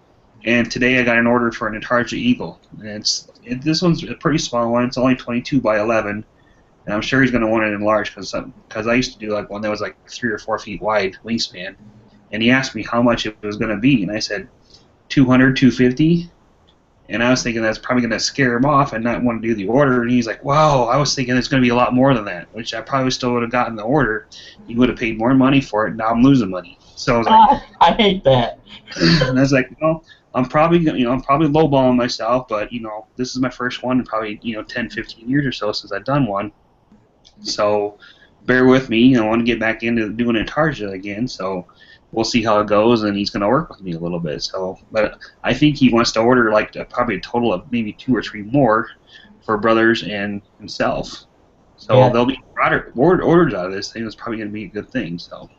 and today I got an order for an Intarsia Eagle. And this one's a pretty small one. It's only 22 by 11, and I'm sure he's going to want it enlarged because I used to do like one that was like 3 or 4 feet wide wingspan, and he asked me how much it was going to be, and I said 200, 250. And I was thinking that's probably going to scare him off and not want to do the order. And he's like, wow, I was thinking it's going to be a lot more than that, which I probably still would have gotten the order. He would have paid more money for it, and now I'm losing money. So I was like, I hate that. And I was like, I'm probably lowballing myself, but, this is my first one in probably, 10, 15 years or so since I've done one. So bear with me. I want to get back into doing Intarsia again, so we'll see how it goes, and he's going to work with me a little bit. So, but I think he wants to order probably a total of maybe 2 or 3 more for brothers and himself. So there'll be orders out of this thing. It's probably going to be a good thing. So,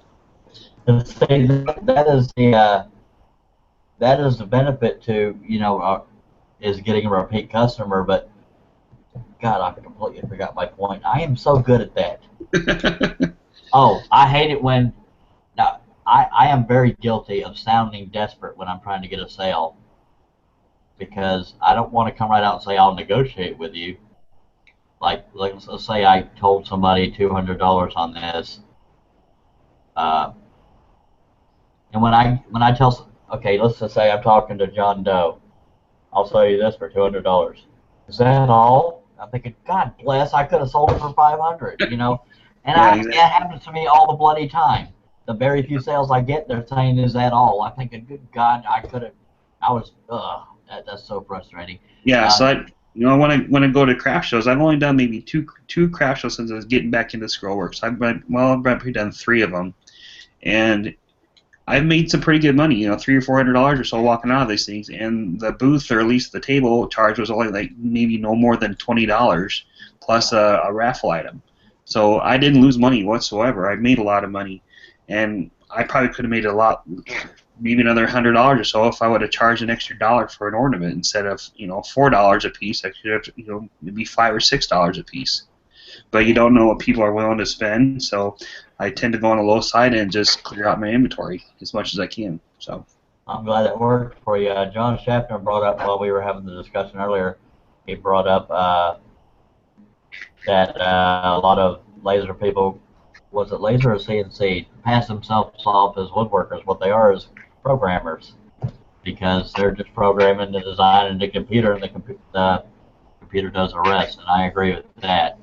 that is the benefit to is getting a repeat customer. But God, I completely forgot my point. I am so good at that. Oh, I hate it when. Now, I am very guilty of sounding desperate when I'm trying to get a sale, because I don't want to come right out and say I'll negotiate with you. Like let's say I told somebody $200 on this, and when I tell, okay, let's just say I'm talking to John Doe, I'll sell you this for $200. Is that all? I'm thinking, God bless, I could have sold it for $500, And it happens to me all the bloody time. The very few sales I get, they're saying, is that all? I'm thinking, good God, that's so frustrating. Yeah, so when I go to craft shows, I've only done maybe two craft shows since I was getting back into Scrollworks. I've probably done 3 of them, and I've made some pretty good money, $300 or $400 or so walking out of these things, and the booth, or at least the table charge, was only like maybe no more than $20 plus a raffle item. So I didn't lose money whatsoever. I made a lot of money. And I probably could have made a lot, maybe another $100 or so if I would have charged an extra $1 for an ornament instead of $4 a piece. I could have, maybe $5 or $6 a piece. But you don't know what people are willing to spend, so I tend to go on the low side and just clear out my inventory as much as I can. So I'm glad it worked for you. John Schaffner brought up while we were having the discussion earlier. He brought up that a lot of laser people. Was it laser or CNC? Pass themselves off as woodworkers. What they are is programmers, because they're just programming the design in the computer, and the computer does the rest. And I agree with that.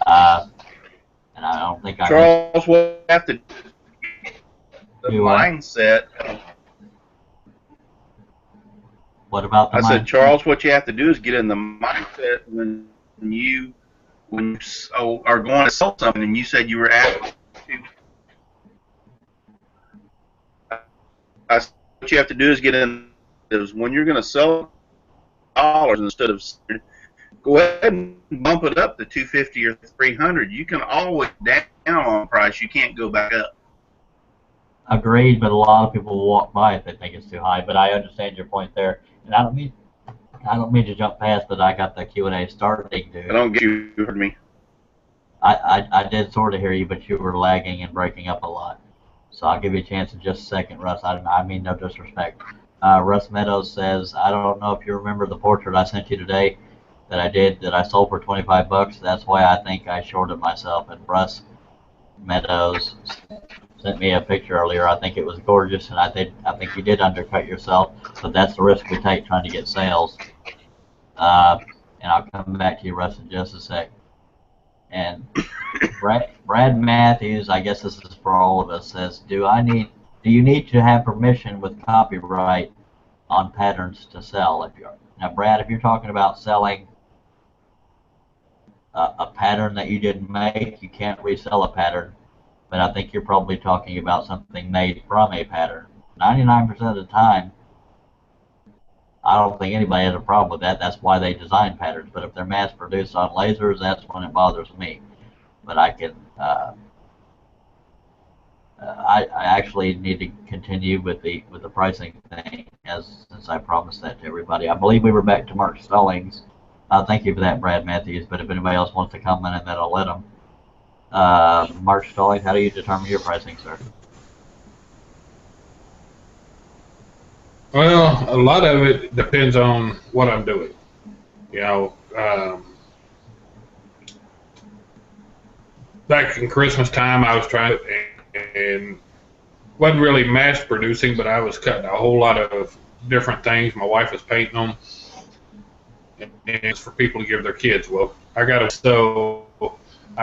And I don't think Charles will have to the mindset. What about the I said, mindset? Charles, what you have to do is get in the mindset when you are going to sell something, and you said you were at. I said, what you have to do is get in is when you're going to sell dollars instead of go ahead and bump it up to 250 or 300. You can always down on price. You can't go back up. Agreed, but a lot of people will walk by if they think it's too high. But I understand your point there, and I don't mean to jump past, but I got the Q&A starting to. I don't get you heard me. I did sort of hear you, but you were lagging and breaking up a lot. So I'll give you a chance in just a second, Russ. I mean no disrespect. Russ Meadows says, I don't know if you remember the portrait I sent you today that I sold for 25 bucks. That's why I think I shorted myself. And Russ Meadows sent me a picture earlier. I think it was gorgeous, and I think you did undercut yourself. But that's the risk we take trying to get sales. And I'll come back to you, Russ, in just a sec. And Brad Matthews, I guess this is for all of us, says, do you need to have permission with copyright on patterns to sell? Now, Brad, if you're talking about selling a pattern that you didn't make, you can't resell a pattern. But I think you're probably talking about something made from a pattern. 99% of the time, I don't think anybody has a problem with that. That's why they design patterns. But if they're mass produced on lasers, that's when it bothers me. But I can, I actually need to continue with the pricing thing, since I promised that to everybody. I believe we were back to Mark Stallings. Thank you for that, Brad Matthews. But if anybody else wants to comment, and then I'll let them. Mark Stallings, how do you determine your pricing, sir? Well, a lot of it depends on what I'm doing. You know, back in Christmas time, I was trying and wasn't really mass producing, but I was cutting a whole lot of different things. My wife was painting them, and it's for people to give their kids. Well, I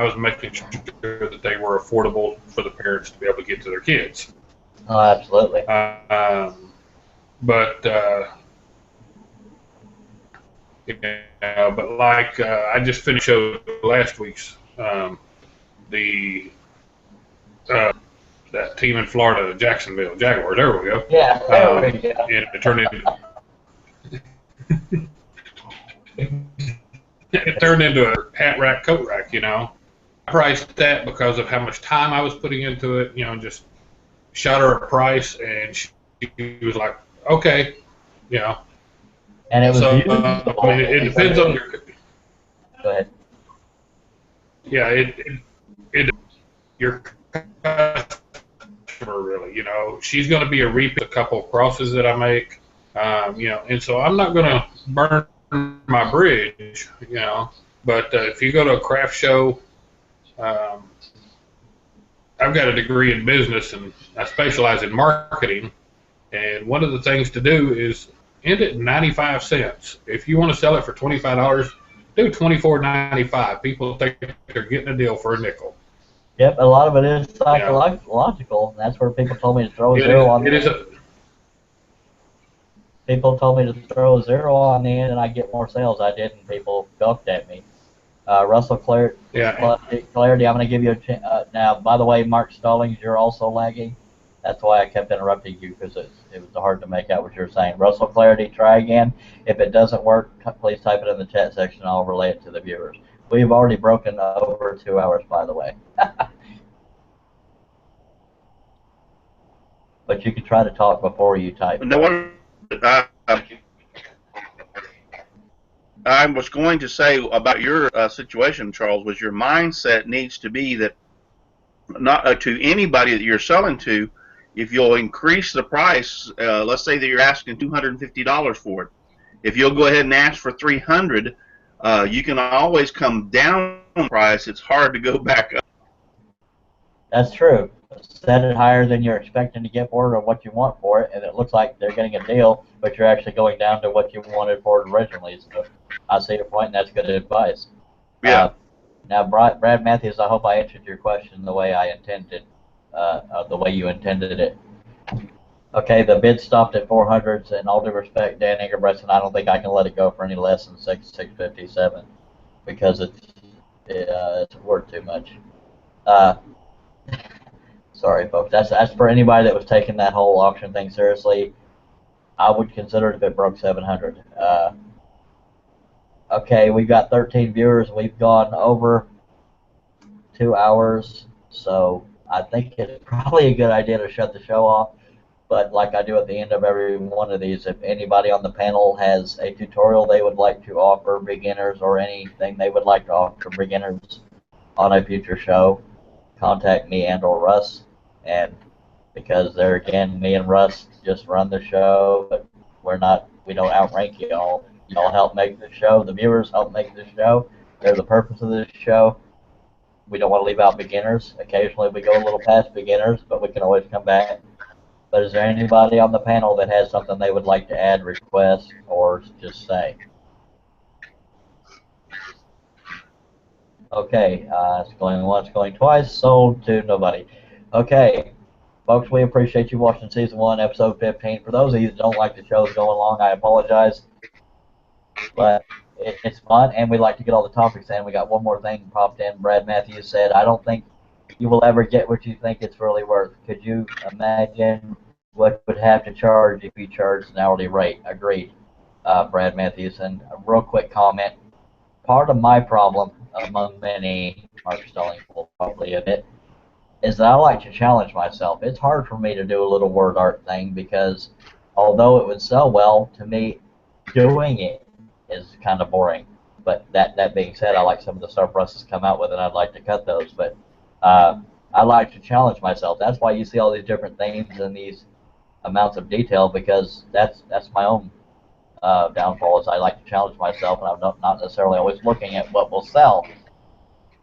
was making sure that they were affordable for the parents to be able to get to their kids. Oh, absolutely. But like I just finished show last week's that team in Florida, Jacksonville Jaguars. There we go. Yeah, there we go. And it turned into a hat rack, coat rack. You know, I priced that because of how much time I was putting into it. You know, just shot her a price, and she was like, okay, you know. And it was so, I mean, it depends on your. Go ahead. Yeah, it your customer really. You know, she's going to be a repeat of a couple of crosses that I make. You know, and so I'm not going to burn my bridge. You know, but if you go to a craft show, I've got a degree in business and I specialize in marketing. And one of the things to do is end it 95 cents. If you want to sell it for $25, do $24.95. People think they're getting a deal for a nickel. Yep, a lot of it is psychological. Yeah. That's where people told me to throw a zero on the end. People told me to throw a zero on the end and I get more sales. I didn't. People gawked at me. Russell Clarity, I'm going to give you a chance. Now, by the way, Mark Stallings, you're also lagging. That's why I kept interrupting you, because it was hard to make out what you were saying. Russell Clarity, try again. If it doesn't work, please type it in the chat section. I'll relay it to the viewers. We've already broken over 2 hours, by the way. But you can try to talk before you type. No, I was going to say about your situation, Charles, was your mindset needs to be that not to anybody that you're selling to, if you'll increase the price, let's say that you're asking $250 for it. If you'll go ahead and ask for $300, you can always come down on price. It's hard to go back up. That's true. Set it higher than you're expecting to get for it or what you want for it, and it looks like they're getting a deal, but you're actually going down to what you wanted for it originally. So I see your point, and that's good advice. Yeah. Now, Brad Matthews, I hope I answered your question the way I intended, the way you intended it. Okay, the bid stopped at 400s, and all due respect, Dan Ingerbretson, I don't think I can let it go for any less than 657 because it's worth too much. Sorry, folks. That's for anybody that was taking that whole auction thing seriously. I would consider it if it broke 700. Okay, we've got 13 viewers. We've gone over 2 hours, so I think it's probably a good idea to shut the show off. But like I do at the end of every one of these, if anybody on the panel has a tutorial they would like to offer beginners or anything they would like to offer beginners on a future show, contact me and or Russ. And because there again, me and Russ just run the show, but we don't outrank y'all. Y'all help make the show. The viewers help make the show. They're the purpose of this show. We don't want to leave out beginners. Occasionally we go a little past beginners, but we can always come back. But is there anybody on the panel that has something they would like to add, request, or just say? Okay, it's going once, going twice, sold to nobody. Okay, folks, we appreciate you watching Season 1, Episode 15. For those of you that don't like the shows going long, I apologize. But it's fun, and we like to get all the topics in. We got one more thing popped in. Brad Matthews said, I don't think you will ever get what you think it's really worth. Could you imagine what you would have to charge if you charged an hourly rate? Agreed, Brad Matthews. And a real quick comment. Part of my problem, among many, Mark Stalling will probably admit, is that I like to challenge myself. It's hard for me to do a little word art thing because although it would sell well, to me, doing it is kind of boring. But that being said, I like some of the stuff Russ has come out with, and I'd like to cut those. But I like to challenge myself. That's why you see all these different themes and these amounts of detail, because that's my own downfall, is I like to challenge myself, and I'm not necessarily always looking at what will sell.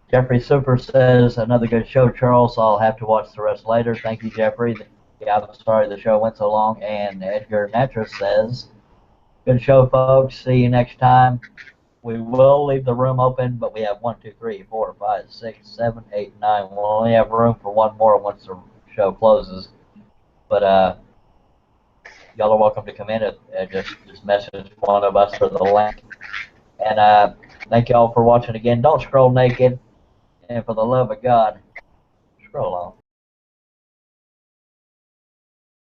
Jeffrey Super says, another good show, Charles. I'll have to watch the rest later. Thank you, Jeffrey. Yeah, I'm sorry the show went so long. And Edgar Natras says, good show, folks. See you next time. We will leave the room open, but we have 1, 2, 3, 4, 5, 6, 7, 8, 9. We'll only have room for one more once the show closes. But y'all are welcome to come in and just message one of us for the link. And thank y'all for watching again. Don't scroll naked. And for the love of God, scroll on.